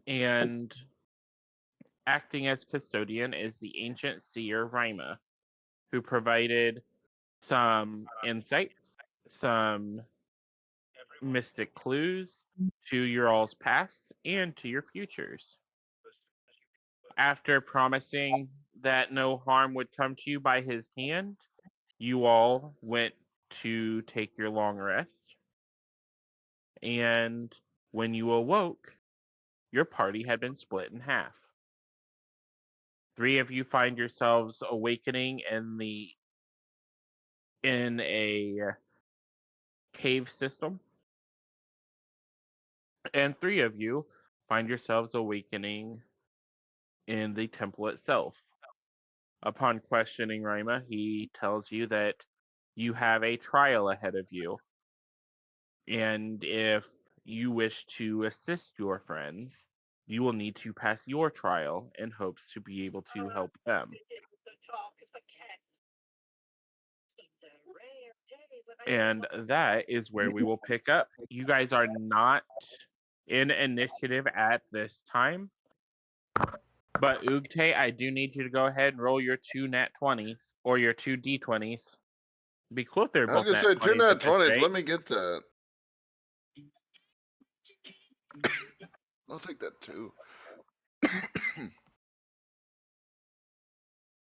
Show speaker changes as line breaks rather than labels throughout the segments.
And acting as custodian is the ancient seer Rima, who provided some insight, some mystic clues to your all's past and to your futures. After promising that no harm would come to you by his hand, you all went to take your long rest. And when you awoke, your party had been split in half. 3 of you find yourselves awakening in a cave system, and 3 of you find yourselves awakening in the temple itself. Upon questioning Rima, he tells you that you have a trial ahead of you, and if you wish to assist your friends, you will need to pass your trial in hopes to be able to help them. And that is where we will pick up. You guys are not in initiative at this time, but Ug'te, I do need you to go ahead and roll your 2 nat 20s, or your 2 d20s. Be cool if they're
I was
both
gonna
nat
say 2
20s
nat
at this
20s.
rate.
Let me get that. I'll take that too.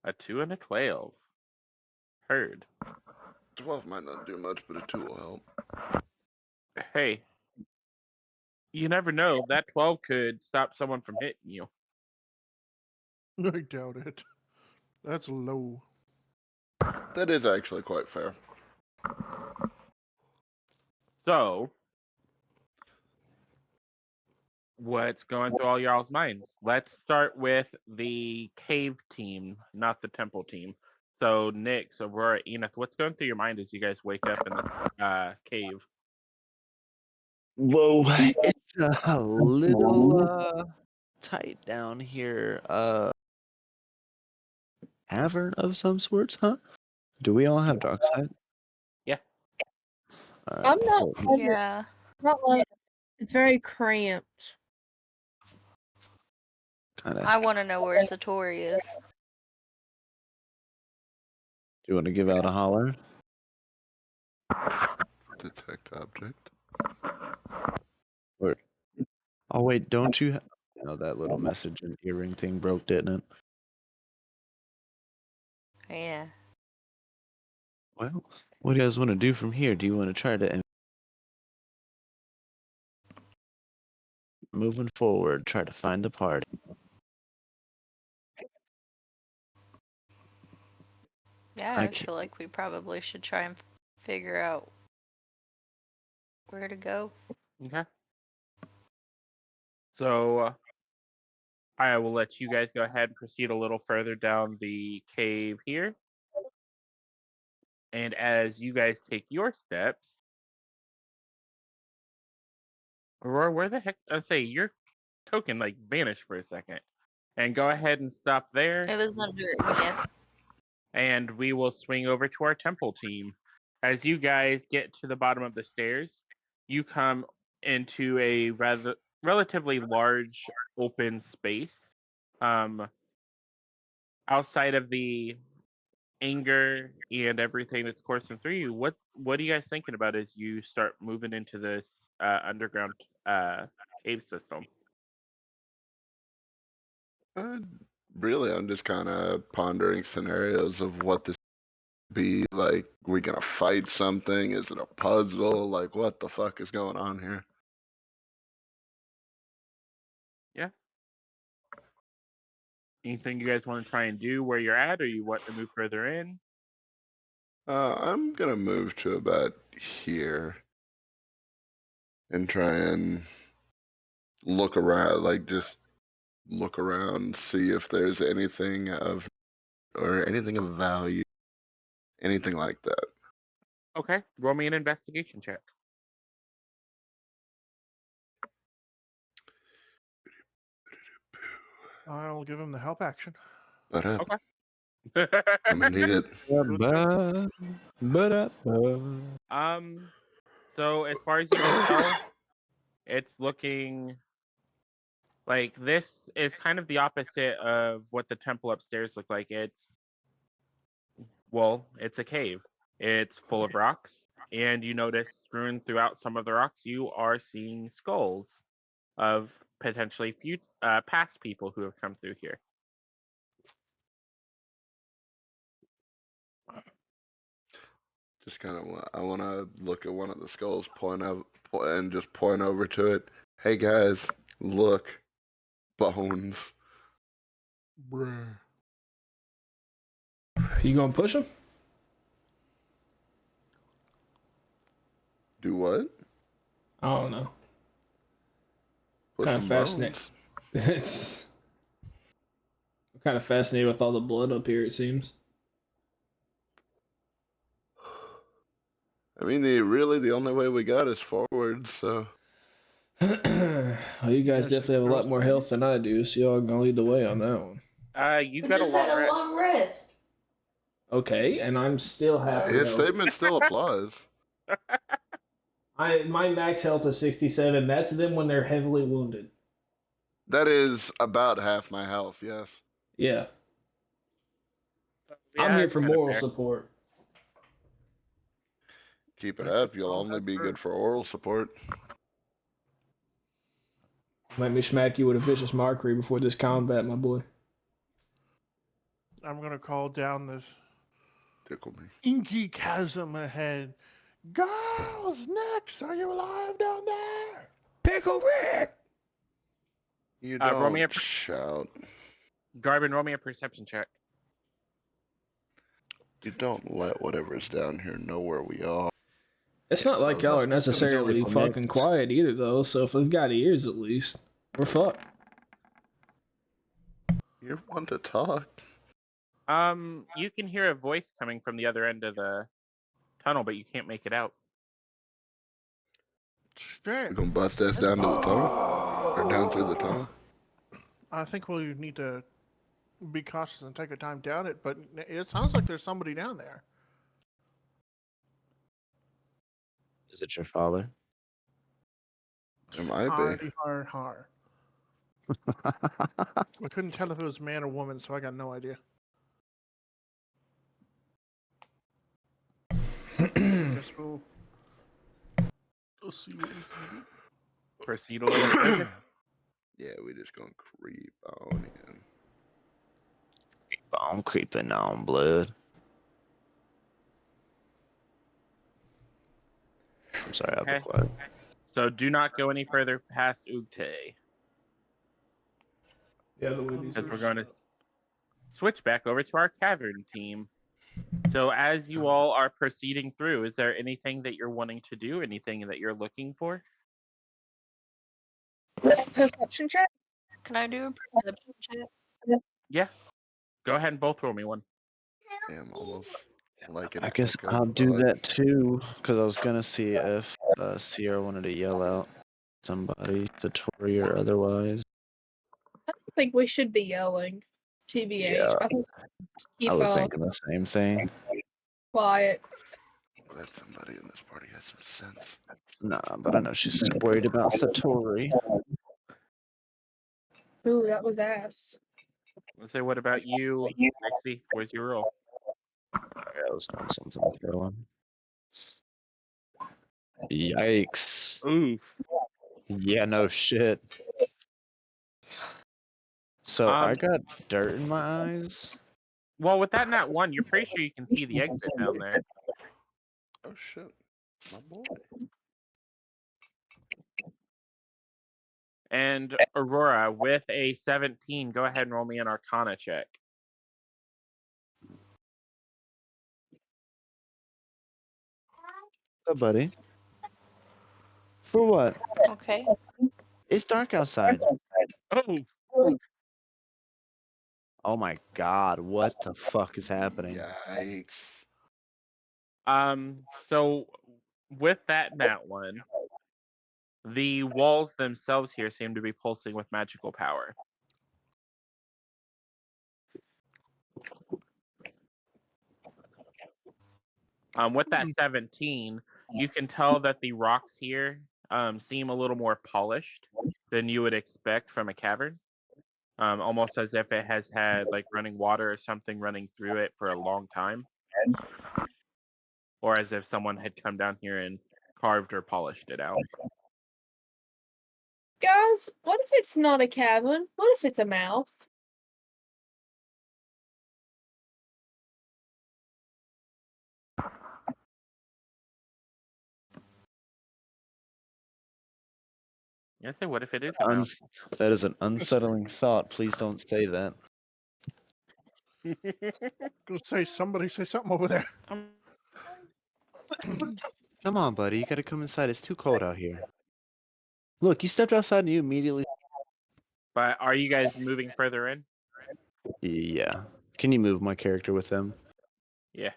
A 2 and a 12. Heard.
12 might not do much, but a 2 will help.
Hey, you never know. That 12 could stop someone from hitting you.
I doubt it. That's low.
That is actually quite fair.
So, what's going through all y'all's minds? Let's start with the cave team, not the temple team. So, Nyx, Aurora, Eneith, what's going through your mind as you guys wake up in the cave?
Whoa, it's a little tight down here. Cavern of some sorts, huh? Do we all have dark side?
Yeah.
I'm not.
Yeah.
Not like it's very cramped.
Kinda.
I want to know where Satori is.
Do you want to give out a holler?
Detect object.
Or oh wait, don't you? No, that little message and earring thing broke, didn't it?
Yeah.
Well, what do you guys want to do from here? Do you want to try to moving forward, try to find the party?
Yeah, I feel like we probably should try and figure out where to go.
Okay. So, I will let you guys go ahead and proceed a little further down the cave here. And as you guys take your steps, Aurora, where the heck? I say your token like vanished for a second, and go ahead and stop there.
It was under Eneith.
And we will swing over to our temple team. As you guys get to the bottom of the stairs, you come into a relatively large open space. Outside of the anger and everything that's coursing through you, what are you guys thinking about as you start moving into this underground cave system?
Really, I'm just kind of pondering scenarios of what this be like. We gonna fight something? Is it a puzzle? Like, what the fuck is going on here?
Yeah. Anything you guys want to try and do where you're at, or you want to move further in?
I'm gonna move to about here and try and look around, like just look around, see if there's anything of value, anything like that.
Okay, roll me an investigation check.
I'll give him the help action.
Okay.
I'm gonna need it.
So as far as you can tell, it's looking Like, this is kind of the opposite of what the temple upstairs looked like. It's a cave. It's full of rocks, and you notice strewn throughout some of the rocks, you are seeing skulls of potentially past people who have come through here.
Just kind of, I want to look at one of the skulls, and just point over to it. Hey guys, look, bones.
Bruh.
You gonna push him?
Do what?
I don't know.
Push
Kinda
some
fascinating.
bones?
It's I'm kind of fascinated with all the blood up here. It seems.
I mean, the only way we got is forward. So
Well, you guys
Yeah,
definitely have a lot more health than I do, so y'all gonna lead the way on that one.
You've
We
got a
just had
long
a
rest.
long rest.
Okay, and I'm still half.
his
health.
statement still applies.
My max health is 67. That's them when they're heavily wounded.
That is about half my health. Yes.
Yeah,
Yeah,
I'm here
it's
for
kinda
moral
fair.
support.
Keep it
Like
up.
the
You'll
tall
only be
heifer.
good for oral support.
Let me smack you with a vicious mockery before this combat, my boy.
I'm gonna call down this
Tickle me.
inky chasm ahead. Girls, Nix, are you alive down there?
Pickle Rick!
You
roll me
don't
a
shout.
Garbin, roll me a perception check.
You don't let whatever's down here know where we are.
It's not like
So
y'all are
that's-
necessarily
Pickle
fucking
Nick.
quiet either, though, so if they've got ears at least, we're fucked.
You're one to talk.
You can hear a voice coming from the other end of the tunnel, but you can't make it out.
We're
Shit.
gonna bust us down to the tunnel, or down through the tunnel.
I think we'll need to be cautious and take our time down it, but it sounds like there's somebody down there.
Is it your father?
It might be.
Har, har, har. I couldn't tell if it was man or woman, so I got no idea. Guess we'll see what we can do.
Proceed a little further.
Yeah, we just gonna creep on in.
I'm creeping on, blood. I'm sorry, I'll be
Okay.
quiet.
So do not go any further past Ug'te,
Yeah, the way these
because
are
we're going to switch back over to our cavern team. So as you all are proceeding through, is there anything that you're wanting to do? Anything that you're looking for?
Perception check?
Can I do a perception check?
Yeah. Go ahead and both roll me one.
Damn, almost like an
I guess
echo
I'll do
bug.
that too, because I was gonna see if Sierra wanted to yell out somebody, the Tory or otherwise.
I don't think we should be yelling. TBH.
Yeah.
I think just keep
I was thinking the same thing.
quiet.
Glad somebody in this party has some sense.
Nah, but I know she's worried about the Tory.
Ooh, that was ass.
Let's say, what about you, Lexi? Where's your roll?
Sorry, I was doing something with that one. Yikes.
Oof.
Yeah, no shit. So I
Um,
got dirt in my eyes.
Well, with that nat one, you're pretty sure you can see the exit down there.
Oh shit, my boy.
And Aurora, with a 17, go ahead and roll me an Arcana check.
Oh, buddy. For what?
Okay.
It's dark outside.
Oh,
Oh my god, what the fuck is happening?
Yikes.
So with that nat one, the walls themselves here seem to be pulsing with magical power. With that 17, you can tell that the rocks here seem a little more polished than you would expect from a cavern. Almost as if it has had like running water or something running through it for a long time, or as if someone had come down here and carved or polished it out.
Guys, what if it's not a cavern? What if it's a mouth?
I say, what if it is a mouth?
That is an unsettling thought. Please don't say that.
Go say somebody say something over there.
Come on, buddy. You gotta come inside. It's too cold out here. Look, you stepped outside and you immediately.
But are you guys moving further in?
Yeah. Can you move my character with them?
Yeah.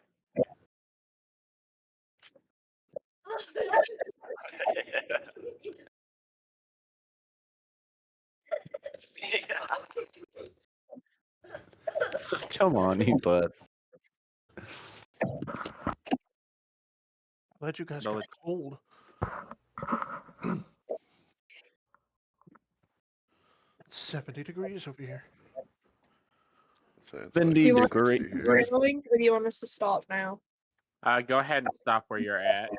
Come on, you butt.
Glad you guys
No,
got
like-
cold. It's 70 degrees over here.
So it's
Then
like
do
you
you
want
60
great-
here.
great-
Going, or do you want us to stop now?
Go ahead and stop where you're at.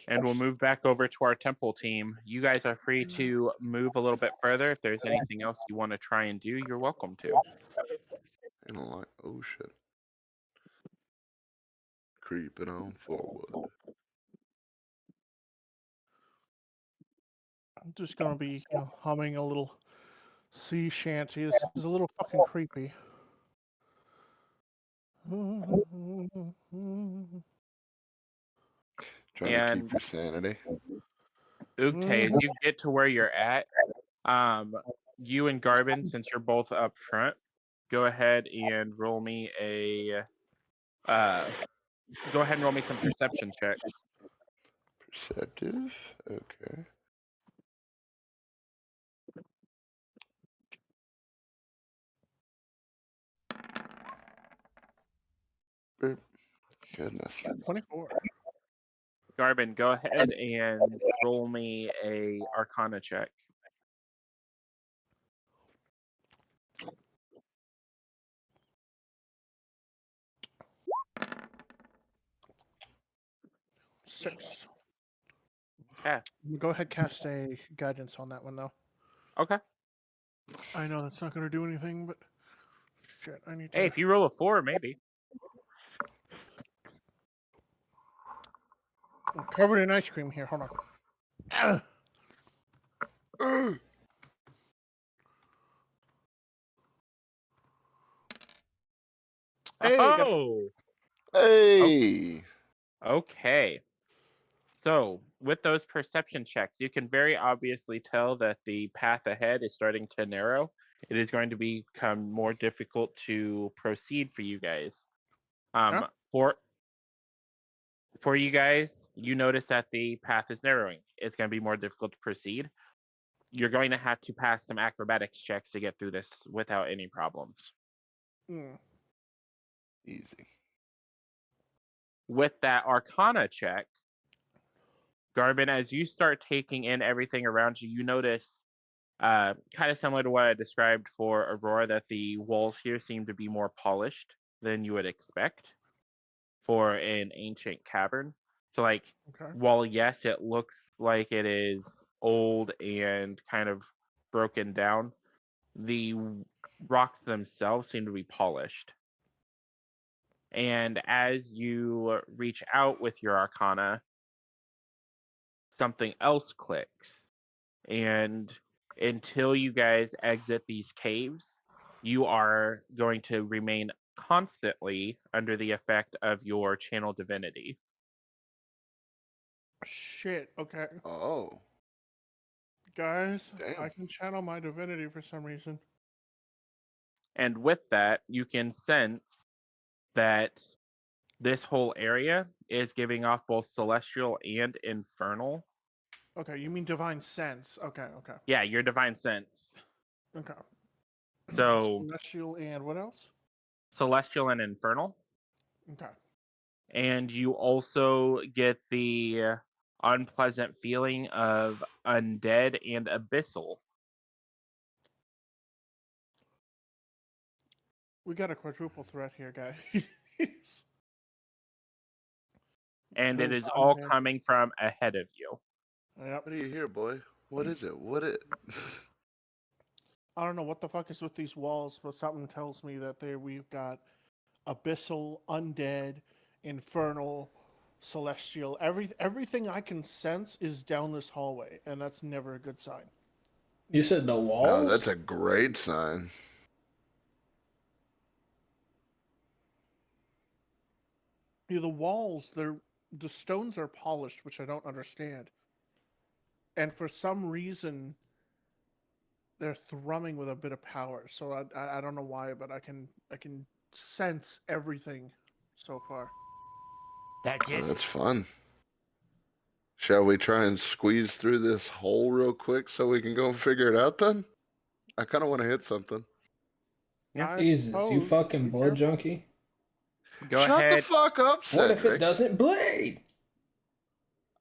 And we'll move back over to our temple team. You guys are free to move a little bit further. If there's anything else you want to try and do, you're welcome to.
And I'm like, oh shit. Creeping on forward.
I'm just gonna be, humming a little sea shanty. This is a little fucking creepy.
Trying to
And
keep your sanity.
Ug'te, as you get to where you're at, you and Garbin, since you're both up front, go ahead and roll me a. Go ahead and roll me some perception checks.
Perceptive? Okay. Boop. Goodness.
24.
Garbin, go ahead and roll me a Arcana check.
Six.
Yeah.
Go ahead, cast a guidance on that one though.
Okay.
I know that's not gonna do anything, but shit, I need to.
Hey, if you roll a 4, maybe.
I'm covered in ice cream here. Hold on. Ah! Hey, got
Oh.
Hey!
Okay. So, with those perception checks, you can very obviously tell that the path ahead is starting to narrow. It is going to become more difficult to proceed for you guys.
Huh?
For you guys, you notice that the path is narrowing. It's going to be more difficult to proceed. You're going to have to pass some acrobatics checks to get through this without any problems.
Easy.
With that Arcana check, Garbin, as you start taking in everything around you, you notice, kind of similar to what I described for Aurora, that the walls here seem to be more polished than you would expect for an ancient cavern. So, like,
Okay.
while yes, it looks like it is old and kind of broken down, the rocks themselves seem to be polished. And as you reach out with your Arcana, something else clicks. And until you guys exit these caves, you are going to remain constantly under the effect of your channel divinity.
Shit. Okay,
Oh.
guys,
Damn.
I can channel my divinity for some reason.
And with that, you can sense that this whole area is giving off both celestial and infernal.
Okay, you mean divine sense? Okay.
Yeah, your divine sense.
Okay.
So,
Celestial and what else?
celestial and infernal.
Okay.
And you also get the unpleasant feeling of undead and abyssal.
We got a quadruple threat here, guys.
And it
There's
is all
undead.
coming from ahead of you.
Yep.
What do you hear, boy? What is it? What it?
I don't know what the fuck is with these walls, but something tells me that we've got abyssal, undead, infernal, celestial. Everything I can sense is down this hallway, and that's never a good sign.
You said the
No,
walls?
that's a great sign.
Yeah, the walls, the stones are polished, which I don't understand. And for some reason, they're thrumming with a bit of power. So I don't know why, but I can sense everything so far.
That's
Oh,
it?
that's fun. Shall we try and squeeze through this hole real quick so we can go and figure it out then? I kind of want to hit something.
Yeah.
I
Jesus, you
suppose, just
fucking
be
blood
careful.
junkie.
Go
Shut the
ahead.
fuck up,
What if it
Cedric.
doesn't bleed?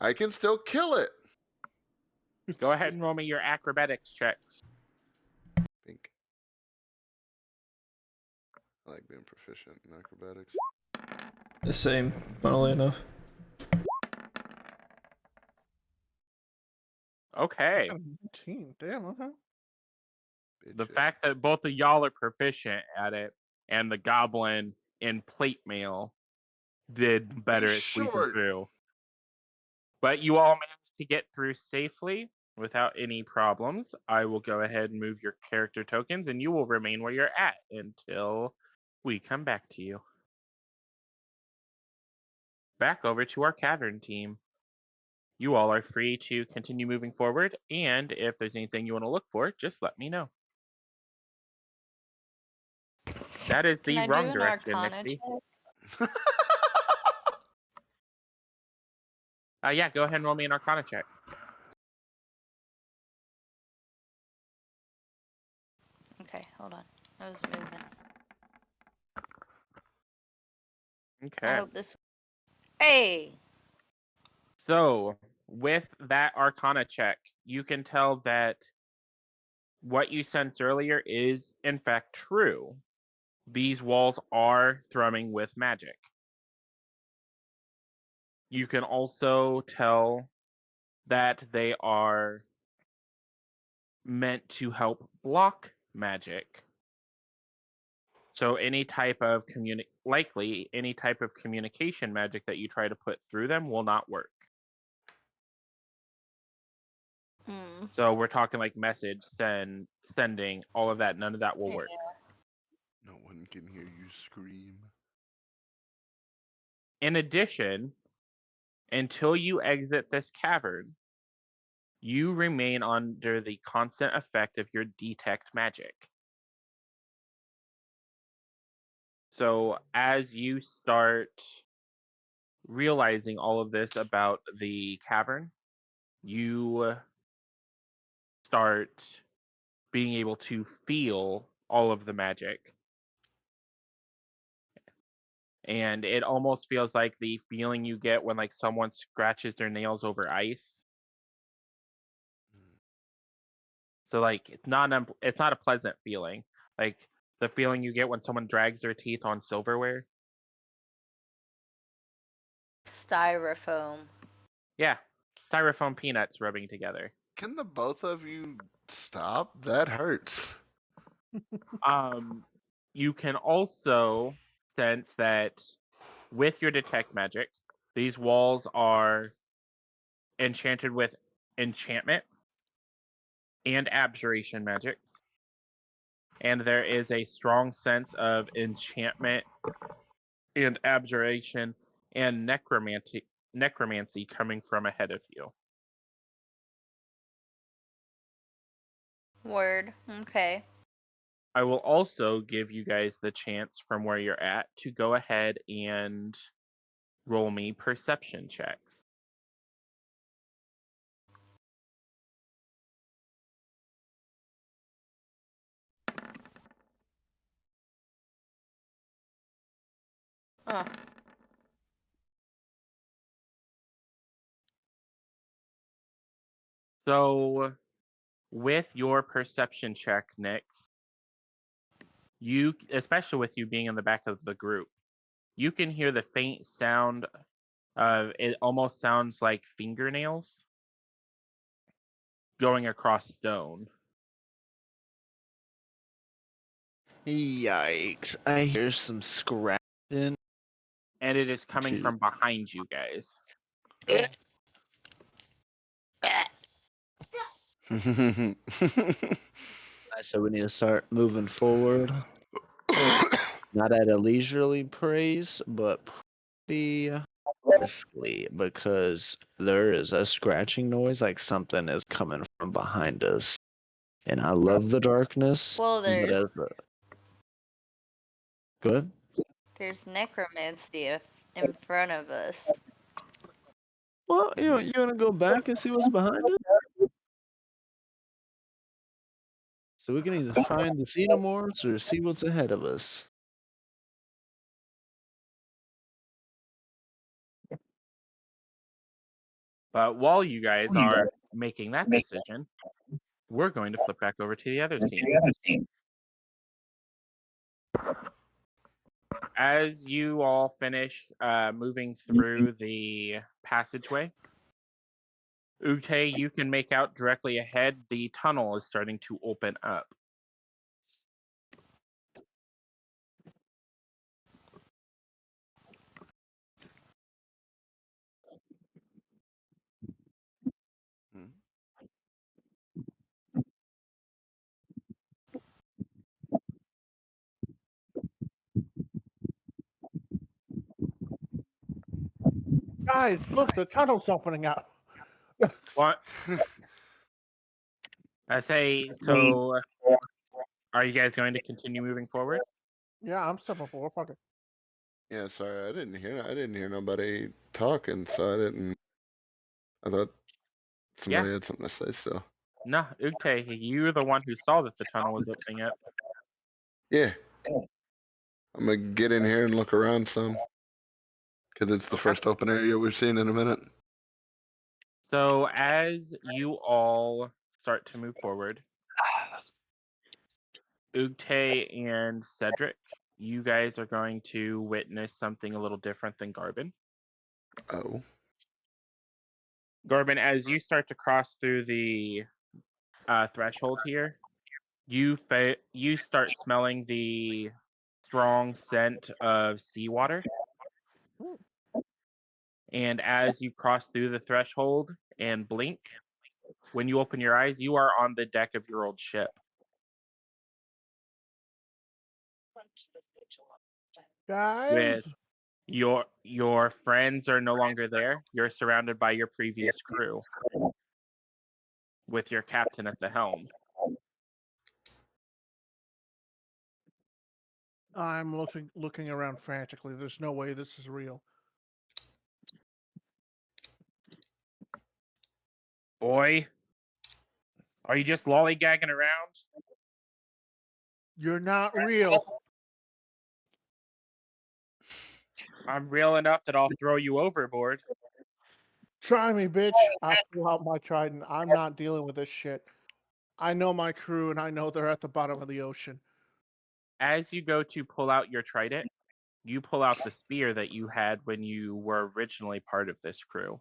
I can still kill it.
Go ahead and roll me your acrobatics checks.
Pink. I like being proficient in acrobatics.
The same, funnily enough.
Okay.
19. Damn, okay.
The
Bitch, yeah.
fact that both of y'all are proficient at it and the goblin in plate mail did better
He's
at squeezing
short.
through. But you all managed to get through safely without any problems. I will go ahead and move your character tokens and you will remain where you're at until we come back to you. Back over to our cavern team. You all are free to continue moving forward, and if there's anything you want to look for, just let me know. That is
Can
the
I do
wrong
an
direction,
Arcana
Nixie.
check?
Yeah, go ahead and roll me an Arcana check.
Okay, hold on. I was moving. I
Okay.
hope this. Hey!
So, with that Arcana check, you can tell that what you sensed earlier is, in fact, true. These walls are thrumming with magic. You can also tell that they are meant to help block magic. So any type of likely any type of communication magic that you try to put through them will not work.
Hmm.
So we're talking like message, sending, all of that. None of that will work.
No one can hear you scream.
In addition, until you exit this cavern, you remain under the constant effect of your detect magic. So as you start realizing all of this about the cavern, you start being able to feel all of the magic. And it almost feels like the feeling you get when like someone scratches their nails over ice. So like it's not a pleasant feeling. Like the feeling you get when someone drags their teeth on silverware.
Styrofoam.
Yeah. Styrofoam peanuts rubbing together.
Can the both of you stop? That hurts.
You can also sense that with your detect magic, these walls are enchanted with enchantment and abjuration magic. And there is a strong sense of enchantment and abjuration and necromancy coming from ahead of you.
Word. Okay.
I will also give you guys the chance from where you're at to go ahead and roll me perception checks.
Oh.
So, with your perception check, Nyx, you, especially with you being in the back of the group, you can hear the faint sound of it. Almost sounds like fingernails going across stone.
Yikes! I hear some scratching.
And it is coming
Jeez.
from behind you guys.
So we need to start moving forward. Not at a leisurely pace, but pretty briskly, because there is a scratching noise like something is coming from behind us. And I love the darkness.
Well,
but
there's
Good.
there's necromancy in front of us.
Well, you wanna go back and see what's behind us? So we can either find the xenomorphs or see what's ahead of us.
But while you guys are making that decision, we're going to flip back over to the other team. As you all finish moving through the passageway, Ug'te, you can make out directly ahead the tunnel is starting to open up.
Guys, look, the tunnel's opening up.
What? I say, so are you guys going to continue moving forward?
Yeah, I'm stepping forward. Fuck it.
Yeah, sorry, I didn't hear nobody talking, so I thought somebody had something to say still.
No, Ug'te, you're the one who saw that the tunnel was opening up.
Yeah. I'm gonna get in here and look around some. Because it's the first open area we've seen in a minute.
So as you all start to move forward, Ug'te and Cedric, you guys are going to witness something a little different than Garbin.
Oh.
Garbin, as you start to cross through the threshold here, you start smelling the strong scent of seawater. And as you cross through the threshold and blink, when you open your eyes, you are on the deck of your old ship.
Guys,
With your friends are no longer there. You're surrounded by your previous crew, with your captain at the helm.
I'm looking around frantically. There's no way this is real.
Boy, are you just lollygagging around?
You're not real.
I'm real enough that I'll throw you overboard.
Try me, bitch. I pull out my trident. I'm not dealing with this shit. I know my crew, and I know they're at the bottom of the ocean.
As you go to pull out your trident, you pull out the spear that you had when you were originally part of this crew.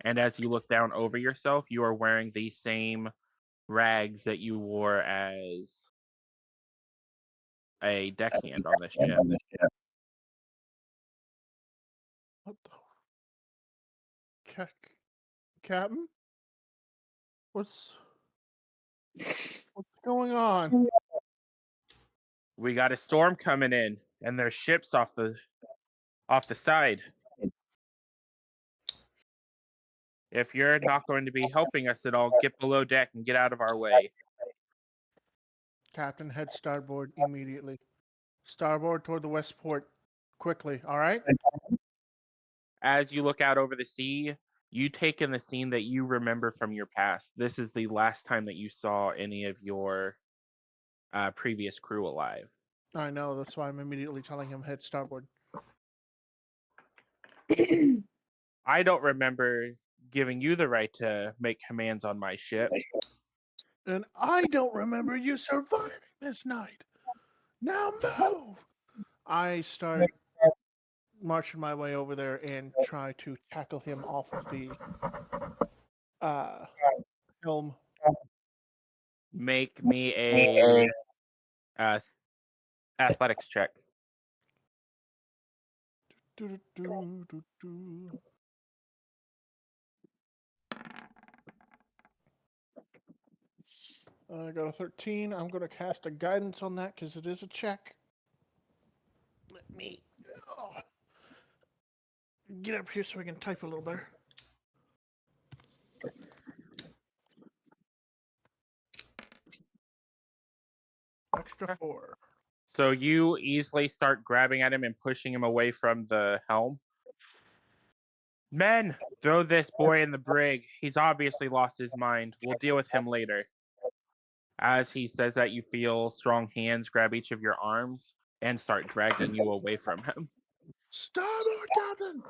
And as you look down over yourself, you are wearing the same rags that you wore as a deckhand on this ship.
What the? Captain? What's going on?
We got a storm coming in, and there's ships off the side. If you're not going to be helping us at all, get below deck and get out of our way.
Captain, head starboard immediately. Starboard toward the west port. Quickly, all right?
As you look out over the sea, you take in the scene that you remember from your past. This is the last time that you saw any of your previous crew alive.
I know, that's why I'm immediately telling him head starboard.
I don't remember giving you the right to make commands on my ship.
And I don't remember you surviving this night. Now move! I start marching my way over there and try to tackle him off of the helm.
Make me a athletics check.
Do-do-do-do-do. I got a 13. I'm going to cast a guidance on that because it is a check. Let me get up here so I can type a little better. Extra 4.
So you easily start grabbing at him and pushing him away from the helm. Men, throw this boy in the brig. He's obviously lost his mind. We'll deal with him later. As he says that, you feel strong hands grab each of your arms and start dragging you away from him.
Starboard, Captain!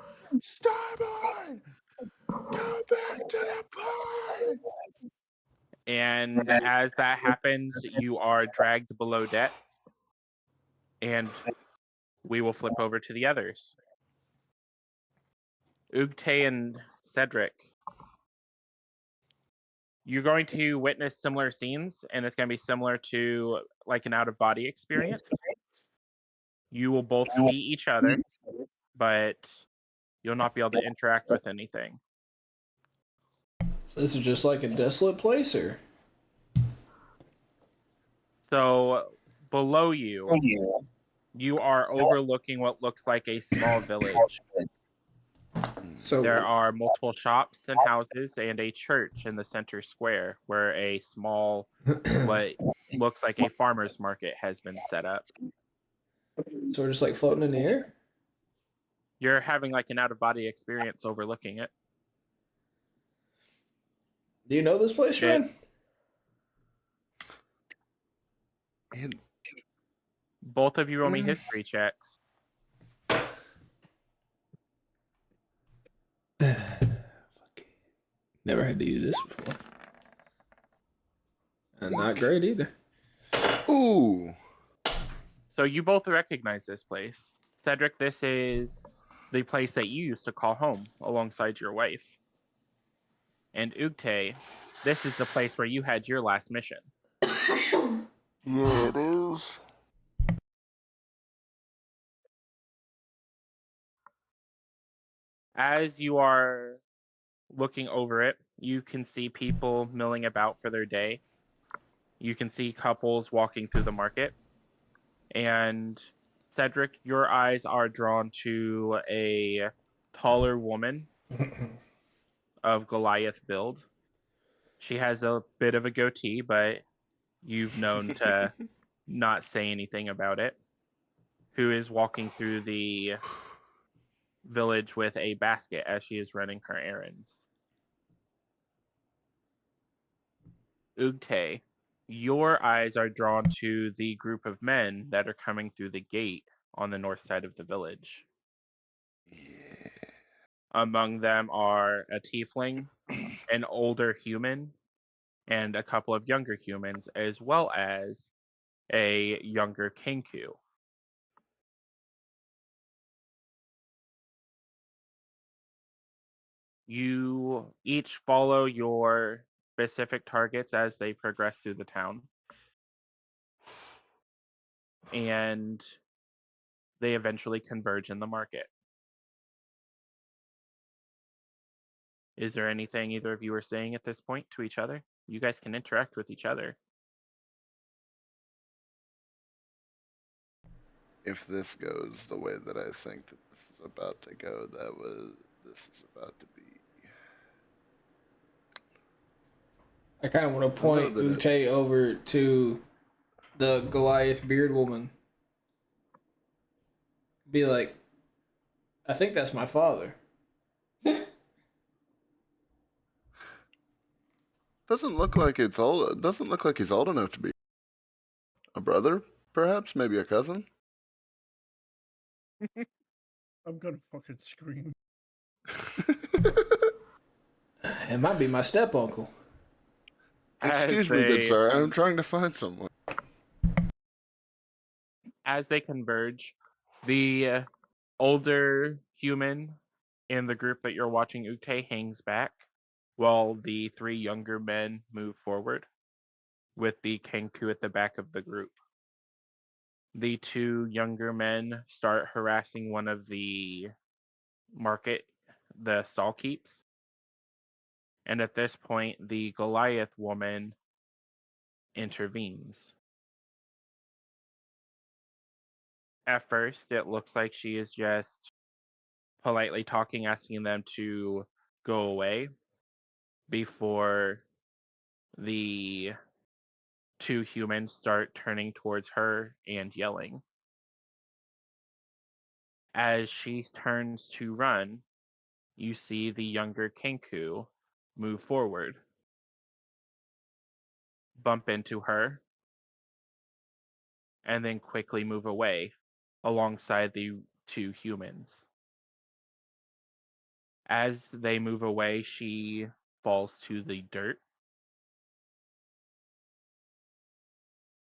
Starboard! Go back to the port!
And as that happens, you are dragged below deck. And we will flip over to the others. Ug'te and Cedric. You're going to witness similar scenes, and it's going to be similar to like an out-of-body experience. You will both see each other, but you'll not be able to interact with anything.
So this is just like a desolate place, or?
So below you, you are overlooking what looks like a small village.
So
There are multiple shops and houses and a church in the center square where a small, what looks like a farmer's market has been set up.
So we're just like floating in the air?
You're having like an out-of-body experience overlooking it.
Do you know this place,
It-
Ryan?
And
Both of you roll me history checks.
Never had to use this before. And not great either.
ooh,
So you both recognize this place. Cedric, this is the place that you used to call home alongside your wife. And Ug'te, this is the place where you had your last mission.
yeah, it is.
As you are looking over it, you can see people milling about for their day. You can see couples walking through the market. And Cedric, your eyes are drawn to a taller woman of Goliath build. She has a bit of a goatee, but you've known to not say anything about it. Who is walking through the village with a basket as she is running her errands. Ug'te, your eyes are drawn to the group of men that are coming through the gate on the north side of the village.
Yeah.
Among them are a tiefling, an older human, and a couple of younger humans, as well as a younger kinku. You each follow your specific targets as they progress through the town. And they eventually converge in the market. Is there anything either of you are saying at this point to each other? You guys can interact with each other.
If this goes the way that I think that this is about to go, this is about to be.
I kind of want to point Ug'te over to the Goliath beard woman. Be like, I think that's my father.
Doesn't look like it's old. Doesn't look like he's old enough to be a brother, perhaps, maybe a cousin.
I'm gonna fucking scream.
It might be my step uncle.
Excuse me, good sir. I'm trying to find someone.
As they converge, the older human in the group that you're watching, Ug'te, hangs back while the three younger men move forward with the Kenku at the back of the group. The two younger men start harassing one of the stall keeps. And at this point, the Goliath woman intervenes. At first, it looks like she is just politely talking, asking them to go away before the two humans start turning towards her and yelling. As she turns to run, you see the younger Kenku move forward, bump into her, and then quickly move away alongside the two humans. As they move away, she falls to the dirt,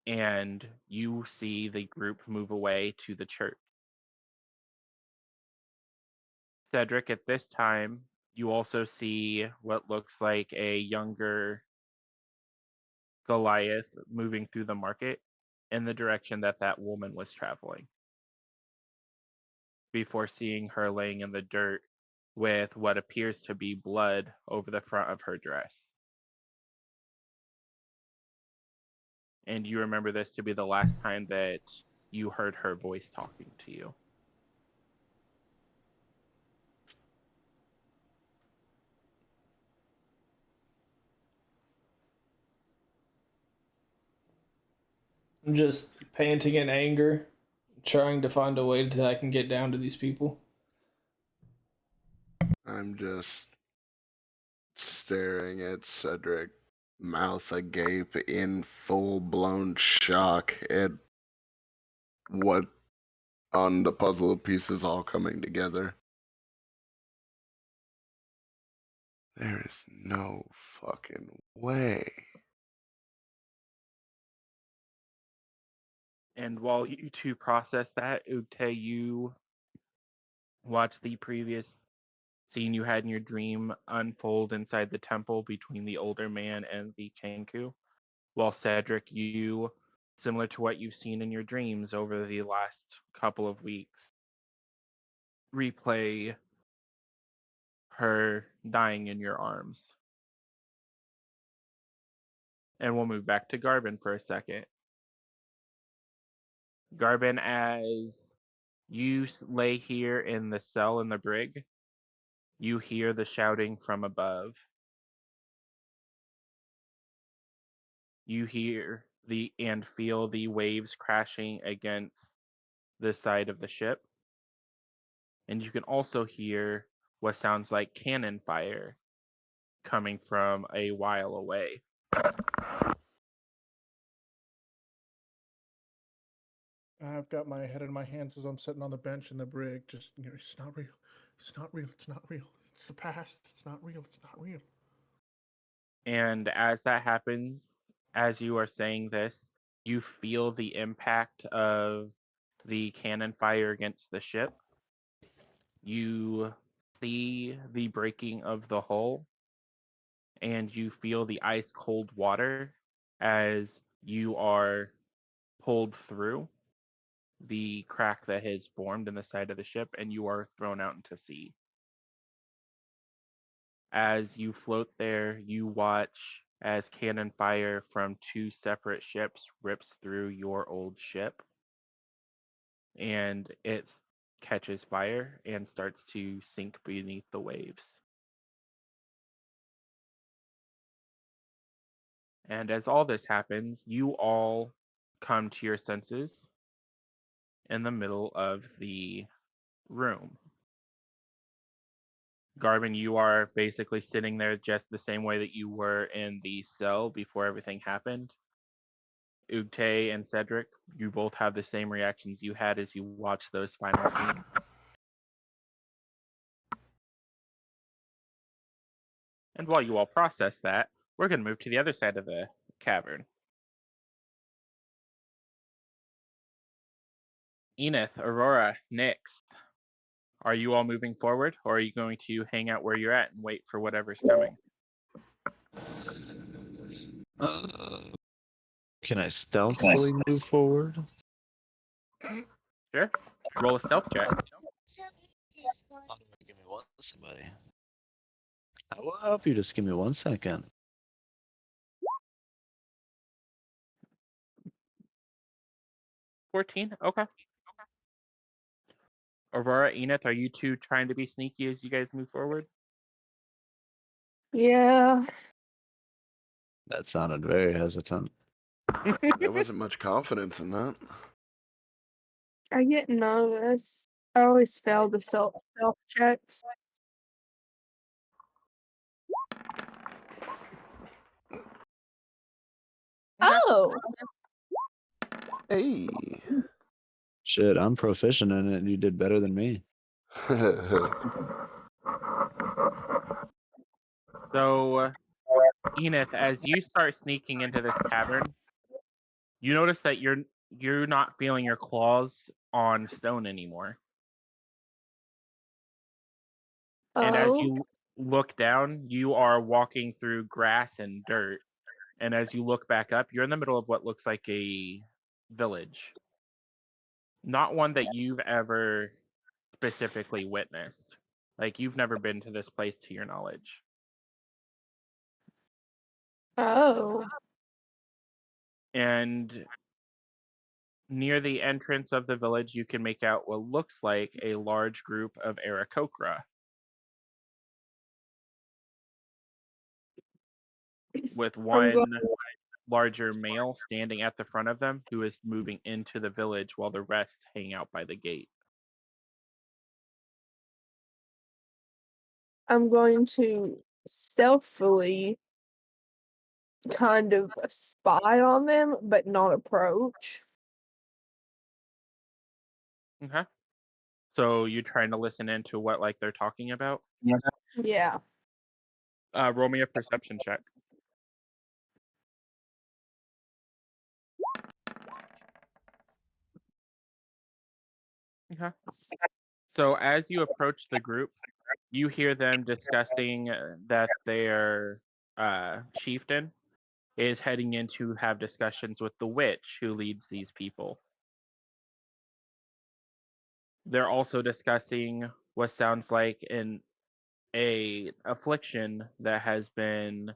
and you see the group move away to the church. Cedric, at this time, you also see what looks like a younger Goliath moving through the market in the direction that that woman was traveling, before seeing her laying in the dirt with what appears to be blood over the front of her dress. And you remember this to be the last time that you heard her voice talking to you.
I'm just panting in anger, trying to find a way that I can get down to these people.
I'm just staring at Cedric, mouth agape, in full-blown shock at what on the puzzle of pieces all coming together. There is no fucking way.
And while you two process that, Ug'te, you watch the previous scene you had in your dream unfold inside the temple between the older man and the Kenku. While Cedric, you, similar to what you've seen in your dreams over the last couple of weeks, replay her dying in your arms. And we'll move back to Garbin for a second. Garbin, as you lay here in the cell in the brig, you hear the shouting from above. You hear and feel the waves crashing against the side of the ship. And you can also hear what sounds like cannon fire coming from a while away.
I've got my head in my hands as I'm sitting on the bench in the brig. Just, it's not real. It's not real. It's not real. It's the past. It's not real. It's not real.
And as that happens, as you are saying this, you feel the impact of the cannon fire against the ship. You see the breaking of the hull, and you feel the ice cold water as you are pulled through the crack that has formed in the side of the ship, and you are thrown out into sea. As you float there, you watch as cannon fire from two separate ships rips through your old ship, and it catches fire and starts to sink beneath the waves. And as all this happens, you all come to your senses in the middle of the room. Garbin, you are basically sitting there just the same way that you were in the cell before everything happened. Ug'te and Cedric, you both have the same reactions you had as you watched those final scenes. And while you all process that, we're going to move to the other side of the cavern. Eneith, Aurora, Nyx, are you all moving forward, or are you going to hang out where you're at and wait for whatever's coming?
Can I stealthily move forward?
Sure. Roll a stealth check.
Give me one, somebody. I will help you. Just give me 1 second.
14. Okay. Aurora, Eneith, are you two trying to be sneaky as you guys move forward?
Yeah.
That sounded very hesitant.
There wasn't much confidence in that.
I get nervous. I always fail the self checks. Oh,
Hey.
Shit, I'm proficient in it, and you did better than me.
So, Eneith, as you start sneaking into this cavern, you notice that you're not feeling your claws on stone anymore. And as
oh,
you look down, you are walking through grass and dirt. And as you look back up, you're in the middle of what looks like a village. Not one that you've ever specifically witnessed. Like, you've never been to this place to your knowledge.
oh.
And near the entrance of the village, you can make out what looks like a large group of Aarakocra, with
I'm
one
going.
larger male standing at the front of them who is moving into the village while the rest hang out by the gate.
I'm going to stealthily kind of spy on them, but not approach.
Okay. So you're trying to listen into what like they're talking about?
Yeah.
Roll me a perception check. Okay. So as you approach the group, you hear them discussing that their chieftain is heading in to have discussions with the witch who leads these people. They're also discussing what sounds like a affliction that has been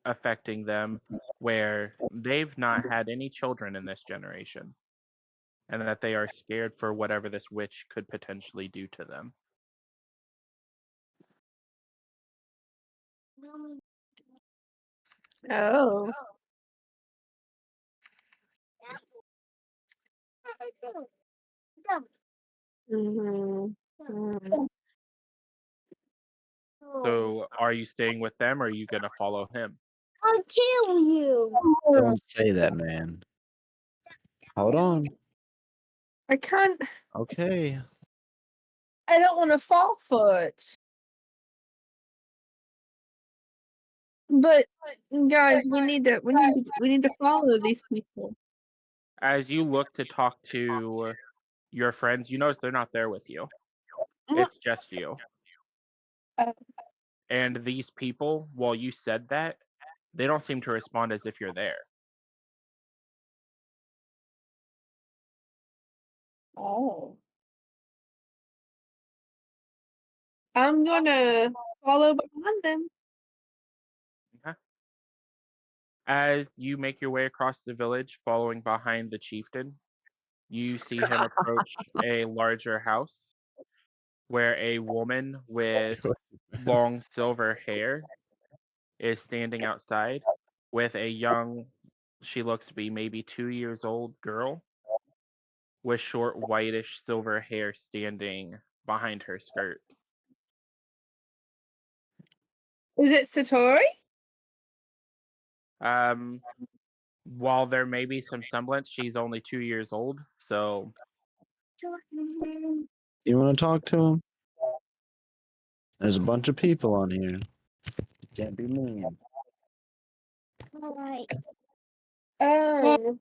affecting them, where they've not had any children in this generation, and that they are scared for whatever this witch could potentially do to them.
Oh. Mm-hmm. Mm.
So are you staying with them, or are you gonna follow him?
I'll kill you.
Don't say that, man. Hold on.
I can't.
Okay.
I don't want to fall for it. But guys, we need to follow these people.
As you look to talk to your friends, you notice they're not there with you. It's just you.
Uh,
And these people, while you said that, they don't seem to respond as if you're there.
Oh. I'm gonna follow behind them.
Okay. As you make your way across the village, following behind the chieftain, you see him approach a larger house where a woman with long silver hair is standing outside with a young, she looks to be maybe 2 years old girl with short whitish silver hair standing behind her skirt.
Is it Satori?
While there may be some semblance, she's only 2 years old, so
You want to talk to him? There's a bunch of people on here. Can't be mean.
Alright.
Oh,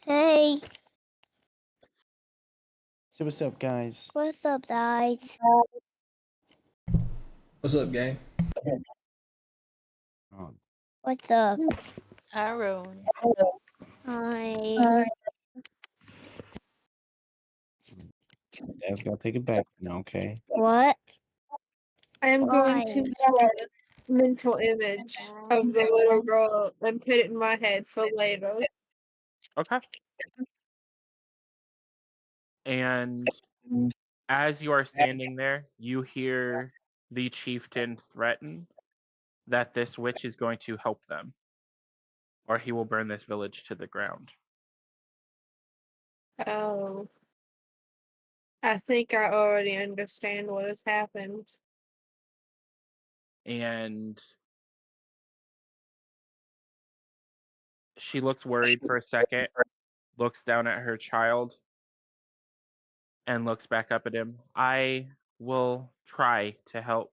Hey,
So what's up, guys?
what's up, guys?
What's up, gang?
Oh,
What's up?
Aaron.
Hi.
Dad's gotta take it back now, okay?
What?
I am going
Why?
to draw a mental image of the little girl and put it in my head for later.
Okay. And as you are standing there, you hear the chieftain threaten that this witch is going to help them, or he will burn this village to the ground.
Oh, I think I already understand what has happened.
And she looks worried for a second, looks down at her child, and looks back up at him. I will try to help.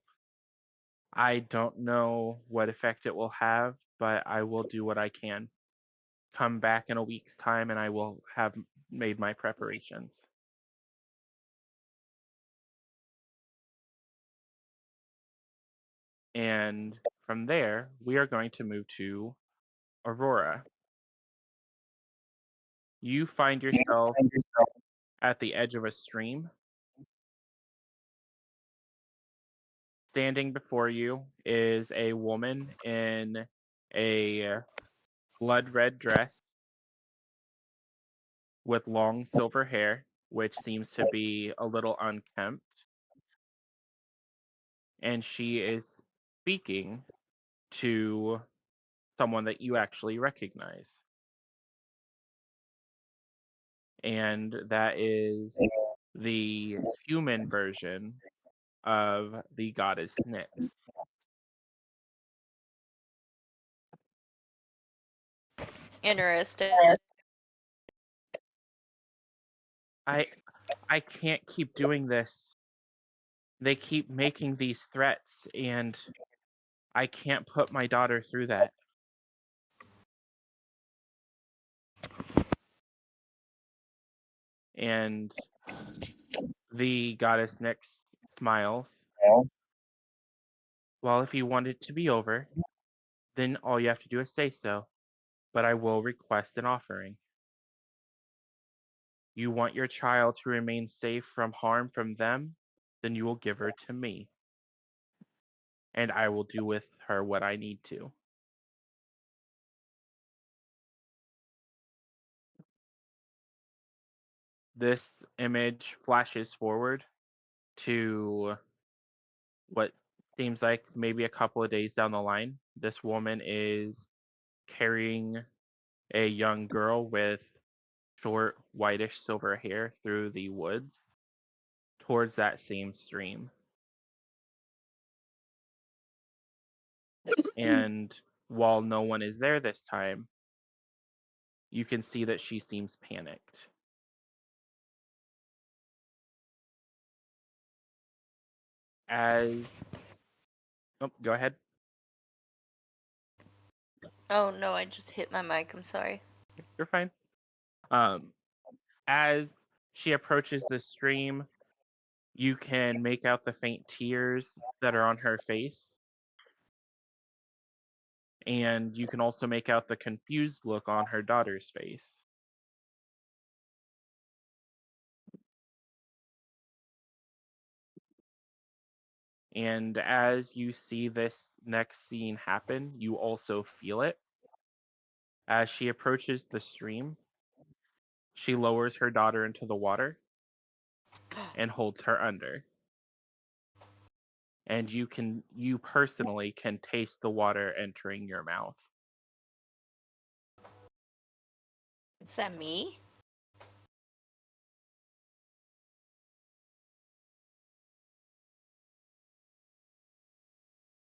I don't know what effect it will have, but I will do what I can. Come back in a week's time and I will have made my preparations. And from there, we are going to move to Aurora. You find yourself at the edge of a stream. Standing before you is a woman in a blood red dress with long silver hair, which seems to be a little unkempt. And she is speaking to someone that you actually recognize. And that is the human version of the goddess Nyx.
Interesting.
I can't keep doing this. They keep making these threats and I can't put my daughter through that. And the goddess Nyx smiles. Well, if you want it to be over, then all you have to do is say so. But I will request an offering. You want your child to remain safe from harm from them, then you will give her to me. And I will do with her what I need to. This image flashes forward to what seems like maybe a couple of days down the line. This woman is carrying a young girl with short, whitish silver hair through the woods towards that same stream. And while no one is there this time, you can see that she seems panicked. Go ahead.
Oh no, I just hit my mic. I'm sorry.
You're fine. As she approaches the stream, you can make out the faint tears that are on her face. And you can also make out the confused look on her daughter's face. And as you see this next scene happen, you also feel it. As she approaches the stream, she lowers her daughter into the water and holds her under. And you personally can taste the water entering your mouth.
Is that me?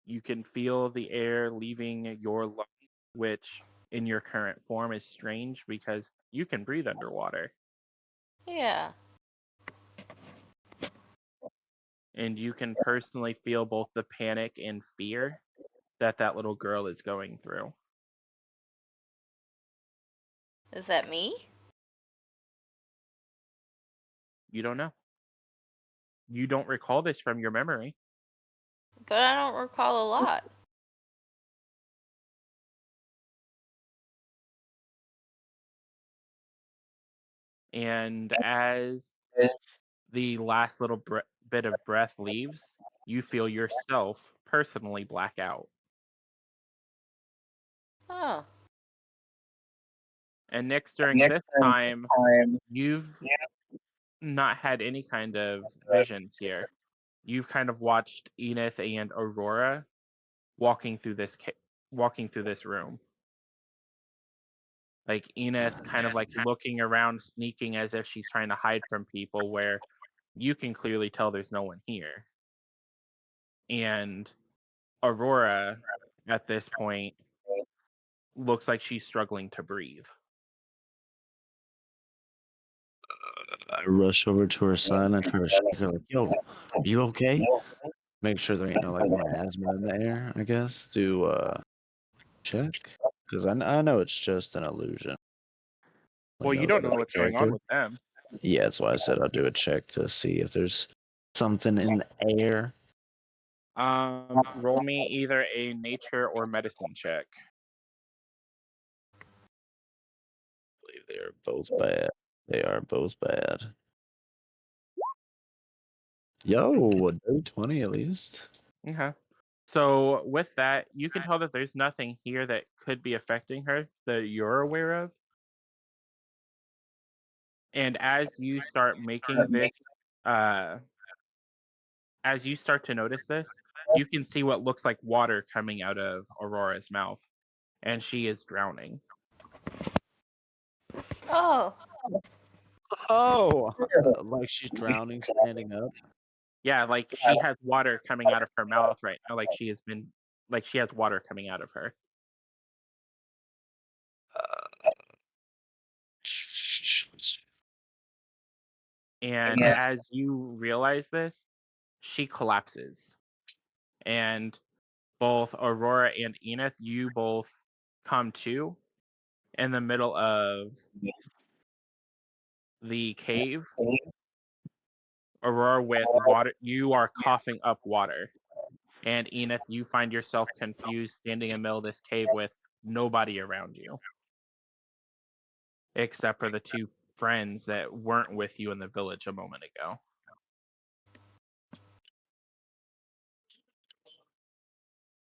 You can feel the air leaving your lungs, which in your current form is strange because you can breathe underwater.
Yeah.
And you can personally feel both the panic and fear that little girl is going through.
Is that me?
You don't know. You don't recall this from your memory.
But I don't recall a lot.
And as the last little bit of breath leaves, you feel yourself personally black out.
Oh.
And Nyx, during this time, you've not had any kind of visions here. You've kind of watched Eneith and Aurora walking through this room. Like Eneith kind of like looking around, sneaking as if she's trying to hide from people, where you can clearly tell there's no one here. And Aurora, at this point, looks like she's struggling to breathe.
I rush over to her side and I try to shake her like, yo, are you okay? Make sure there ain't no like miasma in the air, I guess. Do check? Because I know it's just an illusion.
Well, you don't know what's going on with them.
Yeah, that's why I said I'll do a check to see if there's something in the air.
Roll me either a nature or medicine check.
I believe they are both bad. They are both bad. Yo, a day 20 at least.
Okay. So with that, you can tell that there's nothing here that could be affecting her that you're aware of. And as you start making this, as you start to notice this, you can see what looks like water coming out of Aurora's mouth, and she is drowning.
Oh.
Oh, like she's drowning standing up.
Yeah, like she has water coming out of her mouth right now, like she has water coming out of her. And as you realize this, she collapses. And both Aurora and Eneith, you both come to in the middle of the cave. Aurora with water, you are coughing up water. And Eneith, you find yourself confused standing in the middle of this cave with nobody around you. Except for the two friends that weren't with you in the village a moment ago.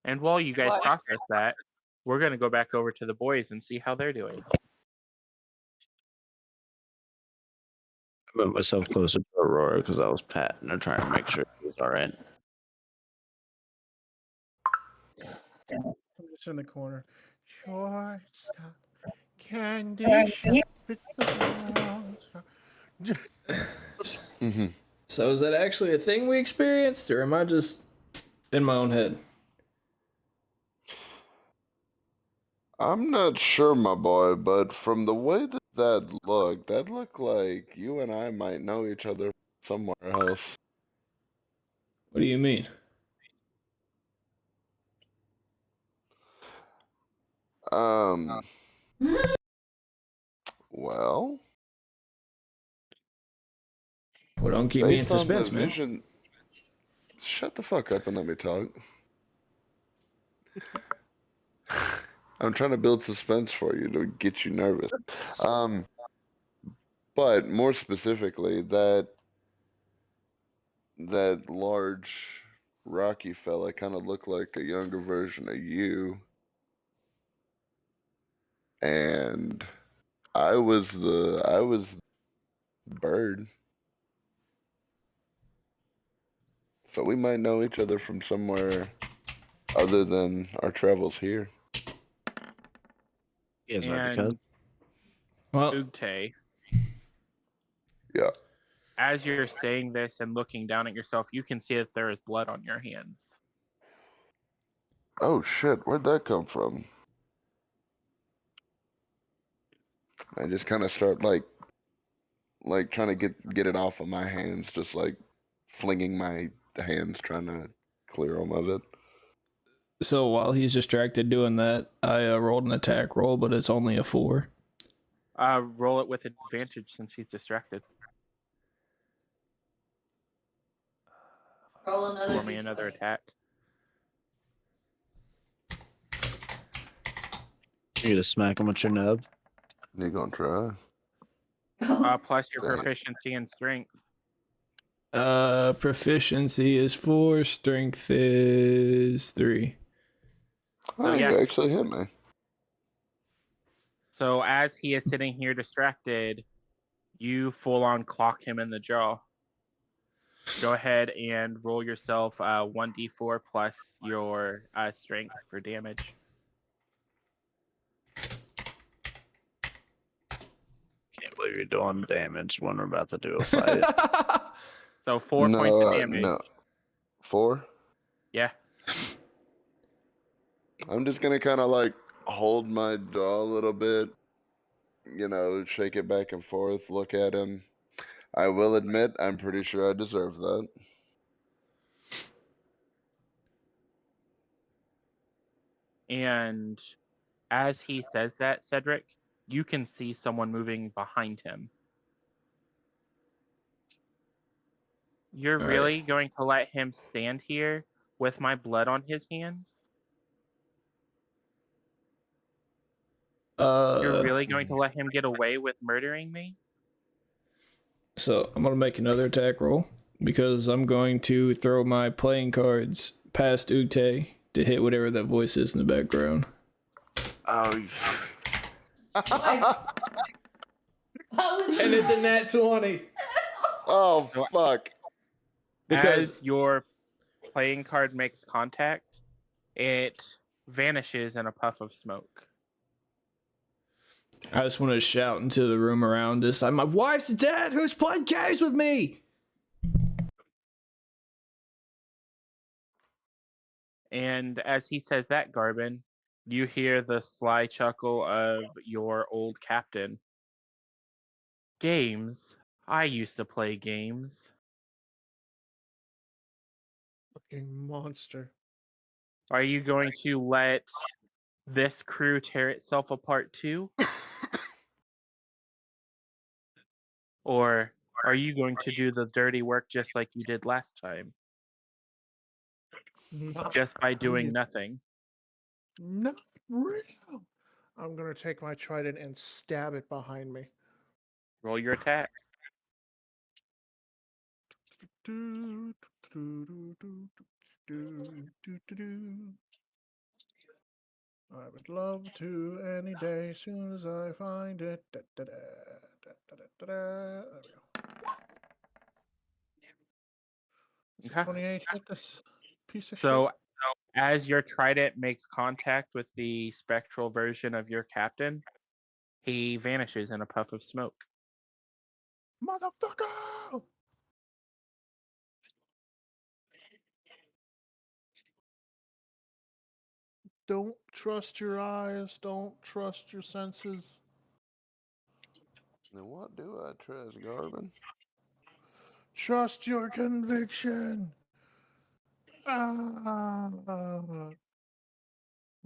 And while you guys process that, we're going to go back over to the boys and see how they're doing.
I moved myself closer to Aurora because I was patting her, trying to make sure she was all right.
I'm just in the corner. Sure, stop. Candy shop at the
So is that actually a thing we experienced, or am I just in my own head?
I'm not sure, my boy, but from the way that looked like you and I might know each other somewhere else.
What do you mean?
Well,
Well, don't keep me in
based on the
suspense, man.
vision. Shut the fuck up and let me talk. I'm trying to build suspense for you to get you nervous. But more specifically, that large rocky fella kind of looked like a younger version of you. And I was the bird. So we might know each other from somewhere other than our travels here.
Yes, because
Well,
Ug'te,
Yeah.
as you're saying this and looking down at yourself, you can see that there is blood on your hands.
Oh shit, where'd that come from? I just kind of start like trying to get it off of my hands, just like flinging my hands, trying to clear them of it.
So while he's distracted doing that, I rolled an attack roll, but it's only a 4.
Roll it with advantage since he's distracted. Roll me another attack.
You gonna smack him with your nub?
You gonna try?
Plus your
Dang.
proficiency and strength.
Proficiency is 4, strength is 3.
Oh,
yeah.
you actually hit me.
So as he is sitting here distracted, you full on clock him in the jaw. Go ahead and roll yourself 1d4 plus your strength for damage.
Can't believe you're doing damage when we're about to do a fight.
So 4 points of damage.
No. 4?
Yeah.
I'm just gonna kind of like hold my jaw a little bit, shake it back and forth, look at him. I will admit, I'm pretty sure I deserve that.
And as he says that, Cedric, you can see someone moving behind him. You're really going to let him stand here with my blood on his hands? You're really going to let him get away with murdering me?
So I'm gonna make another attack roll because I'm going to throw my playing cards past Ug'te to hit whatever that voice is in the background.
Oh.
And it's a nat 20.
Oh, fuck.
Because as your playing card makes contact, it vanishes in a puff of smoke.
I just want to shout into the room around us. My wife's dead. Who's playing games with me?
And as he says that, Garbin, you hear the sly chuckle of your old captain. Games? I used to play games.
Fucking monster.
Are you going to let this crew tear itself apart too? Or are you going to do the dirty work just like you did last time? Just by doing nothing?
Not real. I'm gonna take my trident and stab it behind me.
Roll your attack. I would love to any day, soon as I find it. There we go. Does Okay.
28 hit this piece of
So
shit?
as your trident makes contact with the spectral version of your captain, he vanishes in a puff of smoke.
Motherfucker! Don't trust your eyes. Don't trust your senses.
Then what do I trust, Garbin?
Trust your conviction.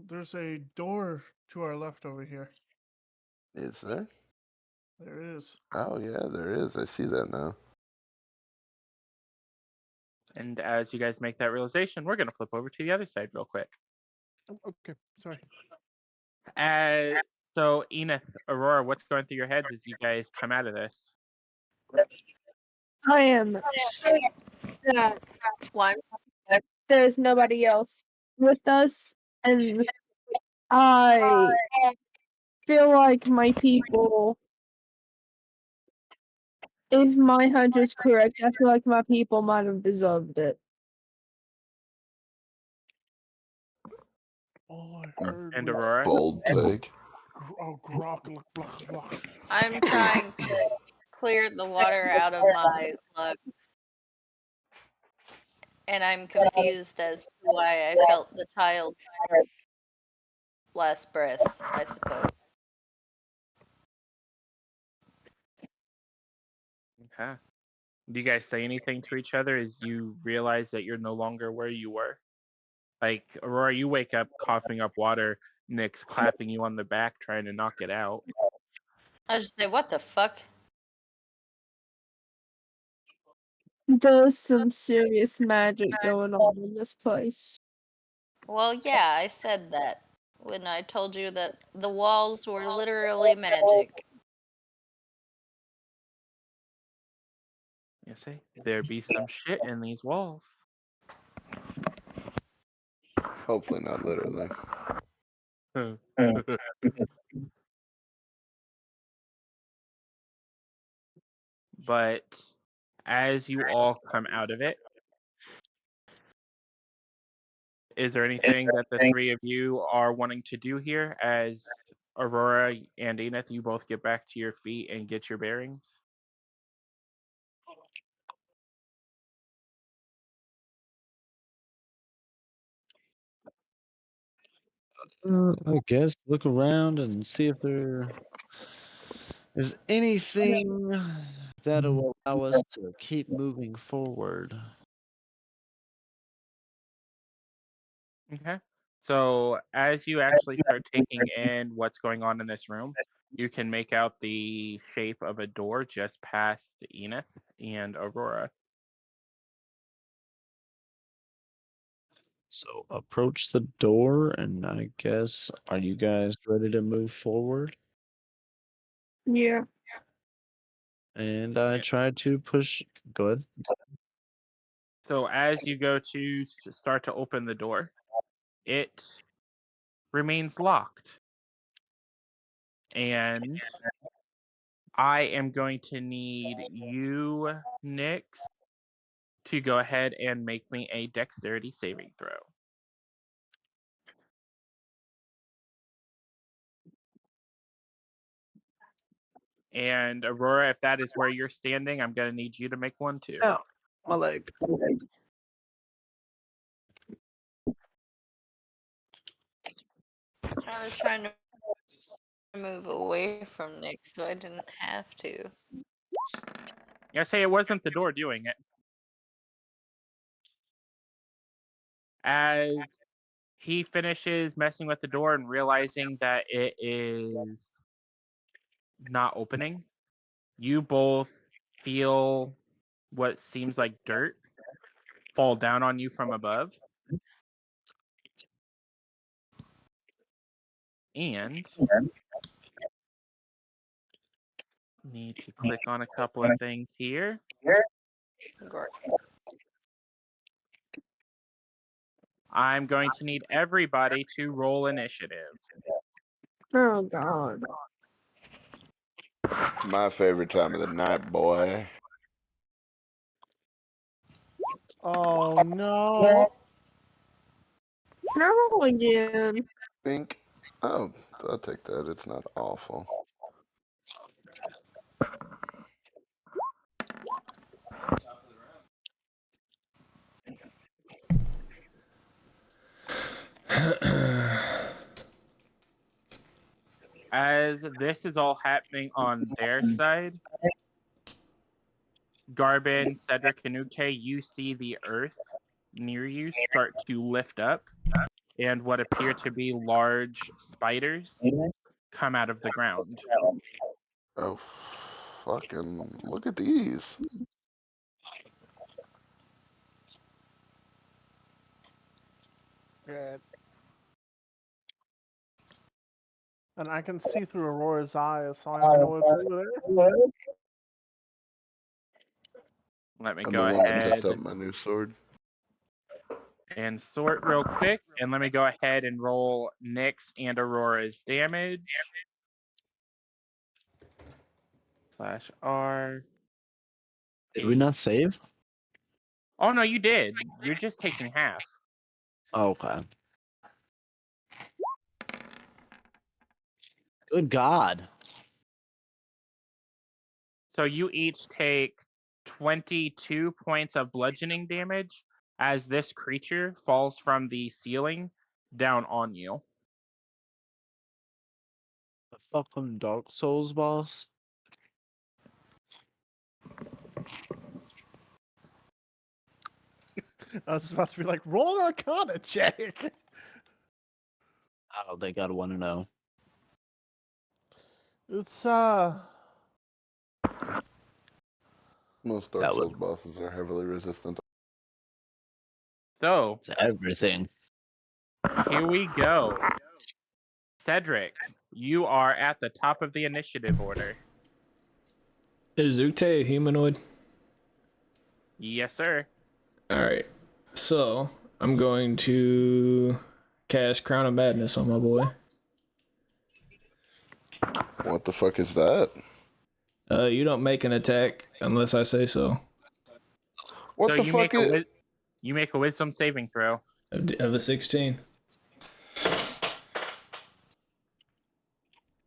There's a door to our left over here.
Is there?
There is.
Oh, yeah, there is. I see that now.
And as you guys make that realization, we're going to flip over to the other side real quick.
Okay, sorry.
So, Eneith, Aurora, what's going through your heads as you guys come out of this?
I am sure that
Why?
there's nobody else with us, and I feel like my people, if my hunch is correct, I feel like my people might have deserved it.
All I heard
And
was
Aurora?
Bold take.
grok.
I'm trying to clear the water out of my lungs. And I'm confused as to why I felt the child's last breaths, I suppose.
Okay. Do you guys say anything to each other as you realize that you're no longer where you were? Like, Aurora, you wake up coughing up water, Nick's clapping you on the back trying to knock it out.
I just say, what the fuck?
There's some serious magic going on in this place.
Well, yeah, I said that when I told you that the walls were literally magic.
You see, there be some shit in these walls.
Hopefully not literally.
But as you all come out of it, is there anything that the three of you are wanting to do here as Aurora and Eneith, you both get back to your feet and get your bearings?
I guess look around and see if there is anything that will allow us to keep moving forward.
Okay. So as you actually start taking in what's going on in this room, you can make out the shape of a door just past Eneith and Aurora.
So approach the door, and I guess, are you guys ready to move forward?
Yeah.
And I tried to push. Go ahead.
So as you go to start to open the door, it remains locked. And I am going to need you, Nyx, to go ahead and make me a dexterity saving throw. And Aurora, if that is where you're standing, I'm going to need you to make one too.
Oh, my leg.
I was trying to move away from Nick so I didn't have to.
I say it wasn't the door doing it. As he finishes messing with the door and realizing that it is not opening, you both feel what seems like dirt fall down on you from above. And need to click on a couple of things here. I'm going to need everybody to roll initiative.
Oh god.
My favorite time of the night, boy.
Oh no.
Can I roll again?
Bink. Oh, I'll take that. It's not awful.
As this is all happening on their side, Garbin, Cedric, and Ug'te, you see the earth near you start to lift up, and what appear to be large spiders come out of the ground.
Oh, fucking look at these.
Good. And I can see through Aurora's eyes, so I know it's over there.
Let me
I'm
go
the one that test
ahead
out my new sword.
and sort real quick, and let me go ahead and roll Nyx and Aurora's damage. /R.
Did we not save?
Oh no, you did. You're just taking half.
Oh, okay. Good God.
So you each take 22 points of bludgeoning damage as this creature falls from the ceiling down on you.
The fucking Dark Souls boss.
I was about to be like, roll an Arcana check.
I don't think I'd want to know.
It's
Most Dark
That
Souls
would
bosses are heavily resistant.
So
to everything.
here we go. Cedric, you are at the top of the initiative order.
Is Ug'te a humanoid?
Yes, sir.
Alright. So, I'm going to cast Crown of Madness on my boy.
What the fuck is that?
You don't make an attack unless I say so.
What
So
the
you
fuck is?
you make a wisdom saving throw.
Of a 16.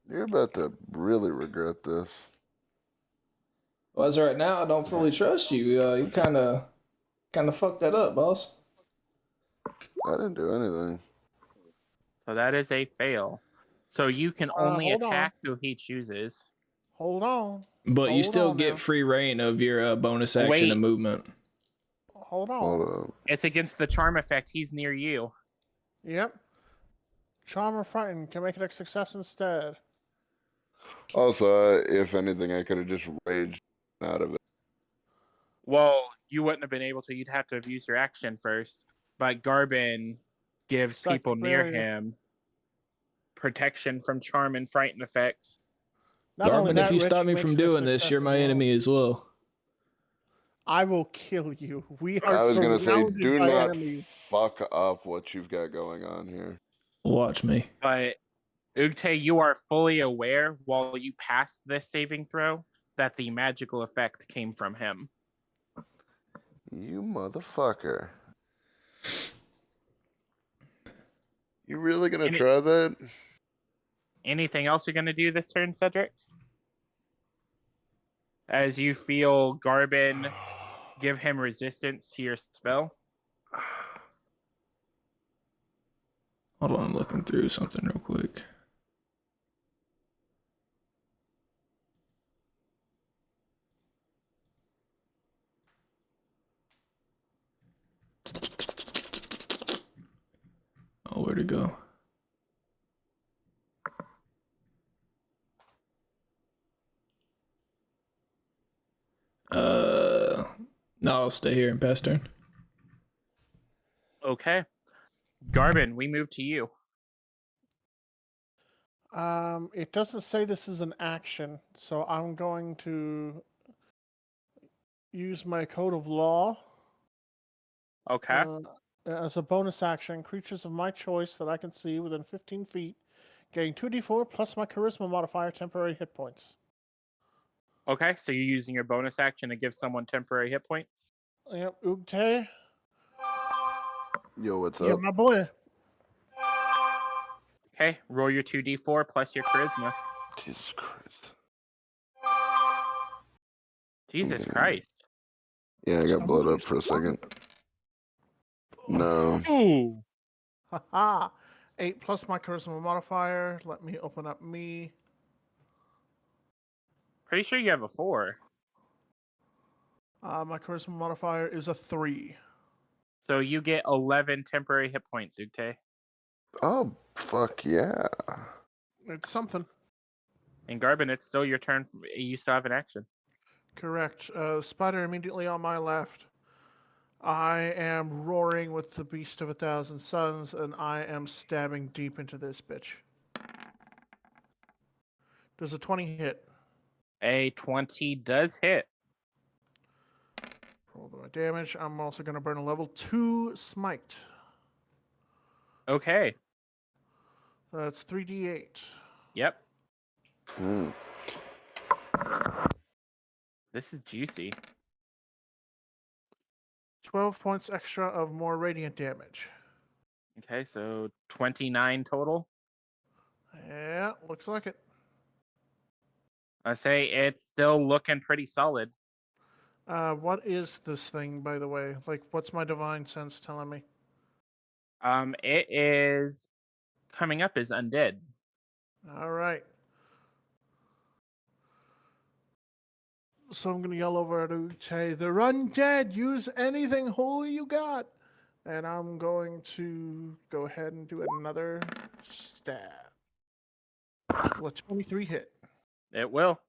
You're about to really regret this.
Well, as of right now, I don't fully trust you. You kind of fucked that up, boss.
I didn't do anything.
So that is a fail. So you can only
hold on.
attack who he chooses.
hold on.
But you
Hold
still
on
get
now.
free reign of your bonus action
Wait.
and movement.
Hold on.
Hold up.
It's against the charm effect. He's near you.
Yep. Charm or frighten can make it a success instead.
Also, if anything, I could have just raged out of it.
Well, you wouldn't have been able to. You'd have to have used your action first. But Garbin gives
Psychic
people near
barrier.
him protection from charm and frighten effects.
Not only
Garbin,
that,
if you stop
Reggie
me
makes
from
it a
doing this,
success
you're
as
my
well.
enemy as well.
I will kill you. We are
I was gonna say,
surrounded
do
by
not
enemies.
fuck up what you've got going on here.
Watch me.
But Ug'te, you are fully aware while you pass this saving throw that the magical effect came from him.
You motherfucker. You really gonna try that?
Anything else you're going to do this turn, Cedric? As you feel Garbin give him resistance to your spell?
Hold on, I'm looking through something real quick. Oh, where'd it go? No, I'll stay here and pass turn.
Okay. Garbin, we move to you.
It doesn't say this is an action, so I'm going to use my code of law.
Okay.
As a bonus action, creatures of my choice that I can see within 15 feet, getting 2d4 plus my charisma modifier temporary hit points.
Okay, so you're using your bonus action to give someone temporary hit points?
Yep, Ug'te.
Yo, what's
Yeah,
up?
my boy.
Okay, roll your 2d4 plus your charisma.
Jesus Christ.
Jesus
Yeah.
Christ.
Yeah, I got blowed up for a second. No.
Ooh.
Haha. 8 plus my charisma modifier. Let me open up me.
Pretty sure you have a 4.
My charisma modifier is a 3.
So you get 11 temporary hit points, Ug'te.
Oh, fuck yeah.
It's something.
And Garbin, it's still your turn. You still have an action.
Correct. Spider immediately on my left. I am roaring with the Beast of 1,000 Suns, and I am stabbing deep into this bitch. Does a 20 hit?
A 20 does hit.
Roll my damage. I'm also going to burn a level 2 smite.
Okay.
That's 3d8.
Yep.
Mm.
This is juicy.
12 points extra of more radiant damage.
Okay, so 29 total.
Yeah, looks like it.
I say it's still looking pretty solid.
What is this thing, by the way? Like, what's my divine sense telling me?
It is coming up as undead.
All right. So I'm gonna yell over at Ug'te, "They're undead. Use anything holy you got." And I'm going to go ahead and do another stab. Will a 23 hit?
It will.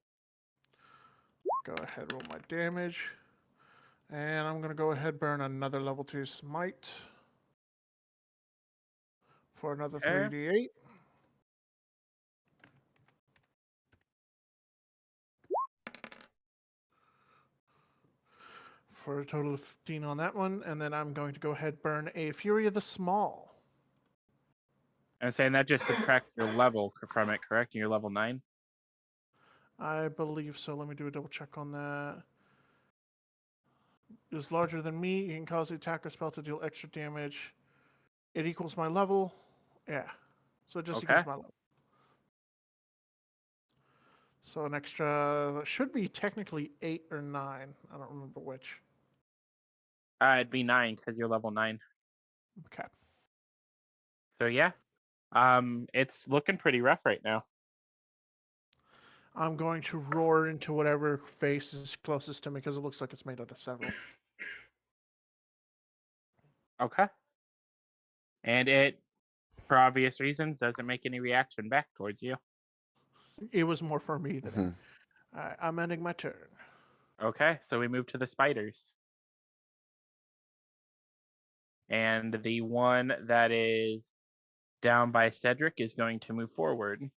Go ahead, roll my damage. And I'm gonna go ahead burn another level 2 smite for another
Okay.
3d8. For a total of 15 on that one, and then I'm going to go ahead burn a Fury of the Small.
And saying that just subtracts your level from it, correct? And you're level 9.
I believe so. Let me do a double check on that. It is larger than me. You can cause the attack or spell to deal extra damage. It equals my level. Yeah. So it just
Okay.
equals my level. So an extra should be technically 8 or 9. I don't remember which.
It'd be 9 because you're level 9.
Okay.
So yeah, it's looking pretty rough right now.
I'm going to roar into whatever face is closest to me because it looks like it's made out of several.
Okay. And it, for obvious reasons, doesn't make any reaction back towards you.
It was more for me than it. I'm ending my turn.
Okay, so we move to the spiders. And the one that is down by Cedric is going to move forward.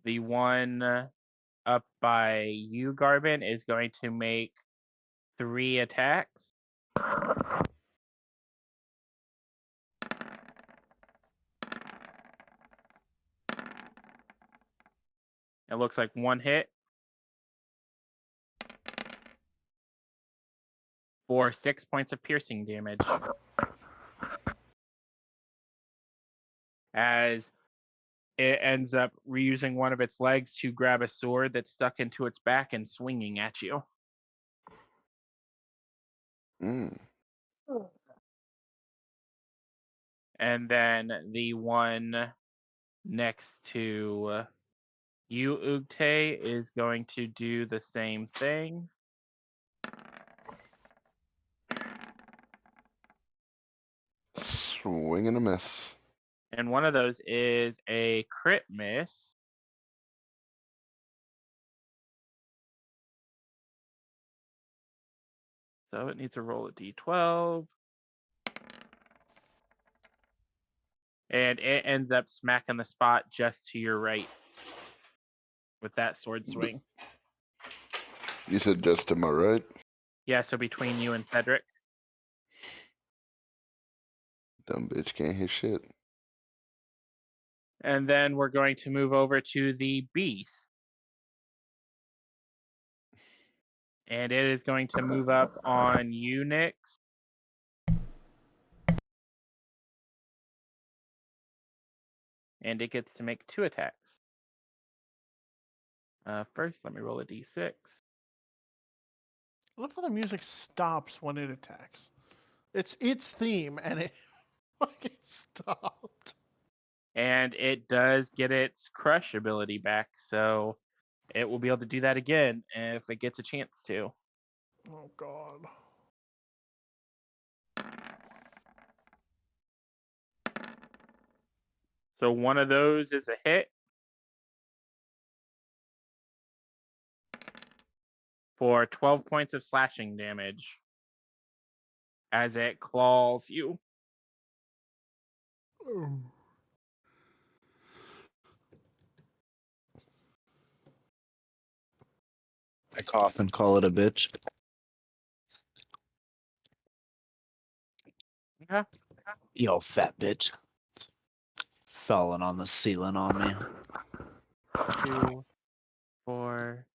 The one up by you, Garbin, is going to make 3 attacks. It looks like 1 hit for 6 points of piercing damage. As it ends up reusing one of its legs to grab a sword that's stuck into its back and swinging at you.
Mm.
And then the one next to you, Ug'te, is going to do the same thing.
Swing and a miss.
And one of those is a crit miss. So it needs to roll a d12. And it ends up smacking the spot just to your right with that sword swing.
You said just to my right?
Yeah, so between you and Cedric.
Dumb bitch can't hit shit.
And then we're going to move over to the beast. And it is going to move up on you, Nyx. And it gets to make 2 attacks. First, let me roll a d6.
I love how the music stops when it attacks. It's its theme, and it fucking stopped.
And it does get its crush ability back, so it will be able to do that again if it gets a chance to.
Oh, God.
So one of those is a hit for 12 points of slashing damage as it claws you.
I cough and call it a bitch.
Okay.
Yo, fat bitch. Falling on the ceiling on me.
2, 4.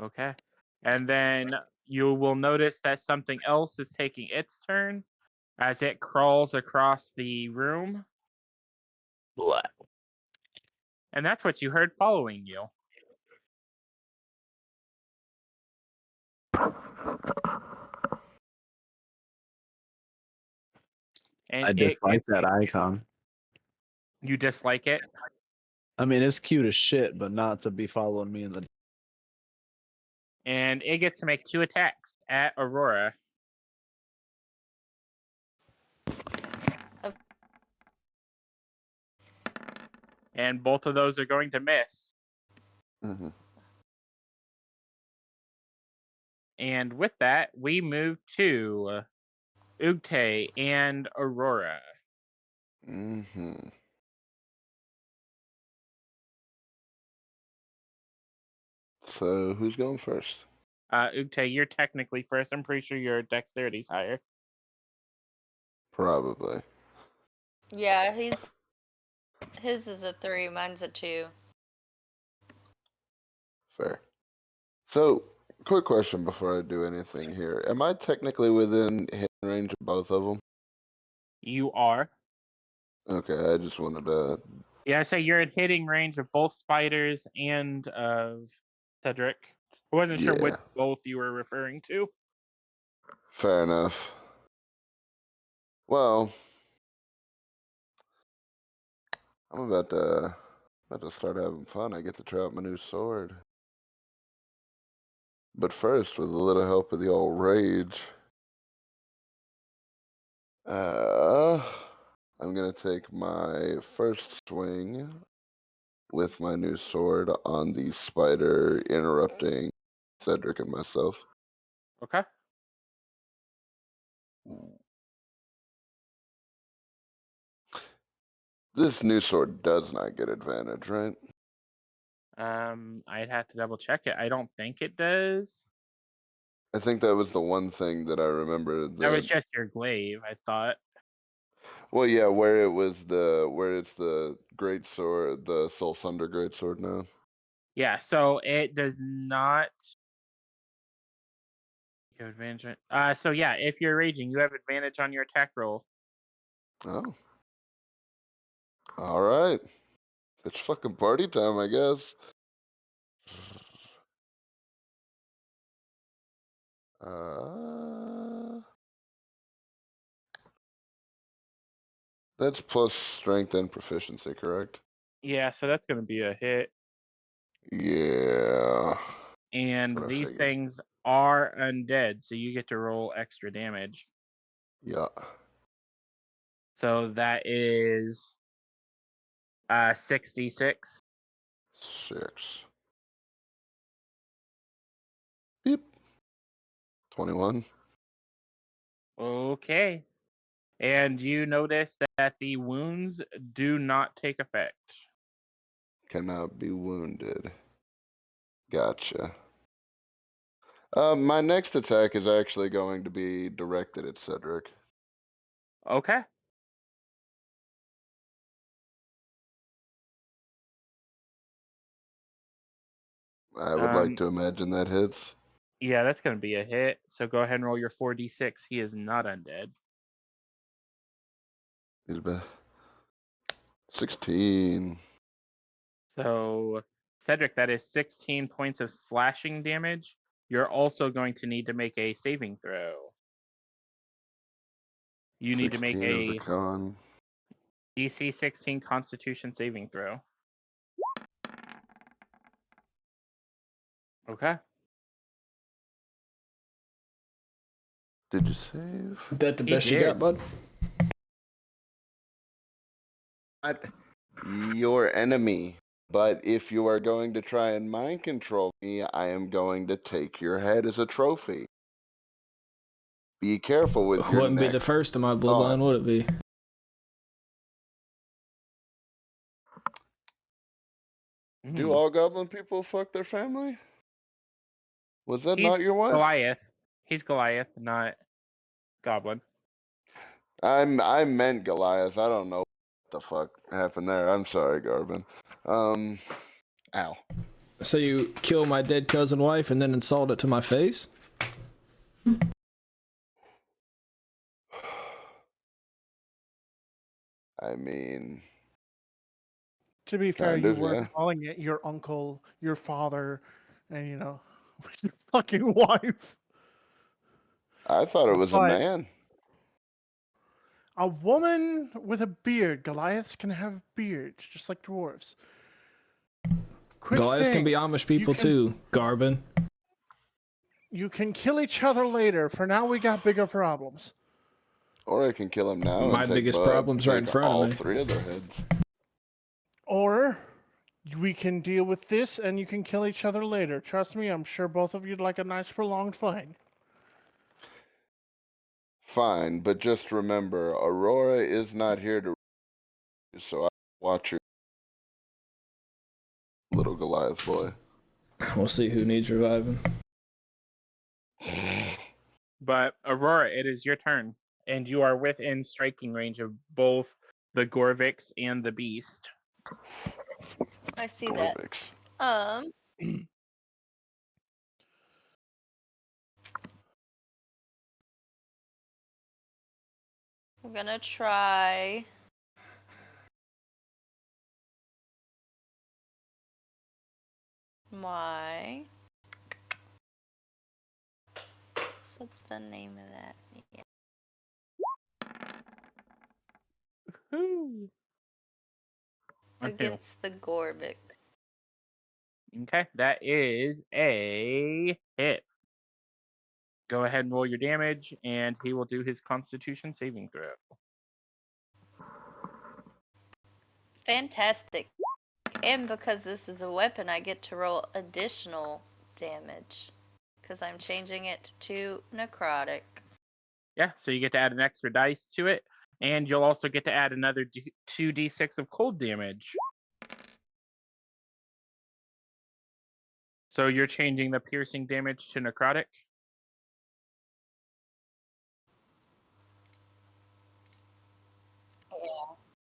Okay. And then you will notice that something else is taking its turn as it crawls across the room.
Blah.
And that's what you heard following you. And
I
it
dislike
gets,
that icon.
you dislike it?
I mean, it's cute as shit, but not to be following me in the.
And it gets to make 2 attacks at Aurora. And both of those are going to miss.
Mm-hmm.
And with that, we move to Ug'te and Aurora.
Mm-hmm. So who's going first?
Ug'te, you're technically first. I'm pretty sure your dexterity's higher.
Probably.
Yeah, his is a 3, mine's a 2.
Fair. So, quick question before I do anything here. Am I technically within hit range of both of them?
You are.
Okay, I just wanted to.
Yeah, so you're in hitting range of both spiders and of Cedric. I wasn't sure which
Yeah,
both you were referring to.
fair enough. Well, I'm about to start having fun. I get to try out my new sword. But first, with a little help of the old rage, I'm gonna take my first swing with my new sword on the spider, interrupting Cedric and myself.
Okay.
This new sword does not get advantage, right?
I'd have to double check it. I don't think it does.
I think that was the one thing that I remember.
That was just your glaive, I thought.
Well, yeah, where it's the great sword, the Soul Sunder great sword now.
Yeah, so it does not give advantage. So yeah, if you're raging, you have advantage on your attack roll.
Oh, all right. It's fucking party time, I guess. That's plus strength and proficiency, correct?
Yeah, so that's going to be a hit.
Yeah.
And
That's what I
these
figured.
things are undead, so you get to roll extra damage.
Yeah.
So that is 6d6.
6. Beep. 21.
Okay. And you notice that the wounds do not take effect.
Cannot be wounded. Gotcha. My next attack is actually going to be directed at Cedric.
Okay.
I would like to imagine that hits.
Yeah, that's going to be a hit. So go ahead and roll your 4d6. He is not undead.
He's been 16.
So, Cedric, that is 16 points of slashing damage. You're also going to need to make a saving throw. You need to make
16 of the
a
con.
DC 16 Constitution saving throw. Okay.
Did you save?
Is that the
He
best you
did.
got, bud?
Not your enemy. But if you are going to try and mind control me, I am going to take your head as a trophy. Be careful with your
Wouldn't be
next
the first in my
thought.
bloodline, would it be?
Do all goblin people fuck their family? Was that
He's
not your wife?
Goliath. He's Goliath, not Goblin.
I meant Goliath. I don't know what the fuck happened there. I'm sorry, Garbin. Ow.
So you kill my dead cousin wife and then insult it to my face?
I mean,
To be fair,
kind
you
of,
were
yeah.
calling it your uncle, your father, and your fucking wife.
I thought it was a
But
man.
a woman with a beard. Goliaths can have beards, just like dwarves. Quick
Goliaths can
thing,
be Amish people
can-
too, Garbin.
you can kill each other later. For now, we got bigger problems.
Or I can kill him now
My
and take,
biggest problem's right in front of
all
me.
3 of their heads.
Or we can deal with this and you can kill each other later. Trust me, I'm sure both of you'd like a nice prolonged fight.
Fine, but just remember, Aurora is not here to so I watch your little Goliath boy.
We'll see who needs reviving.
But Aurora, it is your turn, and you are within striking range of both the Gorvix and the Beast.
I see that.
Gorvix.
I'm gonna try. What's the name of that? Yeah.
Woo.
Against the Gorvix.
Okay, that is a hit. Go ahead and roll your damage, and he will do his Constitution saving throw.
Fantastic. And because this is a weapon, I get to roll additional damage. Because I'm changing it to necrotic.
Yeah, so you get to add an extra dice to it, and you'll also get to add another 2d6 of cold damage. So you're changing the piercing damage to necrotic?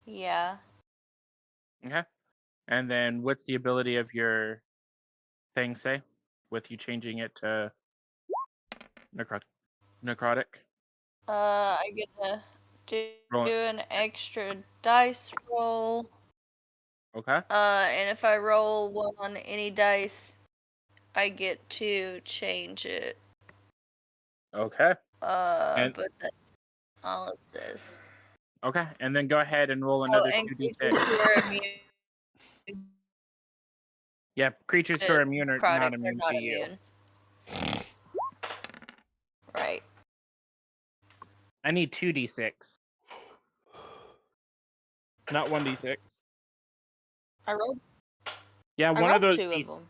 Yeah.
Okay. And then what's the ability of your thing say? With you changing it to necrotic?
I get to
Roll
do
it.
an extra dice roll.
Okay.
And if I roll one on any dice, I get to change it.
Okay. And-
But that's all it says.
Okay. And then go ahead and roll another
and
2d6.
creatures who are immune
Yeah, creatures who are immune
to
are
necrotic
not
are
immune
not
to you.
immune. Right.
I need 2d6. Not 1d6.
I rolled
Yeah, one of those
two of them.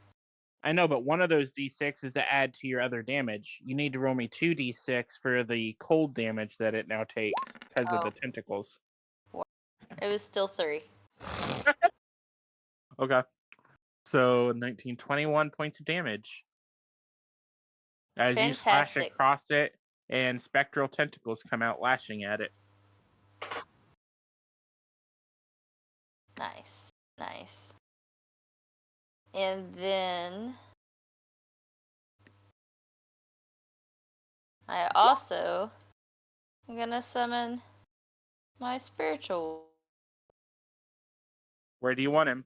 I know, but one of those d6 is to add to your other damage. You need to roll me 2d6 for the cold damage that it now takes because of the tentacles.
It was still 3.
Okay. So 19, 21 points of damage. As you slash
Fantastic.
across it, and spectral tentacles come out lashing at it.
Nice. Nice. And then I also am gonna summon my spiritual.
Where do you want him?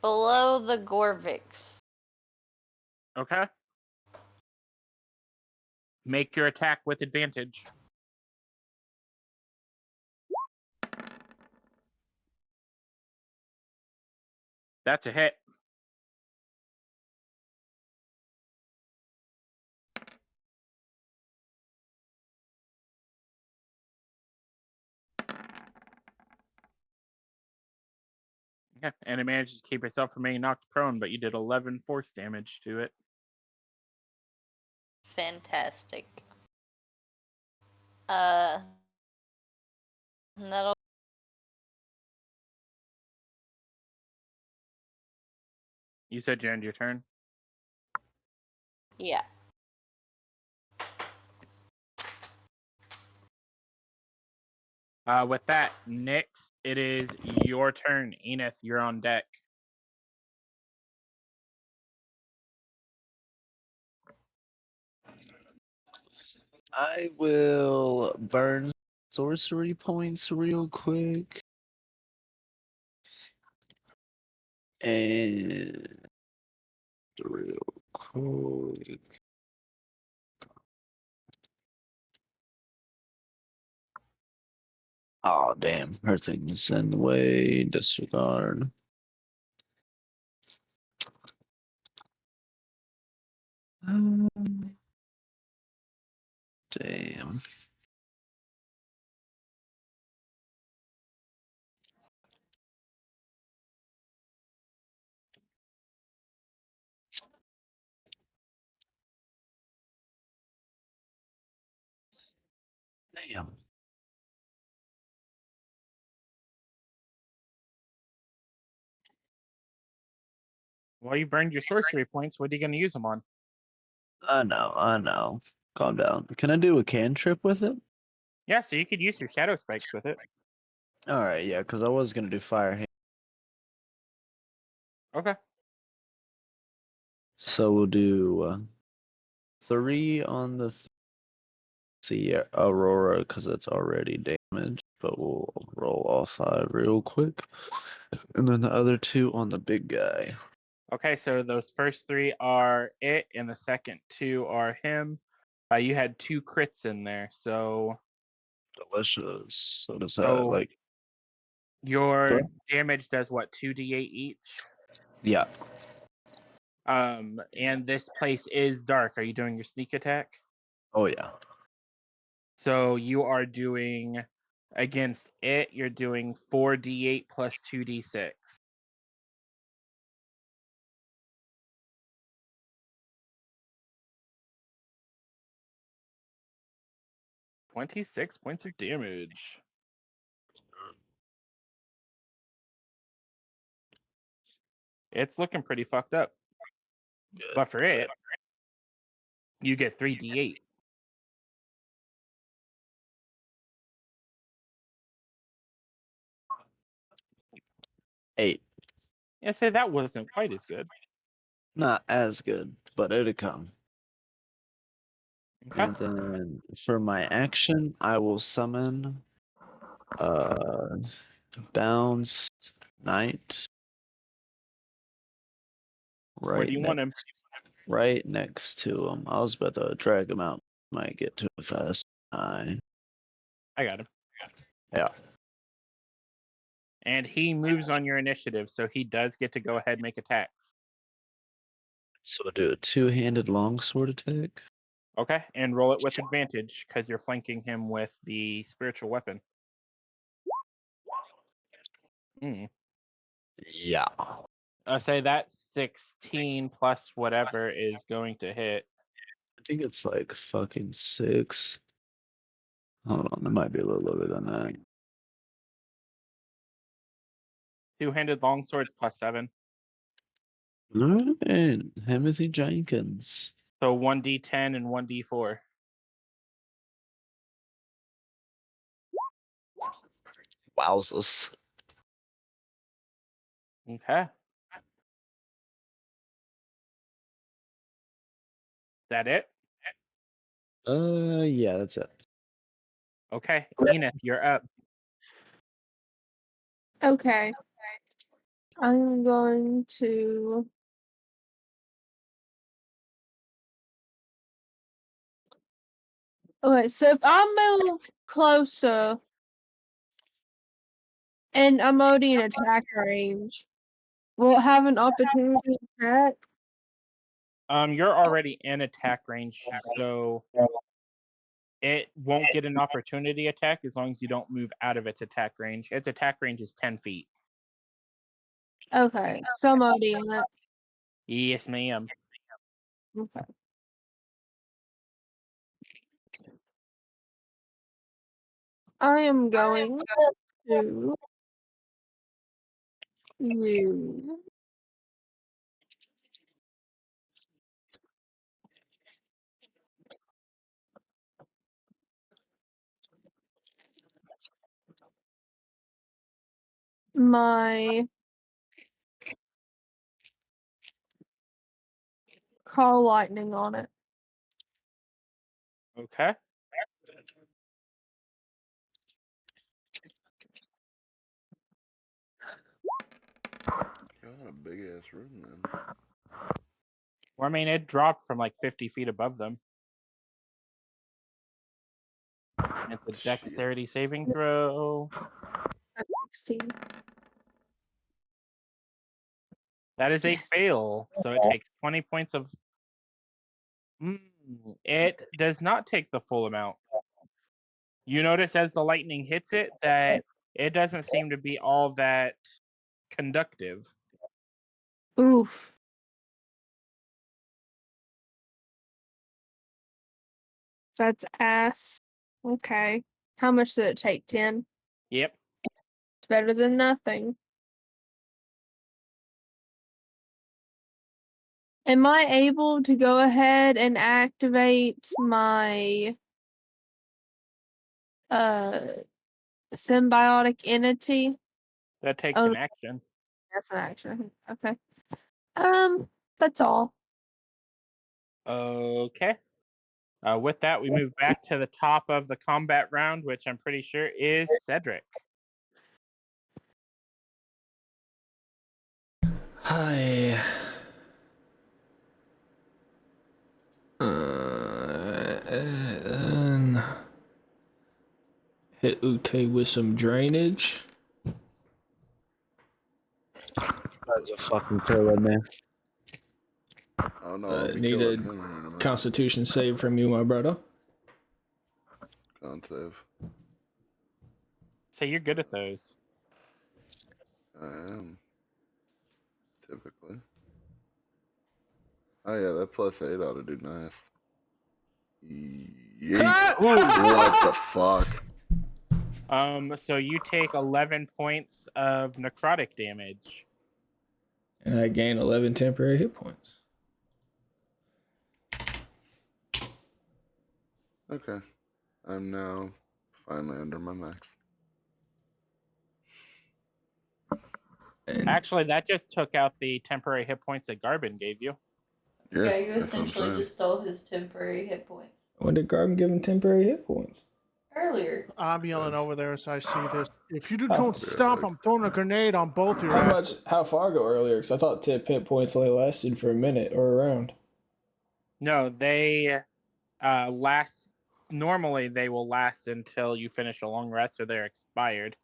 Below the Gorvix.
Okay. Make your attack with advantage. That's a hit. Yeah, and it managed to keep itself from being knocked prone, but you did 11 force damage to it.
Fantastic. That'll.
You said you end your turn?
Yeah.
With that, Nyx, it is your turn. Eneith, you're on deck.
I will burn sorcery points real quick. And real quick. Oh, damn. Her thing is in the way. Disregard. Um, Damn. Damn.
Well, you burned your sorcery points. What are you going to use them on?
I know. Calm down. Can I do a cantrip with it?
Yeah, so you could use your shadow spikes with it.
Alright, yeah, because I was going to do fire hand.
Okay.
So we'll do 3 on the Aurora because it's already damaged, but we'll roll all 5 real quick. And then the other 2 on the big guy.
Okay, so those first 3 are it, and the second 2 are him. You had 2 crits in there, so
Delicious. So does that,
So-
like...
your
Good.
damage does what, 2d8 each?
Yeah.
And this place is dark. Are you doing your sneak attack?
Oh, yeah.
So you are doing, against it, you're doing 4d8 plus 2d6. 26 points of damage. It's looking pretty fucked up.
Good.
But for it, you get 3d8.
Eight.
Yeah, say that wasn't quite as good.
Not as good, but it'll come.
Okay.
And then for my action, I will summon Bounce Knight
Where do you want him?
right next to him. I was about to drag him out. Might get too fast.
I got him.
Yeah.
And he moves on your initiative, so he does get to go ahead and make attacks.
So we'll do a 2-handed longsword attack.
Okay, and roll it with advantage because you're flanking him with the spiritual weapon.
Yeah.
I say that 16 plus whatever is going to hit.
I think it's like fucking 6. Hold on, it might be a little lower than that.
Two-handed longswords plus 7.
Alright, Timothy Jenkins.
So 1d10 and 1d4.
Wowzers.
Okay. That it?
Yeah, that's it.
Okay, Eneith, you're up.
Okay. I'm going to. Okay, so if I move closer and I'm already in attack range, will it have an opportunity to attack?
You're already in attack range, so it won't get an opportunity attack as long as you don't move out of its attack range. Its attack range is 10 feet.
Okay, so I'm already in it.
Yes, ma'am.
Okay. I am going to use my call lightning on it.
Okay.
God, a big ass room, man.
Well, I mean, it dropped from like 50 feet above them. It's a dexterity saving throw.
That's 16.
That is a
Yes.
fail, so it takes 20 points of... It does not take the full amount. You notice as the lightning hits it that it doesn't seem to be all that conductive.
Oof. That's ass. Okay. How much did it take? 10?
Yep.
It's better than nothing. Am I able to go ahead and activate my symbiotic entity?
That takes
Oh,
an action.
that's an action. Okay. That's all.
Okay. With that, we move back to the top of the combat round, which I'm pretty sure is Cedric.
Hi. And hit Ug'te with some drainage.
That's a fucking killer, man.
Oh no, I'll be
Need
killing
a
him here in a minute.
Constitution save from you, my brother.
Con save.
So you're good at those.
I am. Typically. Oh yeah, that +8 ought to do nice. Yeet. What the fuck?
So you take 11 points of necrotic damage.
And I gain 11 temporary hit points.
Okay. I'm now finally under my max.
And
Actually, that just took out the temporary hit points that Garbin gave you.
Yeah, you
that's what I'm
essentially
saying.
just stole his temporary hit points.
when did Garbin give him temporary hit points?
Earlier.
I'm yelling over there as I see this. If you
How-
don't stop, I'm throwing a grenade on both your asses.
How far ago earlier? Because I thought tip hit points only lasted for a minute or a round.
No, they last. Normally, they will last until you finish a long rest or they're expired.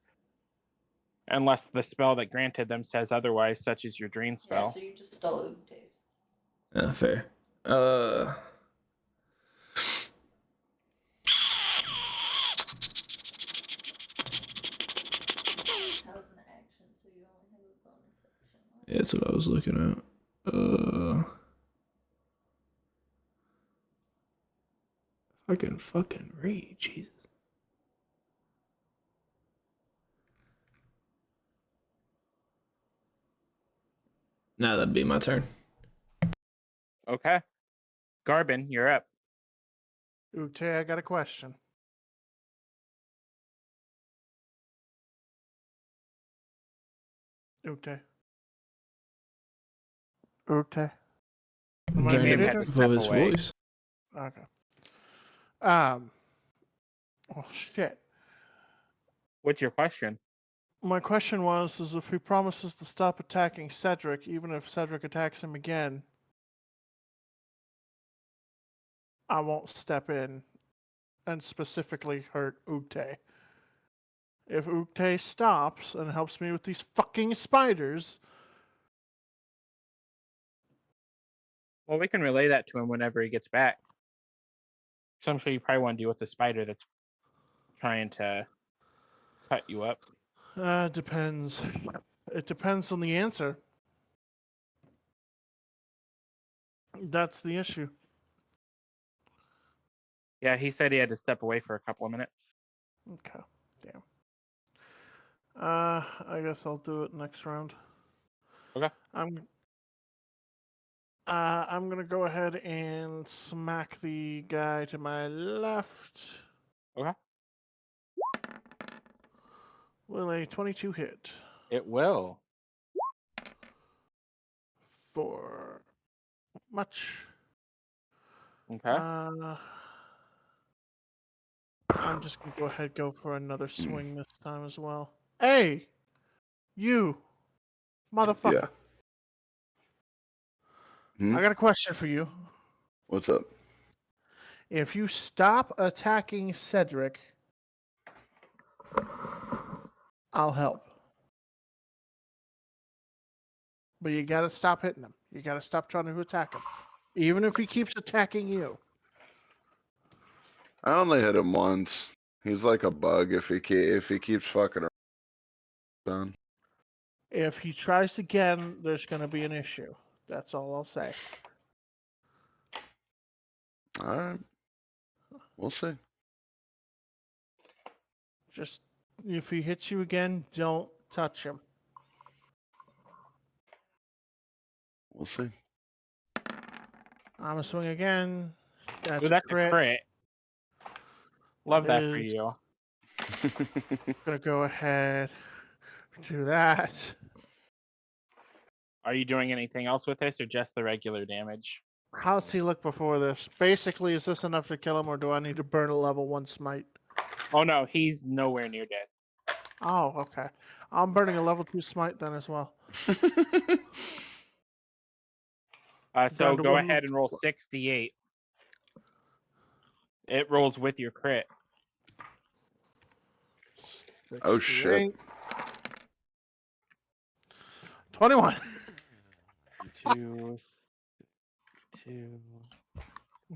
Unless the spell that granted them says otherwise, such as your drain
Yeah,
spell.
so you just stole Ugte's.
Fair.
That was an action, so you only have a bonus action.
Yeah, that's what I was looking at. I can fucking read, Jesus. Now that'd be my turn.
Okay. Garbin, you're up.
Ug'te, I got a question. Ug'te. Ug'te. Am I
Drained
muted?
had
Or...
to
of his
step away.
voice.
Okay. Oh shit.
What's your question?
My question was: is if he promises to stop attacking Cedric, even if Cedric attacks him again, I won't step in and specifically hurt Ug'te. If Ug'te stops and helps me with these fucking spiders,
Well, we can relay that to him whenever he gets back. So I'm sure you probably want to deal with the spider that's trying to cut you up.
depends. It depends on the answer. That's the issue.
Yeah, he said he had to step away for a couple of minutes.
Okay. Damn. I guess I'll do it next round.
Okay.
I'm gonna go ahead and smack the guy to my left.
Okay.
Will a 22 hit
It will.
for much?
Okay.
I'm just gonna go ahead and go for another swing this time as well. Hey, you, motherfucker!
Yeah.
I got a question for you.
What's up?
If you stop attacking Cedric I'll help. But you gotta stop hitting him. You gotta stop trying to attack him. Even if he keeps attacking you.
I only hit him once. He's like a bug if he keeps fucking around.
If he tries again, there's gonna be an issue. That's all I'll say.
All right. We'll see.
Just if he hits you again, don't touch him.
We'll see.
I'm gonna swing again. That's
Ooh,
a
that's
crit.
a crit. Love that for
is.
you.
Gonna go ahead, do that.
Are you doing anything else with this or just the regular damage?
How's he look before this? Basically, is this enough to kill him, or do I need to burn a level 1 smite?
Oh no, he's nowhere near dead.
Oh, okay. I'm burning a level 2 smite then as well.
So
Down to
go
one
ahead and roll 68. It rolls with your crit.
Oh shit.
68. 21.
2,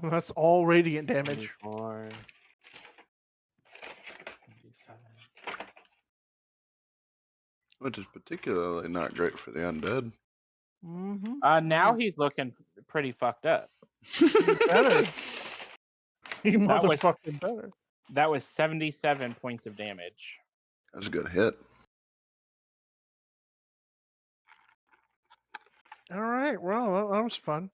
That's all radiant damage.
24, 27.
Which is particularly not great for the undead.
Mm-hmm.
Now he's looking pretty fucked up.
Better. He
That was-
motherfucking better.
That was 77 points of damage.
That's a good hit.
All right. Well, that was fun.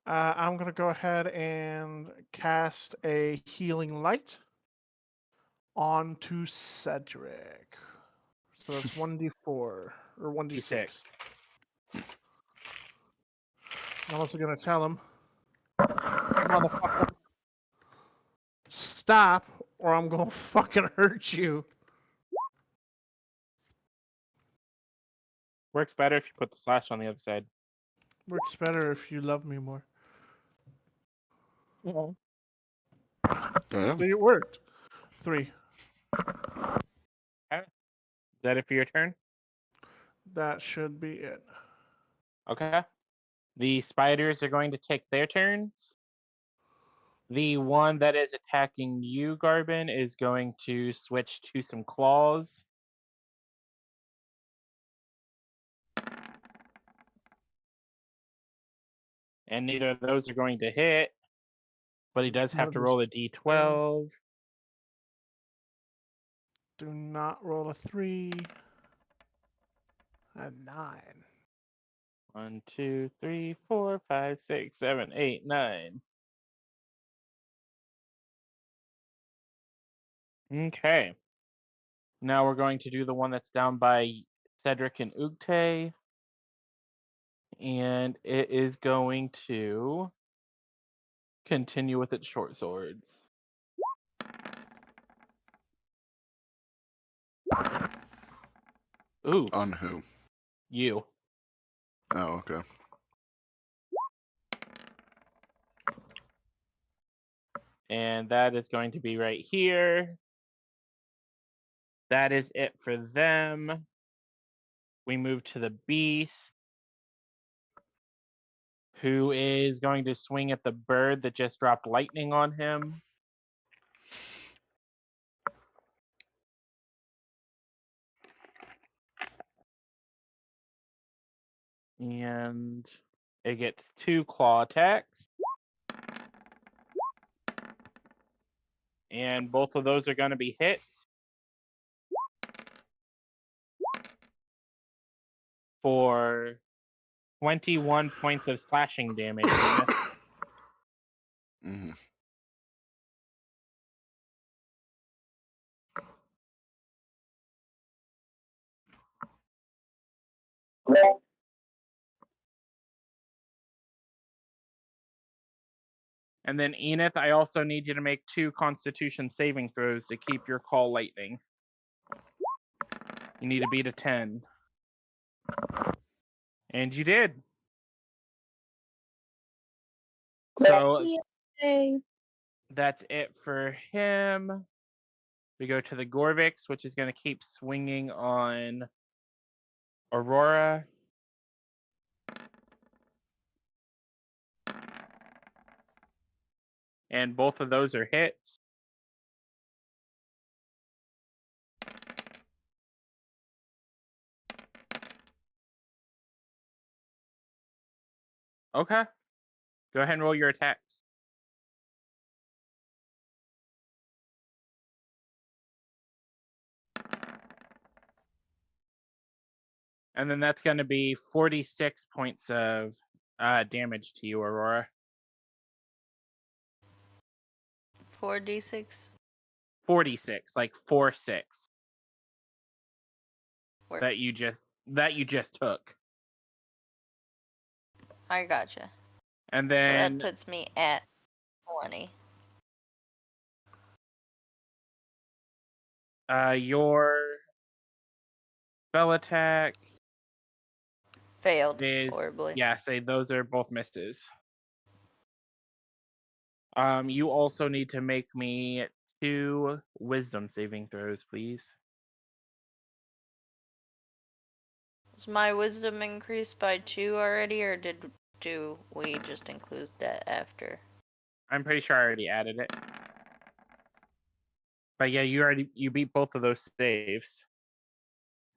I'm gonna go ahead and cast a healing light onto Cedric. So that's 1d4 or 1d6. I'm also gonna tell him, motherfucker, stop, or I'm gonna fucking hurt you.
Works better if you put the slash on the other side.
Works better if you love me more.
Oh, yeah.
See, it worked. 3.
Is that it for your turn?
That should be it.
Okay. The spiders are going to take their turns. The one that is attacking you, Garbin, is going to switch to some claws. And neither of those are going to hit. But he does have to roll a d12.
Do not roll a 3. A 9.
1, 2, 3, 4, 5, 6, 7, 8, 9. Okay. Now we're going to do the one that's down by Cedric and Ug'te. And it is going to continue with its short swords. Ooh,
On who?
you.
Oh, okay.
And that is going to be right here. That is it for them. We move to the beast, who is going to swing at the bird that just dropped lightning on him. And it gets 2 claw attacks. And both of those are going to be hits for 21 points of slashing damage.
Mm-hmm.
And then Eneith, I also need you to make 2 Constitution saving throws to keep your call lightning. You need to beat a 10. And you did. So
Yay.
that's it for him. We go to the Gorvix, which is going to keep swinging on Aurora. And both of those are hits. Okay. Go ahead and roll your attacks. And then that's going to be 46 points of damage to you, Aurora.
4d6.
46, like 4-6.
Where-
That you just took.
I gotcha.
And
So
then
that puts me at 20.
your spell attack
Failed
is
horribly.
yeah, say those are both misses. You also need to make me 2 wisdom saving throws, please.
Is my wisdom increased by 2 already, or do we just include that after?
I'm pretty sure I already added it. But yeah, you beat both of those saves.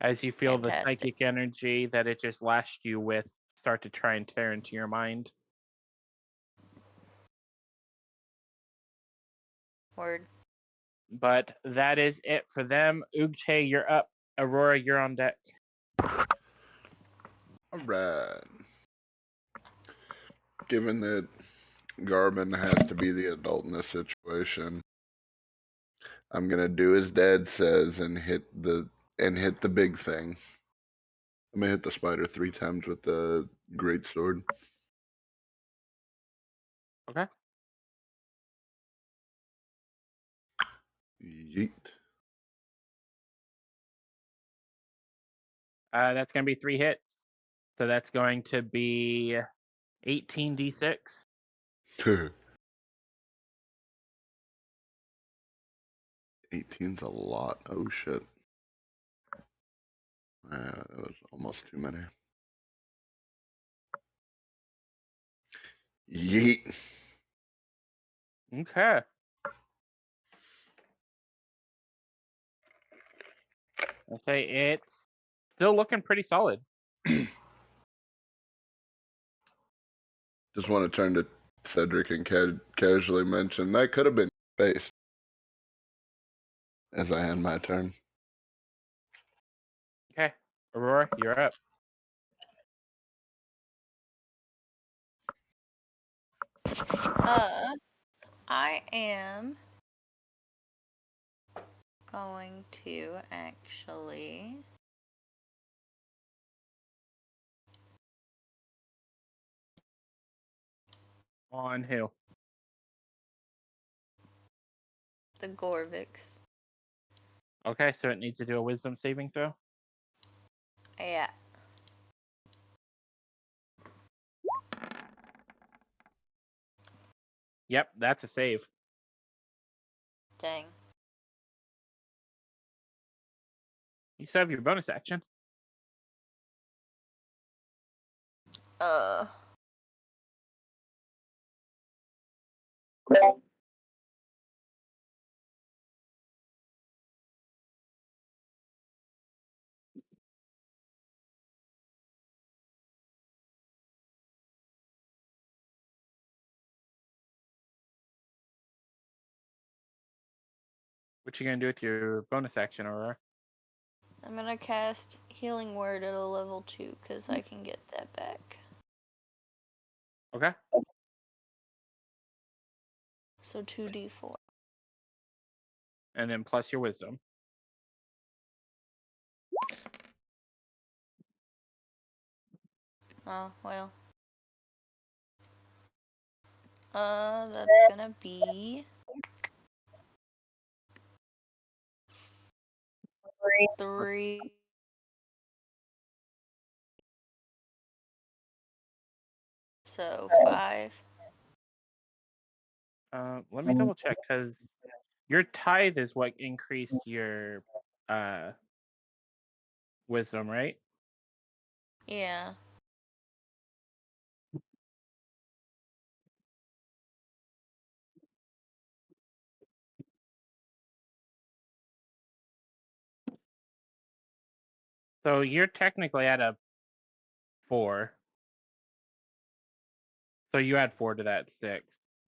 As you feel the
Fantastic.
psychic energy that it just lashed you with start to try and tear into your mind.
Word.
But that is it for them. Ug'te, you're up. Aurora, you're on deck.
All right. Given that Garbin has to be the adult in this situation, I'm gonna do as Dad says and hit the big thing. I'm gonna hit the spider 3 times with the great sword.
Okay.
Yeet.
That's going to be 3 hits. So that's going to be 18d6.
18's a lot. Oh shit. That was almost too many. Yeet.
Okay. I'll say it's still looking pretty solid.
Just want to turn to Cedric and casually mention that could have been face. As I end my turn.
Okay. Aurora, you're up.
I am going to actually
On who?
the Gorvix.
Okay, so it needs to do a wisdom saving throw.
Yeah.
Yep, that's a save.
Dang.
You still have your bonus action. What you gonna do with your bonus action, Aurora?
I'm gonna cast Healing Word at a level 2 because I can get that back.
Okay.
So 2d4.
And then plus your wisdom.
Oh, well. That's gonna be 3. So 5.
Let me double check because Your tithe is what increased your wisdom, right?
Yeah.
So you're technically at a 4. So you add 4 to that 6.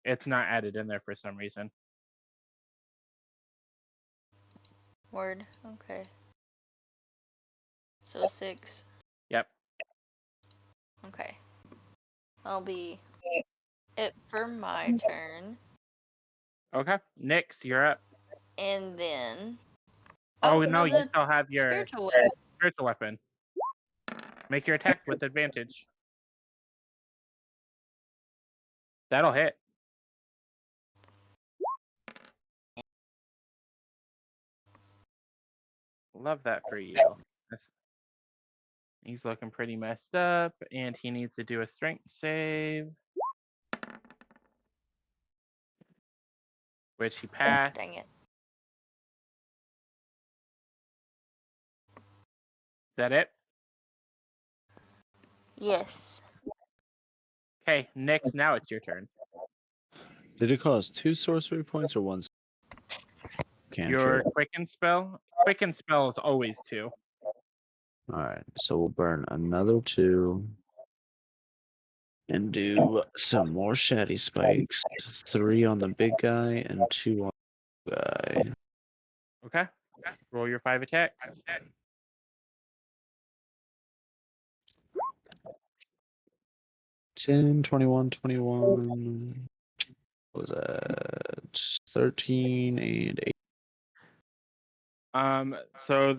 It's not added in there for some reason.
Word. Okay. So 6.
Yep.
Okay. That'll be it for my turn.
Okay. Nyx, you're up.
And then.
Oh, no,
well,
you
the
still have your
spiritual weapon.
spiritual weapon. Make your attack with advantage. That'll hit. Love that for you. He's looking pretty messed up, and he needs to do a strength save, which he passed.
Dang it.
Is that it?
Yes.
Okay, Nyx, now it's your turn.
Did it cost 2 sorcery points or 1?
Your
Cantrip.
quicken spell? Quicken spell is always 2.
Alright, so we'll burn another 2. And do some more shady spikes. 3 on the big guy and 2 on the guy.
Okay. Roll your 5 attacks.
10, 21, 21. What was that? 13 and 8.
So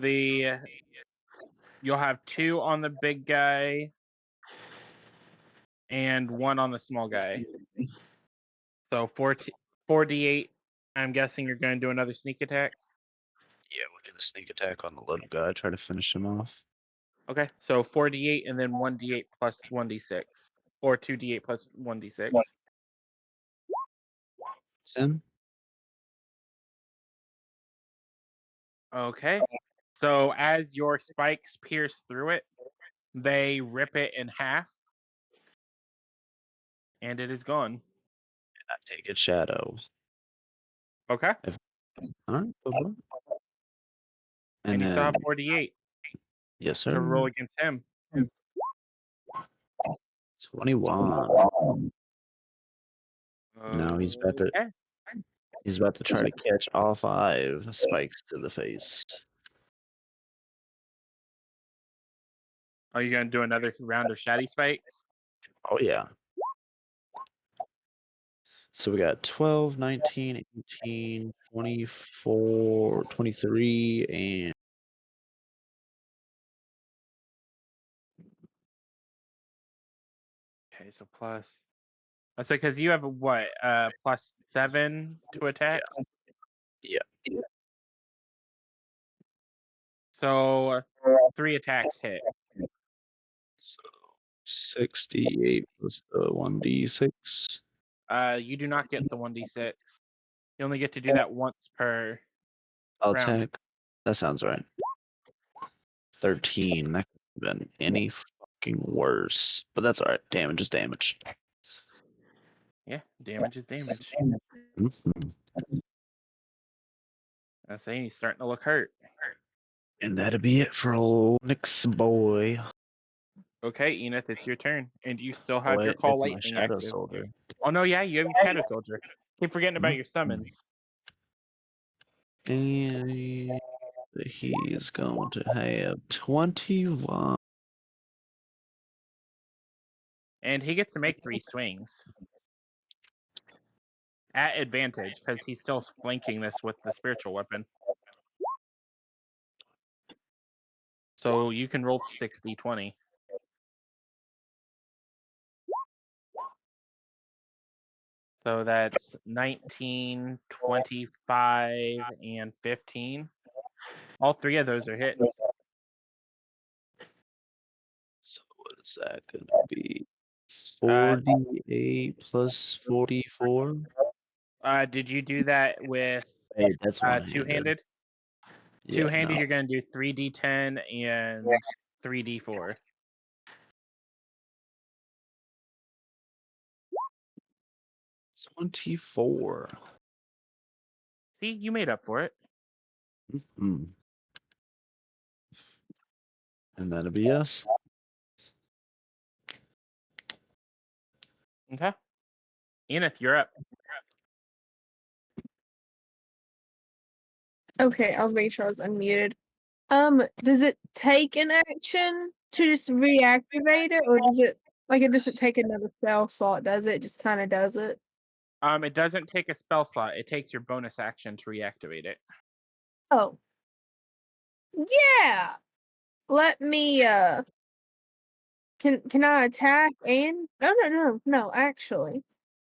you'll have 2 on the big guy and 1 on the small guy. So 4d8. I'm guessing you're going to do another sneak attack.
Yeah, we'll do the sneak attack on the little guy, try to finish him off.
Okay, so 4d8 and then 1d8 plus 1d6. Or 2d8 plus 1d6.
10.
Okay. So as your spikes pierce through it, they rip it in half. And it is gone.
And I take it shadow.
Okay.
Alright, cool.
And you still have 4d8
yes,
to
sir.
roll against him.
21. Now he's about to
Okay.
try to catch all 5 spikes to the face.
Are you going to do another round of shady spikes?
Oh yeah. So we got 12, 19, 18, 24, 23, and
Okay, so plus. I say because you have a what? Plus 7 to attack.
yeah.
So 3 attacks hit.
So 68 plus the 1d6.
You do not get the 1d6. You only get to do that once per
I'll
round.
attack. That sounds right. 13. That could have been any fucking worse. But that's alright. Damage is damage.
Yeah, damage is damage.
Mhm.
I say he's starting to look hurt.
And that'll be it for old Nick's boy.
Okay, Eneith, it's your turn, and you still have your
Wait,
call
it's my
lightning
shadow
active.
soldier.
Oh no, yeah, you have your shadow soldier. Keep forgetting about your summons.
And he's going to have 21.
And he gets to make 3 swings. At advantage, because he's still flanking this with the spiritual weapon. So you can roll 60-20. So that's 19, 25, and 15. All 3 of those are hits.
So what is that going to be? 48 plus 44?
Did you do that with
Hey, that's one-handed.
Two-handed.
Yeah,
Two-handed,
no.
you're gonna do 3d10 and 3d4.
24.
See, you made up for it.
Mm-hmm. And that'll be us.
Okay. Eneith, you're up.
Okay, I was making sure I was unmuted. Does it take an action to just reactivate it, or does it it doesn't take another spell slot? Does it? Just kind of does it?
It doesn't take a spell slot. It takes your bonus action to reactivate it.
Oh, yeah. Let me. Can I attack and? No. Actually,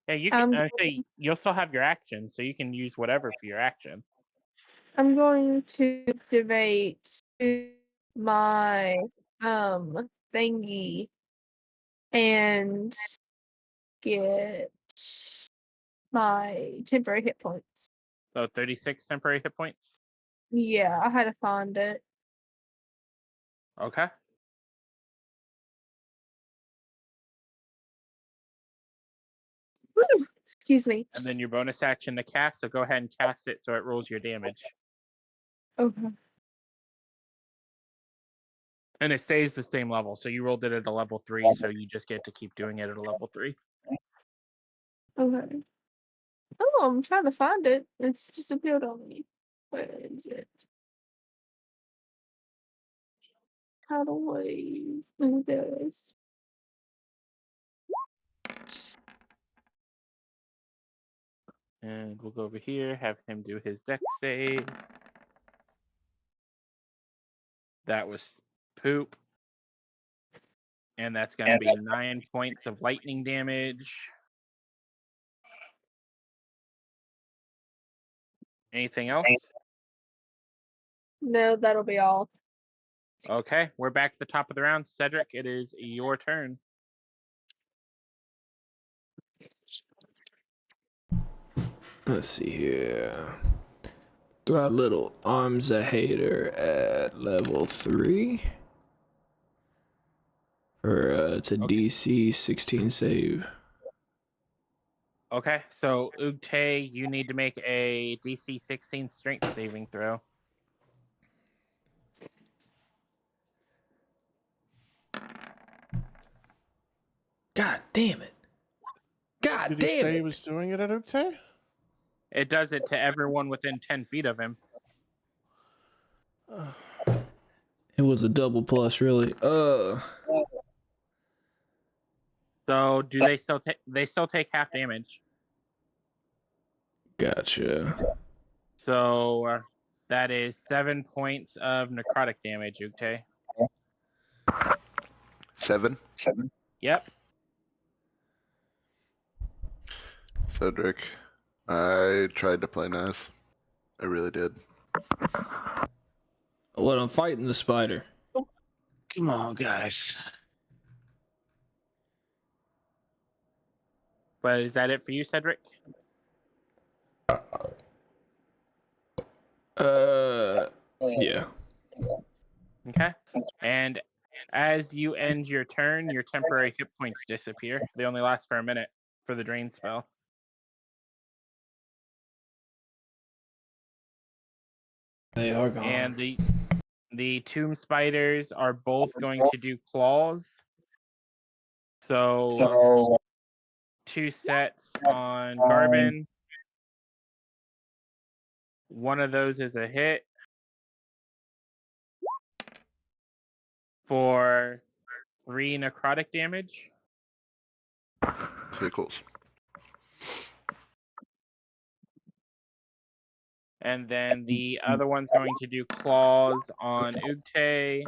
Yeah, you can say you'll still have your action, so you can use whatever for your action.
I'm going to activate my thingy and get my temporary hit points.
So 36 temporary hit points.
Yeah, I had to find it.
Okay.
Woo! Excuse me.
And then your bonus action to cast, so go ahead and cast it so it rolls your damage.
Okay.
And it stays the same level. So you rolled it at a level 3, so you just get to keep doing it at a level 3.
Okay. Oh, I'm trying to find it. It's disappeared on me. Where is it? Tidal wave. Oh, there it is.
And we'll go over here, have him do his dex save. That was poop. And that's going to be 9 points of lightning damage. Anything else?
No, that'll be all.
Okay, we're back at the top of the round. Cedric, it is your turn.
Let's see here. Throw a little arms a hater at level 3. It's a DC 16 save.
Okay, so Ug'te, you need to make a DC 16 strength saving throw.
God damn it. God
Did he
damn
say he
it.
was doing it at Ug'te?
It does it to everyone within 10 feet of him.
It was a double plus, really.
So do they still take? They still take half damage.
Gotcha.
So that is 7 points of necrotic damage, Ug'te.
7.
Yep.
Cedric, I tried to play nice. I really did.
Well, I'm fighting the spider.
Come on, guys.
But is that it for you, Cedric?
Yeah.
Okay. And as you end your turn, your temporary hit points disappear. They only last for a minute for the drain spell.
They are gone.
And the tomb spiders are both going to do claws. So 2 sets on Garbin. One of those is a hit for 3 necrotic damage.
Tickles.
And then the other one's going to do claws on Ug'te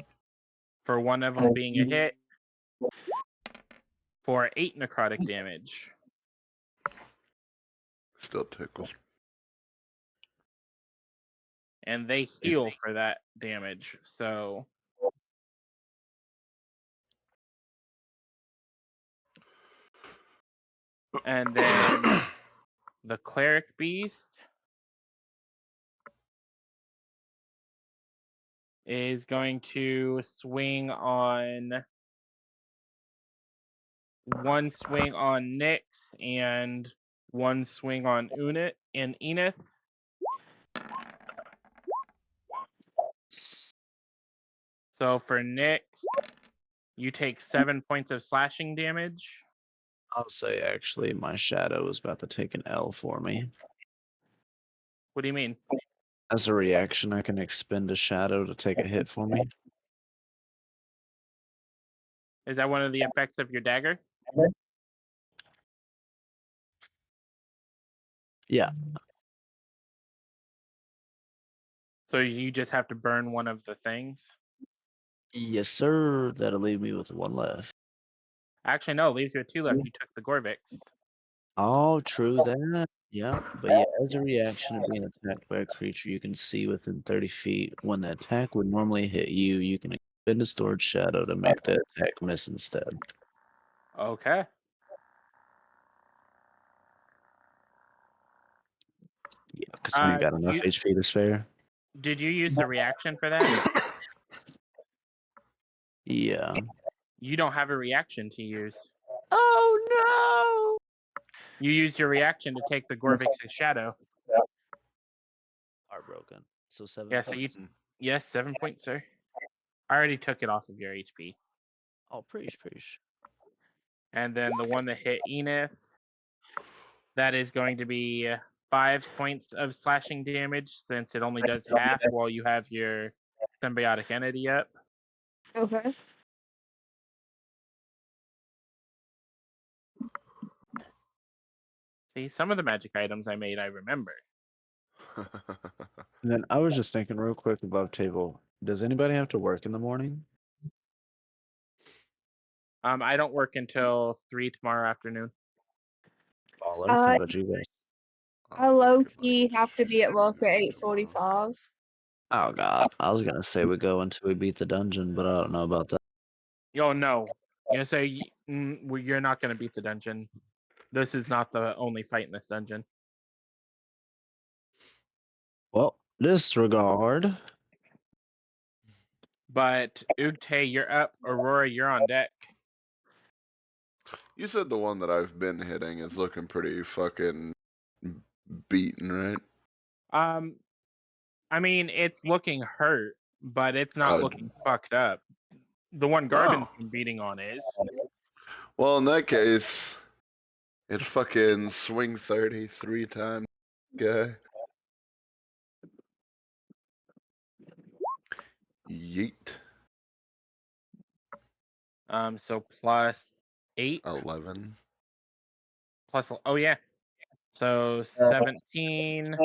for one of them being a hit for 8 necrotic damage.
Still tickles.
And they heal for that damage. So and then the cleric beast is going to swing on one swing on Nyx and one swing on Eneith. So for Nyx, you take 7 points of slashing damage.
I'll say actually my shadow is about to take an L for me.
What do you mean?
As a reaction, I can expend a shadow to take a hit for me.
Is that one of the effects of your dagger?
Yeah.
So you just have to burn one of the things?
Yes, sir. That'll leave me with one left.
Actually, no, it leaves you with 2 left. You took the Gorvix.
Oh, true that. Yeah, but yeah, as a reaction of being attacked by a creature you can see within 30 feet, when the attack would normally hit you, you can expend a stored shadow to make the attack miss instead.
Okay.
Yeah, because I ain't got enough HP to spare.
Did you use the reaction for that?
Yeah.
You don't have a reaction to use.
Oh
You used your reaction to take the Gorvix's shadow.
no! Heartbroken. So 7
Yeah, so
points.
yes, 7 points, sir. I already took it off of your HP.
Oh, preach.
And then the one that hit Eneith, that is going to be 5 points of slashing damage since it only does half while you have your symbiotic entity up.
Okay.
See, some of the magic items I made, I remember.
And then I was just thinking real quick above table. Does anybody have to work in the morning?
I don't work until 3 tomorrow afternoon.
Baller. How about you guys?
I low-key have to be at work at 8:45.
Oh god, I was gonna say we go until we beat the dungeon, but I don't know about that.
Yo, no. You're gonna say you're not gonna beat the dungeon. This is not the only fight in this dungeon.
Well, disregard.
But Ug'te, you're up. Aurora, you're on deck.
You said the one that I've been hitting is looking pretty fucking beaten, right?
I mean, it's looking hurt, but it's not looking fucked up. The one Garbin's been beating on is.
Well, in that case, it's fucking swing 30 3 times, guy. Yeet.
So plus 8.
11.
Plus, oh yeah. So 17,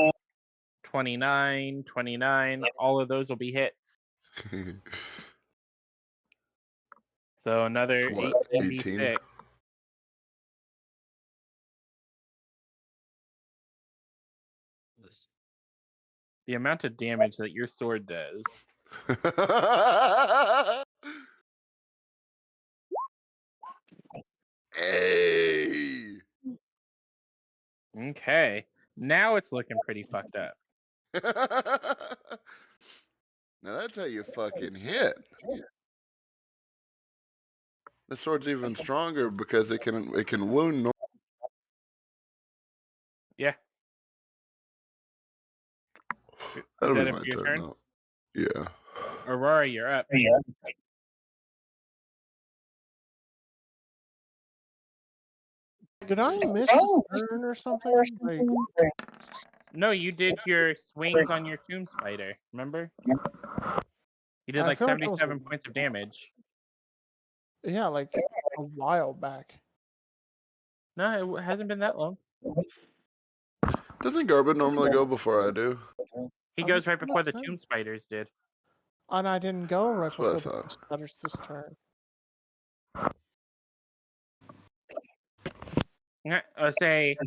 29, 29. All of those will be hits. So another
What,
18d6. The amount of damage that your sword does.
Hey.
Okay. Now it's looking pretty fucked up.
Now that's how you fucking hit. The sword's even stronger because it can wound.
Yeah.
That'll
Is
be
that
my
your
turn,
turn?
though. Yeah.
Aurora, you're up.
Did I miss a turn or something? Like,
No, you did your swings on your tomb spider. Remember? You did
I
like
feel like that was
77 points of damage.
yeah, like a while back.
No, it hasn't been that long.
Doesn't Garbin normally go before I do?
He
I
goes
was
right
gonna
before the
say.
tomb spiders did.
And I didn't go right
That's what I
before the
thought.
stutters this turn.
Say,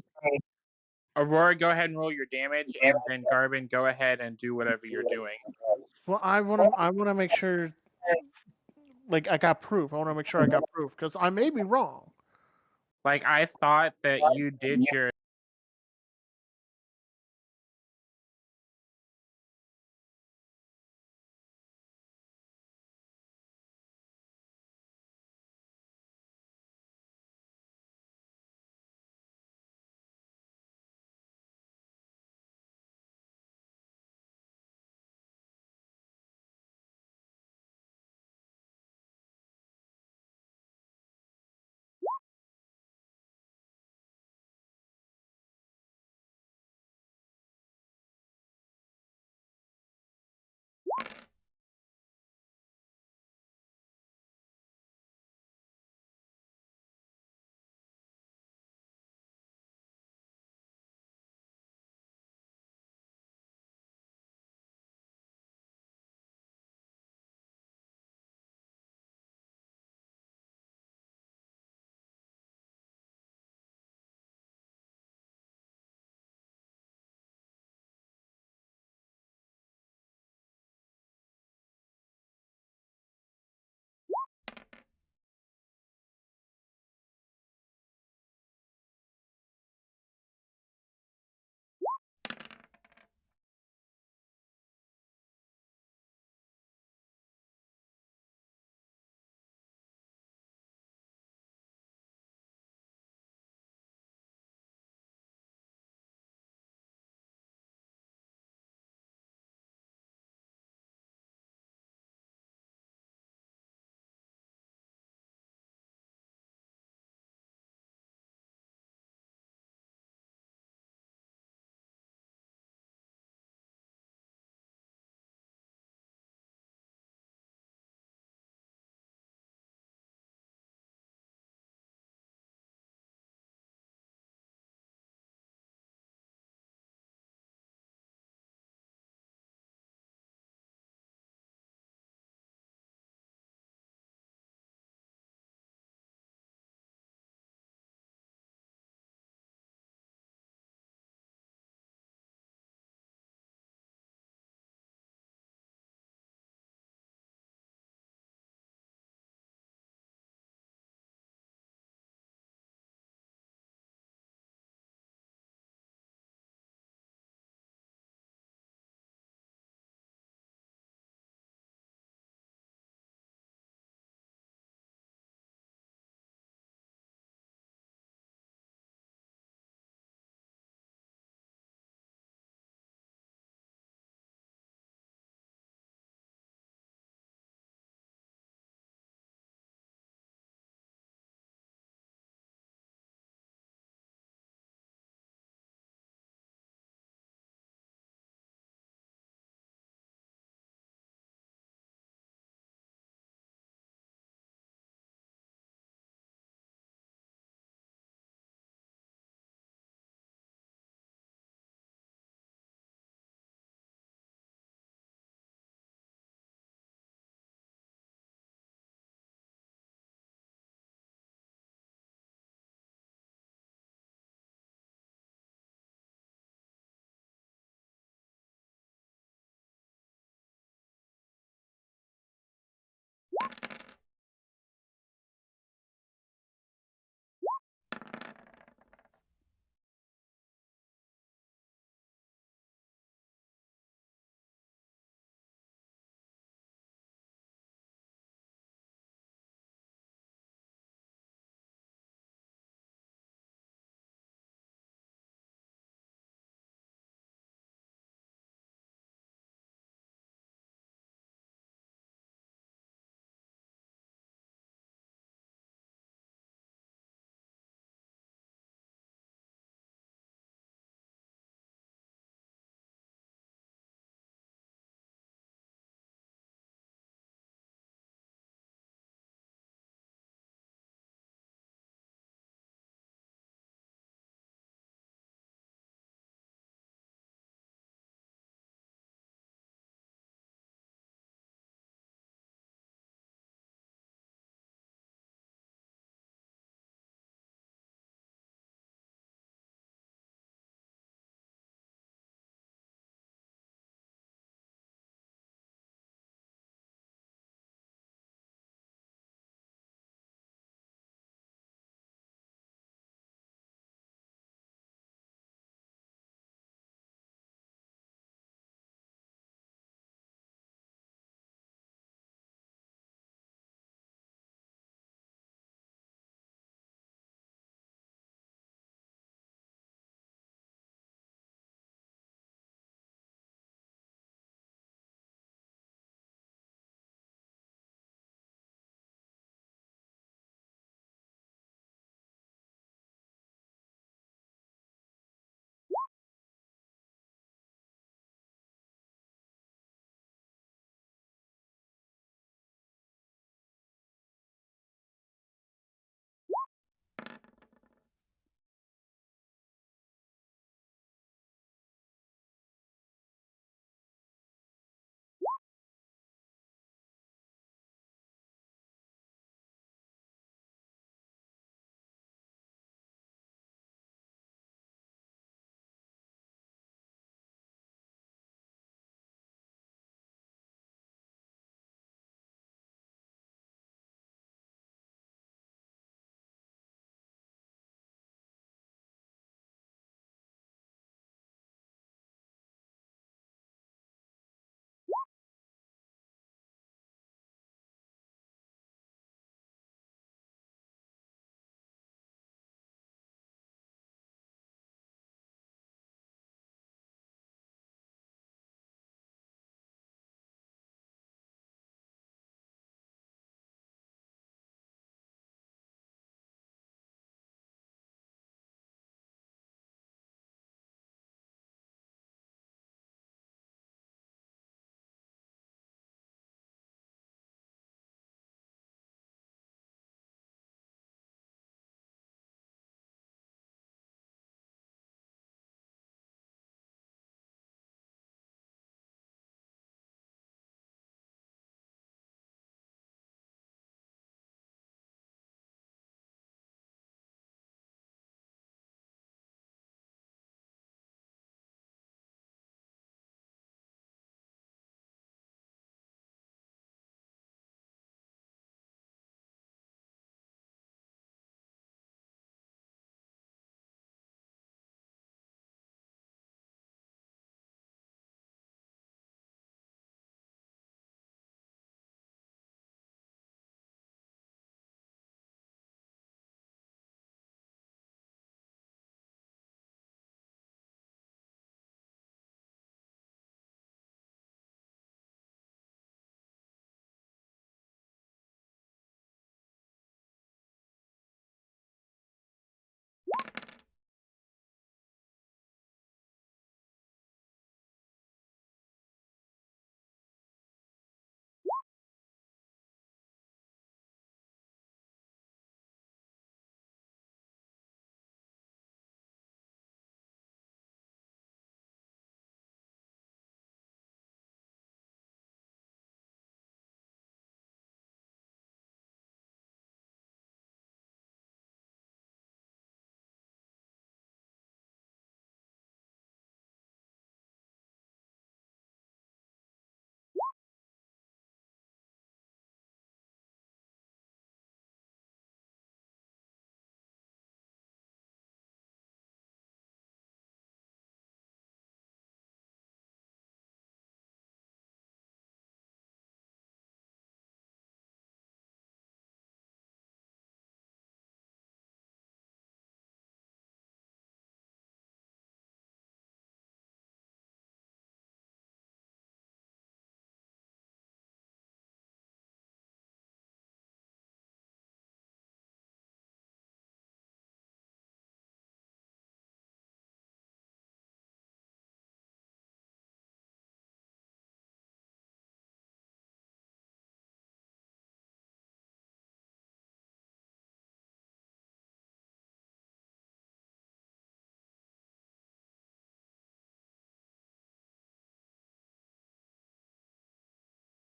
Aurora, go ahead and roll your damage, and then Garbin, go ahead and do whatever you're doing.
Well, I wanna make sure, like, I got proof. I wanna make sure I got proof because I may be wrong.
Like, I thought that you did your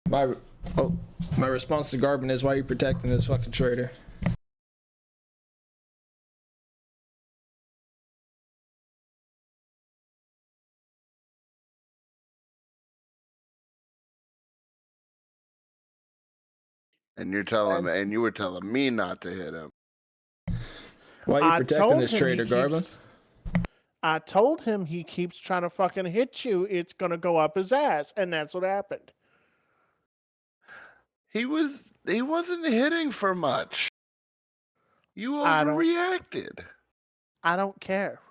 My response to Garbin is, why are you protecting this fucking traitor?
And you're telling me, and you were telling me not to hit him.
Why are you
I
protecting
told
this
him he
traitor, Garbin?
keeps- I told him he keeps trying to fucking hit you. It's gonna go up his ass, and that's what happened.
He wasn't hitting for much. You
I don't-
overreacted.
I don't care.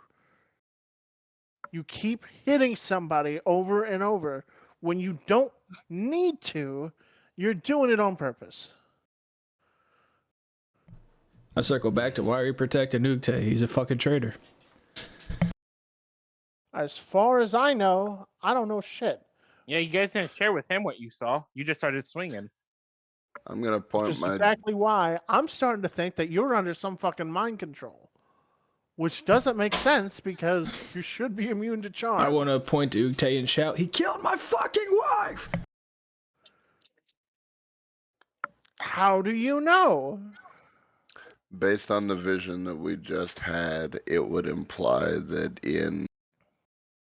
You keep hitting somebody over and over when you don't need to. You're doing it on purpose.
I circle back to, why are you protecting Ug'te? He's a fucking traitor.
As far as I know, I don't know shit.
Yeah, you guys didn't share with him what you saw. You just started swinging.
I'm gonna point
Which is
my.
exactly why I'm starting to think that you're under some fucking mind control. Which doesn't make sense because you should be immune to charm.
I want to point to Ug'te and shout, he killed my fucking wife!
How do you know?
Based on the vision that we just had, it would imply that in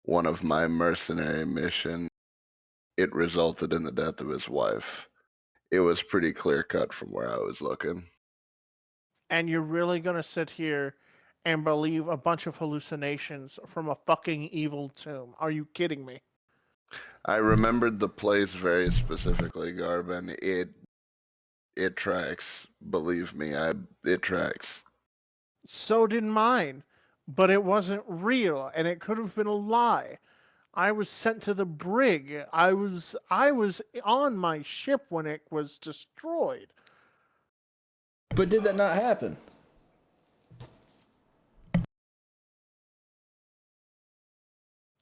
one of my mercenary missions, it resulted in the death of his wife. It was pretty clear cut from where I was looking.
And you're really gonna sit here and believe a bunch of hallucinations from a fucking evil tomb? Are you kidding me?
I remembered the place very specifically, Garbin. It tracks. Believe me, it tracks.
So did mine, but it wasn't real, and it could have been a lie. I was sent to the brig. I was on my ship when it was destroyed.
But did that not happen?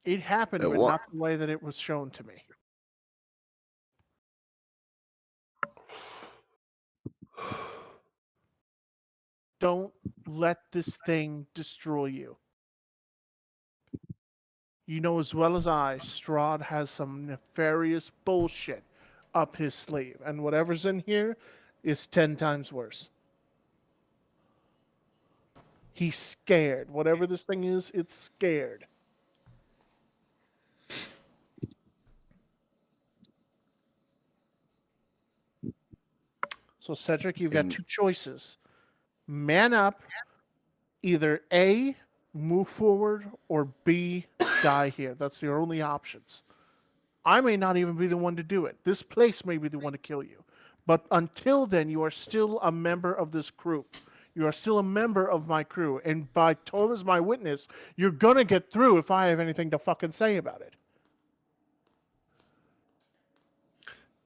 It happened,
It
but
wa-
not the way that it was shown to me. Don't let this thing destroy you. You know as well as I, Strahd has some nefarious bullshit up his sleeve, and whatever's in here is 10 times worse. He's scared. Whatever this thing is, it's scared. So, Cedric, you've got two choices. Man up, either A, move forward, or B, die here. That's your only options. I may not even be the one to do it. This place may be the one to kill you. But until then, you are still a member of this group. You are still a member of my crew. And by Tom as my witness, you're going to get through if I have anything to fucking say about it.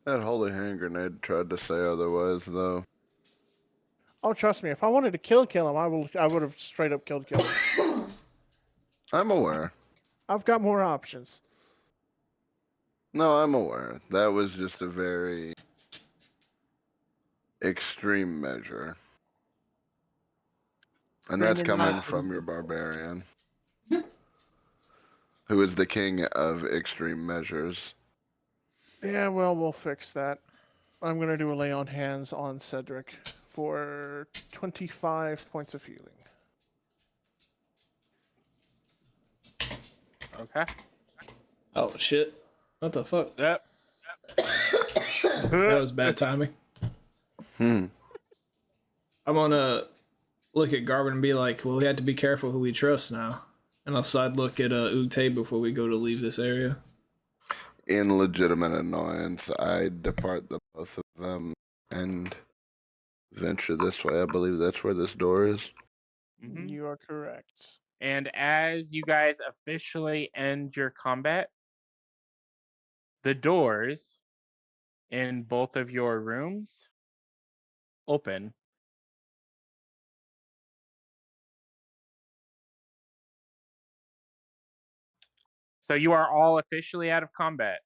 That holy hand grenade tried to say otherwise, though.
Oh, trust me, if I wanted to kill him, I would have straight up killed him.
I'm aware.
I've got more options.
No, I'm aware. That was just a very extreme measure. And that's coming from your barbarian, who is the king of extreme measures.
Yeah, well, we'll fix that. I'm going to do a lay on hands on Cedric for 25 points of healing.
Okay.
Oh, shit. What the fuck?
Yep.
That was bad timing. I'm gonna look at Garbin and be like, well, we have to be careful who we trust now. And I'll side look at Ug'te before we go to leave this area.
In legitimate annoyance, I depart the both of them and venture this way. I believe that's where this door is.
Mm-hmm.
You are correct.
And as you guys officially end your combat, the doors in both of your rooms open. So you are all officially out of combat.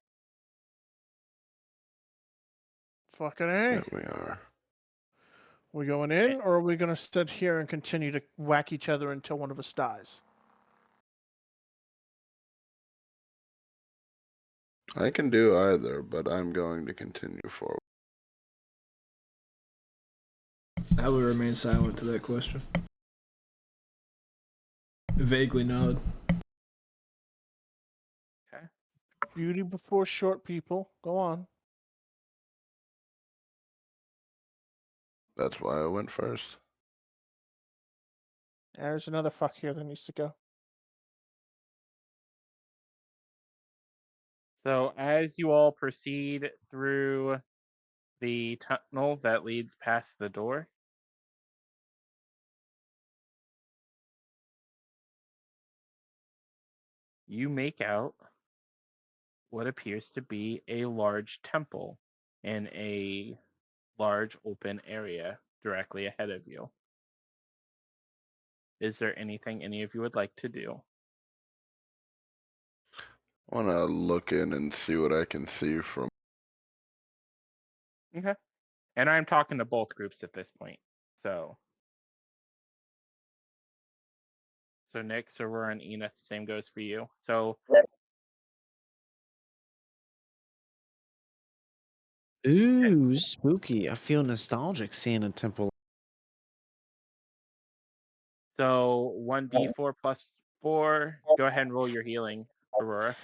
Fucking A.
There we are.
We going in, or are we going to sit here and continue to whack each other until one of us dies?
I can do either, but I'm going to continue forward.
I will remain silent to that question. Vaguely nod.
Beauty before short, people. Go on.
That's why I went first.
There's another fuck here that needs to go.
So as you all proceed through the tunnel that leads past the door, you make out what appears to be a large temple in a large open area directly ahead of you. Is there anything any of you would like to do?
I want to look in and see what I can see from.
Okay. And I'm talking to both groups at this point. So Nick, Aurora, and Eneith, same goes for you. So
Ooh, spooky. I feel nostalgic seeing a temple.
So 1d4 plus 4. Go ahead and roll your healing, Aurora.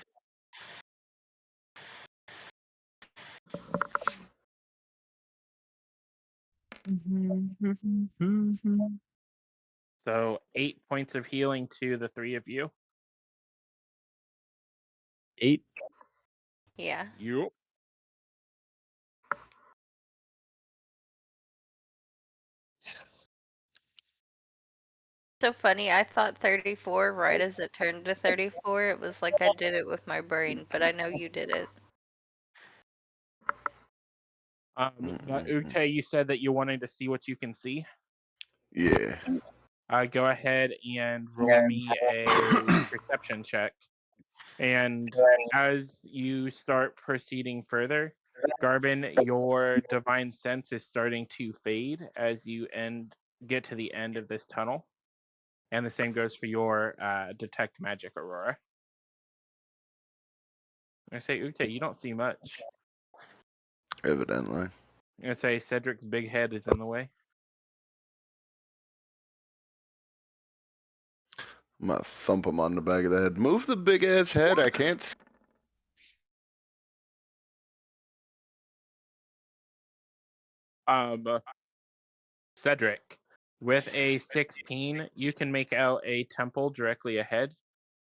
So 8 points of healing to the 3 of you.
8.
Yeah.
Yep.
So funny. I thought 34 right as it turned to 34. It was like I did it with my brain, but I know you did it.
But Ug'te, you said that you wanted to see what you can see.
Yeah.
Go ahead and roll me a perception check. And as you start proceeding further, Garbin, your divine sense is starting to fade as you get to the end of this tunnel. And the same goes for your detect magic, Aurora. I say, Ug'te, you don't see much.
Evidently.
I'm gonna say Cedric's big head is in the way.
I'm gonna thump him on the back of the head. Move the big ass head. I can't see.
Cedric, with a 16, you can make out a temple directly ahead.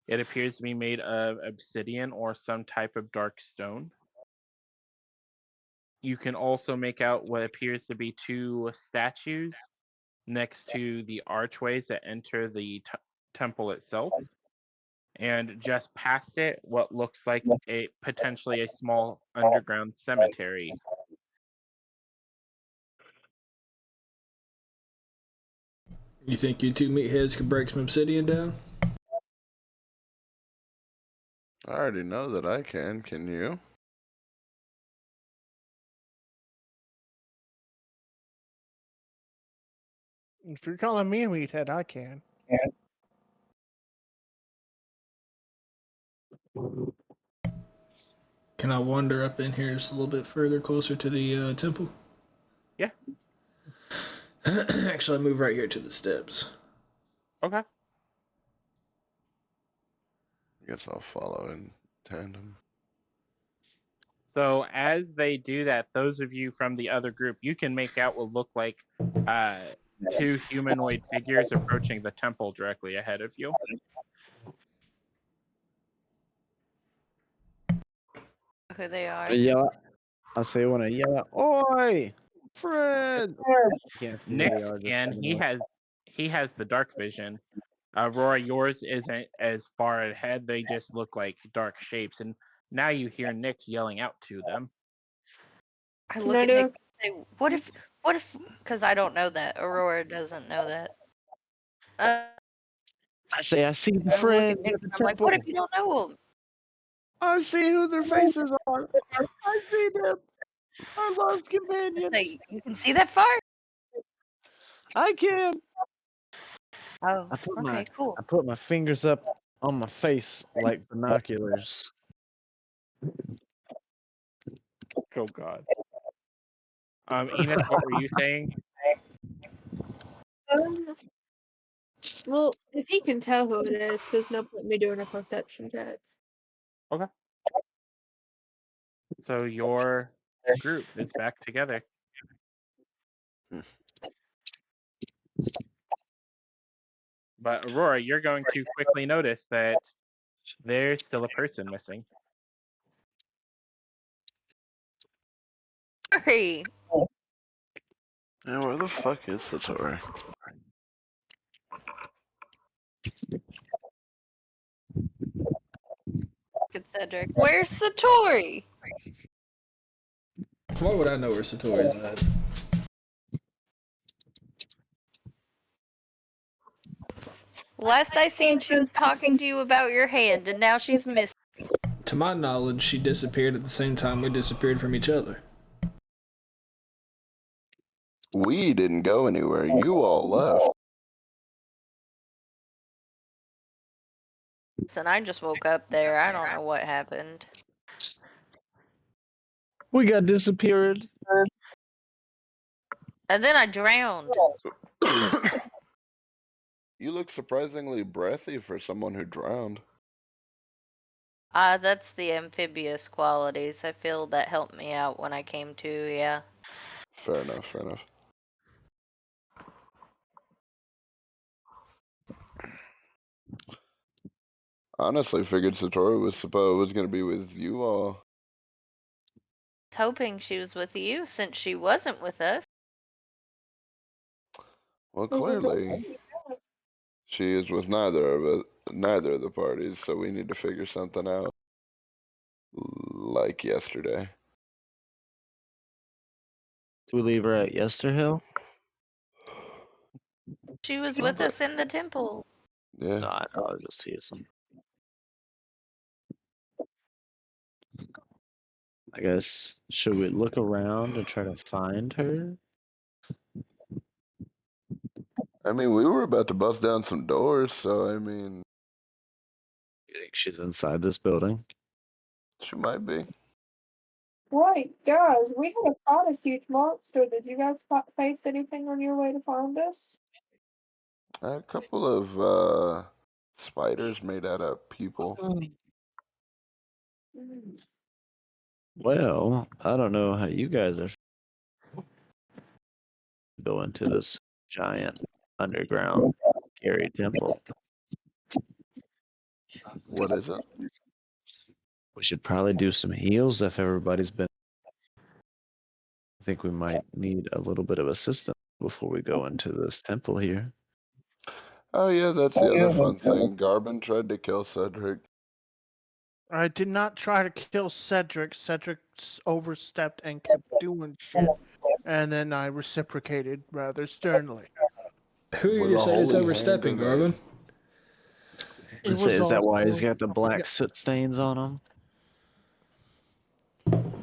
It appears to be made of obsidian or some type of dark stone. You can also make out what appears to be 2 statues next to the archways that enter the temple itself. And just past it, what looks like potentially a small underground cemetery.
You think you two meatheads could break some obsidian down?
I already know that I can. Can you?
If you're calling me a meathead, I can.
Can I wander up in here just a little bit further, closer to the temple?
Yeah.
Actually, I move right here to the steps.
Okay.
I guess I'll follow in tandem.
So as they do that, those of you from the other group, you can make out what look like 2 humanoid figures approaching the temple directly ahead of you.
Who they are.
I say when I yell out, "Oi, Fred!" Can't see who
Nick
they are, just
can.
anymore.
He has the dark vision. Aurora, yours isn't as far ahead. They just look like dark shapes. And now you hear Nick's yelling out to them.
I look at Nick and say, what if, because I don't know that. Aurora doesn't know that.
I say, I see the
I look at
friends
Nick
at the
and I'm like,
temple.
what if you don't know them?
I see who their faces are. I see them. Our love's
I
companions.
say, you can see that far?
I can.
Oh,
I put
okay, cool.
my fingers up on my face like binoculars.
Oh God. Eneith, what were you saying?
Um, well, if he can tell who it is, there's no point in me doing a perception check.
Okay. So your group is back together. But Aurora, you're going to quickly notice that there's still a person missing.
Sorry.
Yeah, where the fuck is Satori?
Ug'te Cedric. Where's Satori?
Why would I know where Satori's at?
Last I seen, she was talking to you about your hand, and now she's missing.
To my knowledge, she disappeared at the same time we disappeared from each other.
We didn't go anywhere. You all left.
And I just woke up there. I don't know what happened.
We got disappeared.
And then I drowned.
You look surprisingly breathy for someone who drowned.
That's the amphibious qualities. I feel that helped me out when I came to, yeah.
Fair enough, fair enough. Honestly, figured Satori was going to be with you all.
I was hoping she was with you since she wasn't with us.
Well, clearly, she is with neither of the parties, so we need to figure something out. Like yesterday.
Did we leave her at Yesterhill?
She was with us in the temple.
Yeah.
No, I was just teasing. I guess, should we look around and try to find her?
I mean, we were about to bust down some doors, so I mean,
You think she's inside this building?
she might be.
Right, guys, we had fought a huge monster. Did you guys face anything on your way to find us?
A couple of spiders made out of people.
Well, I don't know how you guys are go into this giant underground scary temple.
What is it?
We should probably do some heals if everybody's been. I think we might need a little bit of assistance before we go into this temple here.
Oh yeah, that's the other fun thing. Garbin tried to kill Cedric.
I did not try to kill Cedric. Cedric overstepped and kept doing shit. And then I reciprocated rather sternly.
Who are you
With
to
a
say it's
holy hand
overstepping,
grenade.
Garbin?
It
Is
was
that why he's
also-
got the black soot stains on him?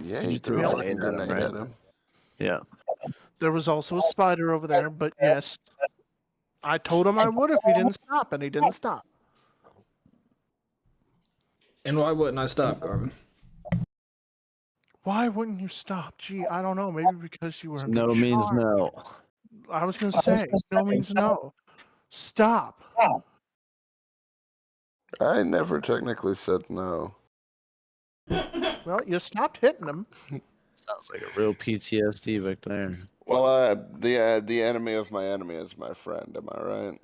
Yeah,
You
he
threw
threw
a
a
grenade
fucking
at him,
grenade
right?
at him.
Yeah.
There was also a spider over there, but yes. I told him I would if he didn't stop, and he didn't stop.
And why wouldn't I stop, Garbin?
Why wouldn't you stop? Gee, I don't know. Maybe because you were a
No
bit
means
charmed.
no.
I was going to say, no means no. Stop.
I never technically said no.
Well, you stopped hitting him.
Sounds like a real PTSD victim there.
Well, the enemy of my enemy is my friend. Am I right?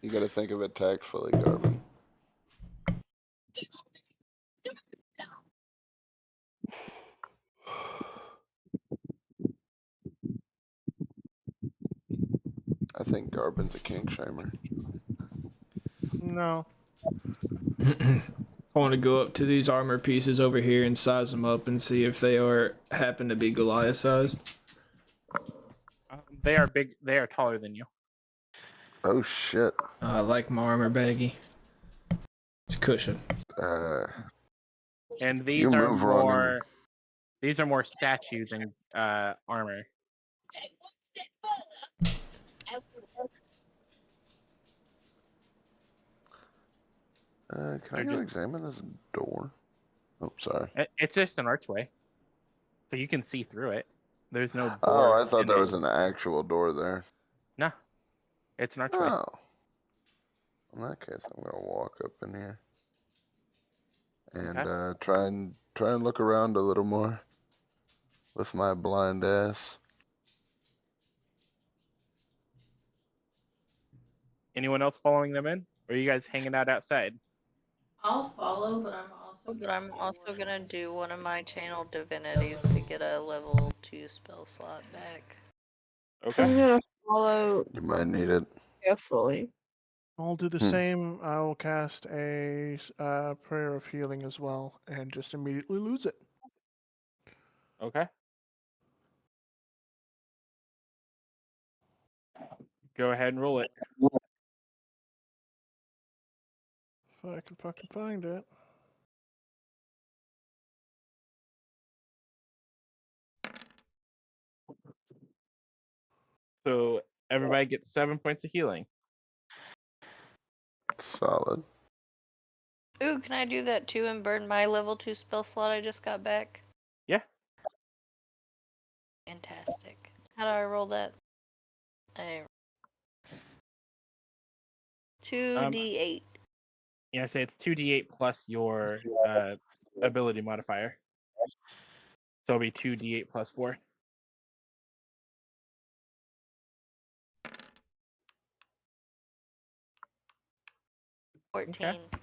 You got to think of it tactfully, Garbin. I think Garbin's a kink shamer.
No.
I want to go up to these armor pieces over here and size them up and see if they happen to be Goliath sized.
They are big. They are taller than you.
Oh shit.
I like my armor baggy. It's a cushion.
And these
You
are
move wrong
more. These are more statue than armor.
Can I go examine this door? Oh, sorry.
It's just an archway, so you can see through it. There's no door.
Oh, I thought
in
there
it.
was an actual door there.
No, it's an archway.
Oh. In that case, I'm gonna walk up in here and
Okay.
try and look around a little more with my blind ass.
Anyone else following them in? Or are you guys hanging out outside?
I'll follow, but I'm also gonna do one of my channel divinities to get a level 2 spell slot back.
I'm
Okay.
gonna follow
You might need it.
carefully.
I'll do the same. I will cast a prayer of healing as well, and just immediately lose it.
Okay. Go ahead and roll it.
If I can fucking find it.
So everybody gets 7 points of healing.
Solid.
Ooh, can I do that too and burn my level 2 spell slot I just got back?
Yeah.
Fantastic. How do I roll that? 2d8.
Yeah, say it's 2d8 plus your ability modifier. So it'll be 2d8 plus 4. Okay.
14.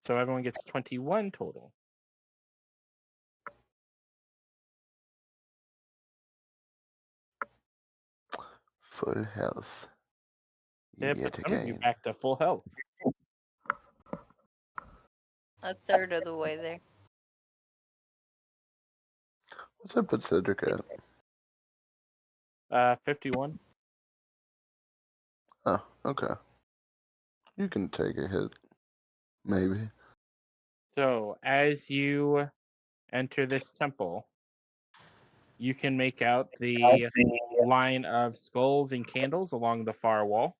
So everyone gets 21 total.
Full health.
Yep,
Yet
some of you
again.
back to full health.
A third of the way there.
What's up with Cedric at?
51.
Oh, okay. You can take a hit. Maybe.
So as you enter this temple, you can make out the line of skulls and candles along the far wall.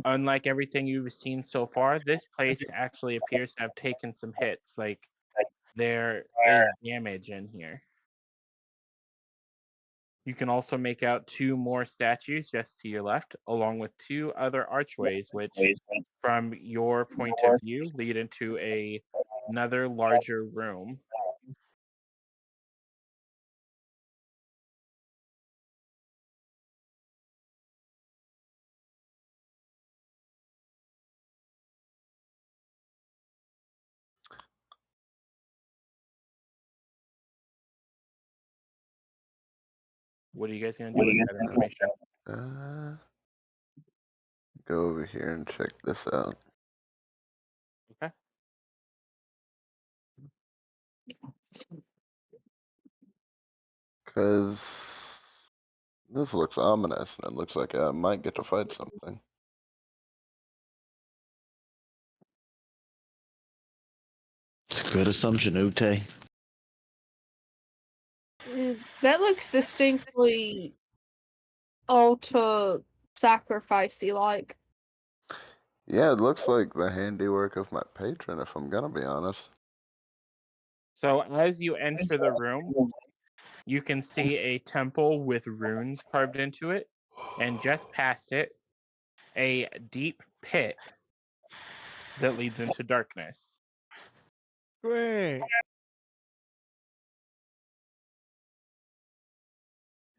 Unlike everything you've seen so far, this place actually appears to have taken some hits. Like, there is damage in here. You can also make out 2 more statues just to your left, along with 2 other archways, which, from your point of view, lead into another larger room. What are you guys going to do with that information?
Go over here and check this out.
Okay.
Because this looks ominous, and it looks like I might get to fight something.
It's a good assumption, Ug'te.
That looks distinctly altar sacrificey like.
Yeah, it looks like the handiwork of my patron, if I'm gonna be honest.
So as you enter the room, you can see a temple with runes carved into it, and just past it, a deep pit that leads into darkness.
Great.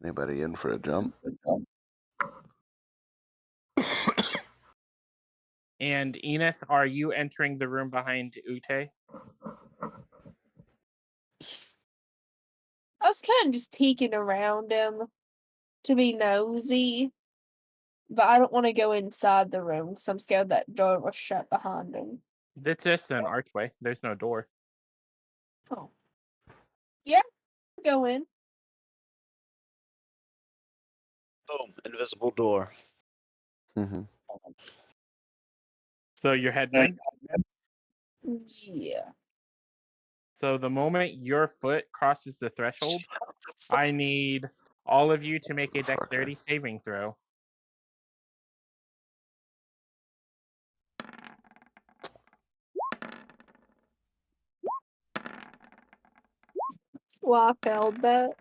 Anybody in for a jump?
And Eneith, are you entering the room behind Ug'te?
I was kind of just peeking around him to be nosy, but I don't want to go inside the room because I'm scared that door was shut behind him.
It's just an archway. There's no door.
Oh. Yeah, go in.
Boom. Invisible door.
Mm-hmm.
So you're heading in?
Yeah.
So the moment your foot crosses the threshold, I need all of you to make a dexterity saving throw.
Well, I failed that.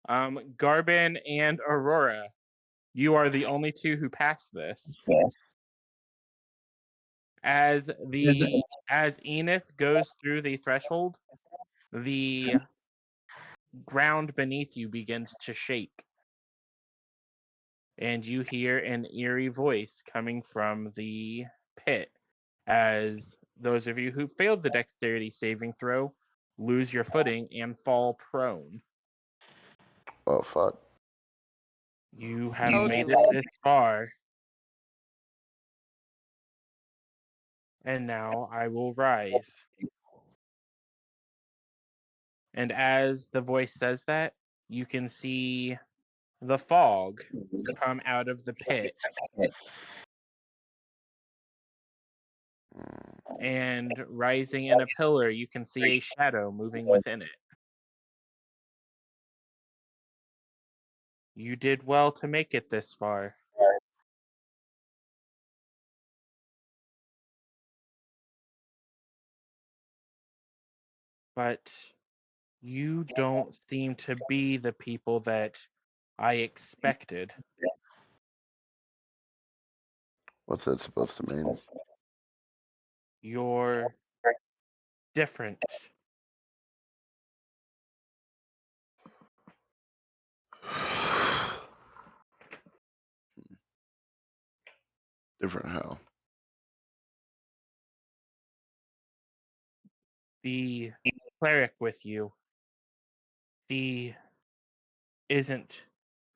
Garbin and Aurora, you are the only two who passed this. As Eneith goes through the threshold, the ground beneath you begins to shake. And you hear an eerie voice coming from the pit as those of you who failed the dexterity saving throw lose your footing and fall prone.
Oh, fuck.
You have
Told
made
you.
it this far. And now I will rise. And as the voice says that, you can see the fog come out of the pit. And rising in a pillar, you can see a shadow moving within it. You did well to make it this far. But you don't seem to be the people that I expected.
What's that supposed to mean?
You're different.
Different how?
The cleric with you, she isn't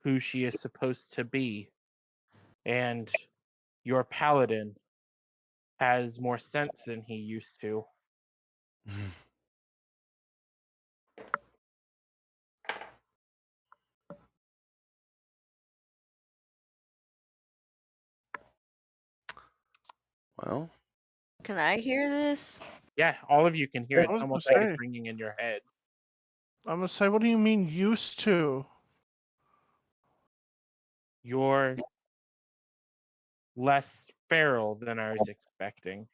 who she is supposed to be. And your paladin has more sense than he used to.
Well,
Can I hear this?
Yeah, all of you can hear it.
I was
It's almost
gonna
like
say.
it's ringing in your head.
I'm gonna say, what do you mean used to?
You're less feral than I was expecting.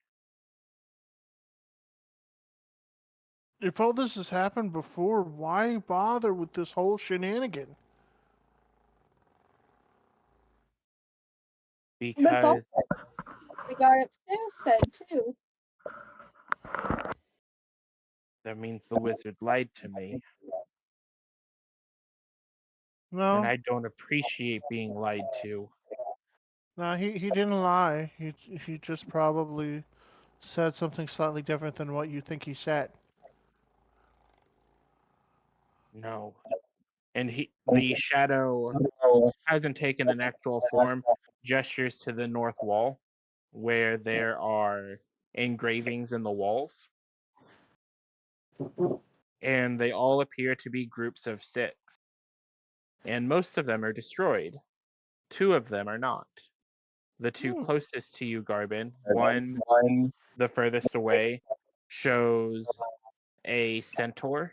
If all this has happened before, why bother with this whole shenanigan?
That's all
Because
the guy upstairs said too.
that means the wizard lied to me.
No,
And I don't appreciate being lied to.
no, he didn't lie. He just probably said something slightly different than what you think he said.
No. And the shadow hasn't taken an actual form, gestures to the north wall where there are engravings in the walls. And they all appear to be groups of 6. And most of them are destroyed. 2 of them are not. The 2 closest to you, Garbin, one, the furthest away, shows a centaur,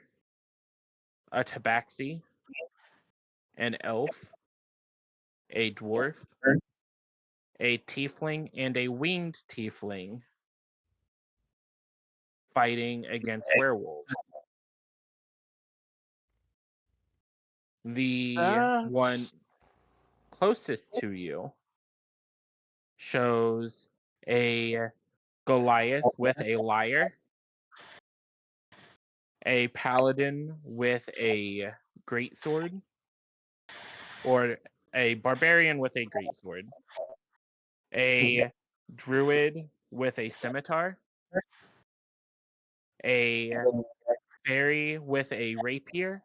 a tabaxi, an elf, a dwarf, a tiefling, and a winged tiefling fighting against werewolves. The one
That's
closest to you shows a Goliath with a lyre, a paladin with a greatsword, or a barbarian with a greatsword, a druid with a scimitar, a fairy with a rapier,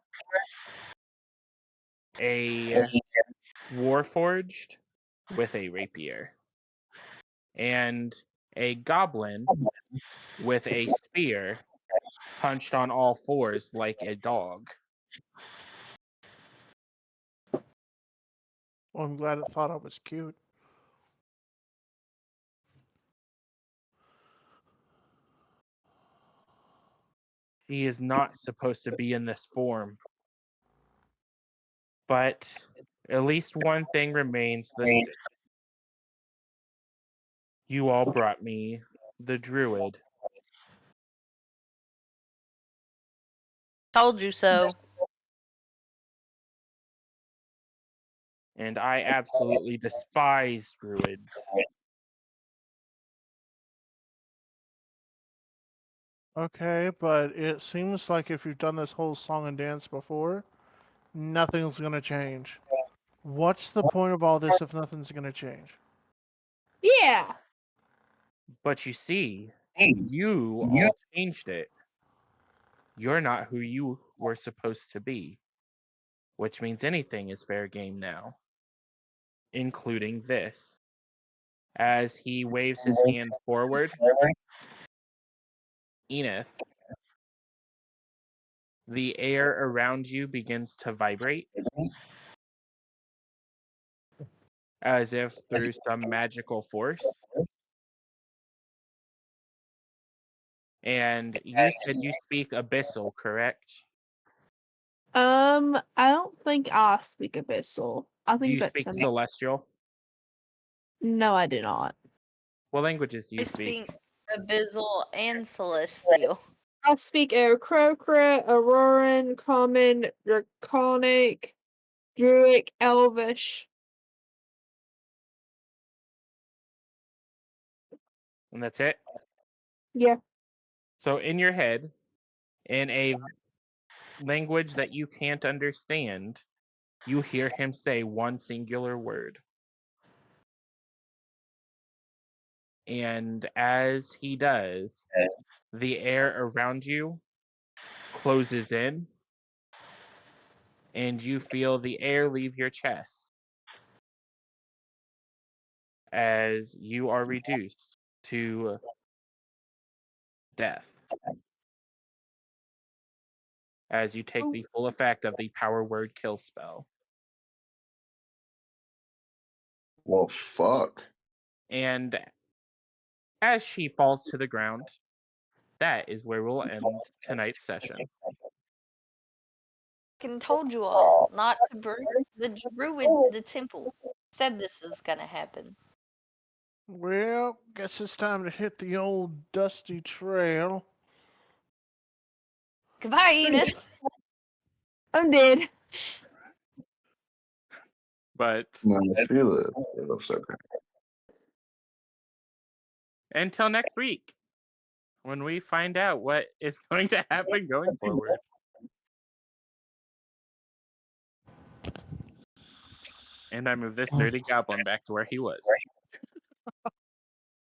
a warforged with a rapier, and a goblin with a spear punched on all fours like a dog.
well, I'm glad it thought I was cute.
He is not supposed to be in this form. But at least one thing remains the same. You all brought me the druid.
Told you so.
And I absolutely despise druids.
Okay, but it seems like if you've done this whole song and dance before, nothing's gonna change. What's the point of all this if nothing's gonna change?
Yeah.
But you see, you all changed it. You're not who you were supposed to be, which means anything is fair game now, including this. As he waves his hand forward, Eneith, the air around you begins to vibrate as if through some magical force. And you said you speak Abyssal, correct?
I don't think I speak Abyssal. I
Do
think
you
that's
speak
some.
Celestial?
No, I do not.
What languages do
I
you speak?
speak Abyssal and Celestial.
I speak Aarakocra, Auroran, Common, Draconic, Druid, Elvish.
And that's it?
Yeah.
So in your head, in a language that you can't understand, you hear him say one singular word. And as he does, the air around you closes in, and you feel the air leave your chest as you are reduced to death. As you take the full effect of the power word kill spell.
Well, fuck.
And as she falls to the ground, that is where we'll end tonight's session.
Fucking told you all not to bring the druid to the temple. Said this was gonna happen.
Well, guess it's time to hit the old dusty trail.
Goodbye, Eneith.
I'm dead.
But
No, she lives. It looks okay.
until next week, when we find out what is going to happen going forward. And I move this dirty goblin back to where he was.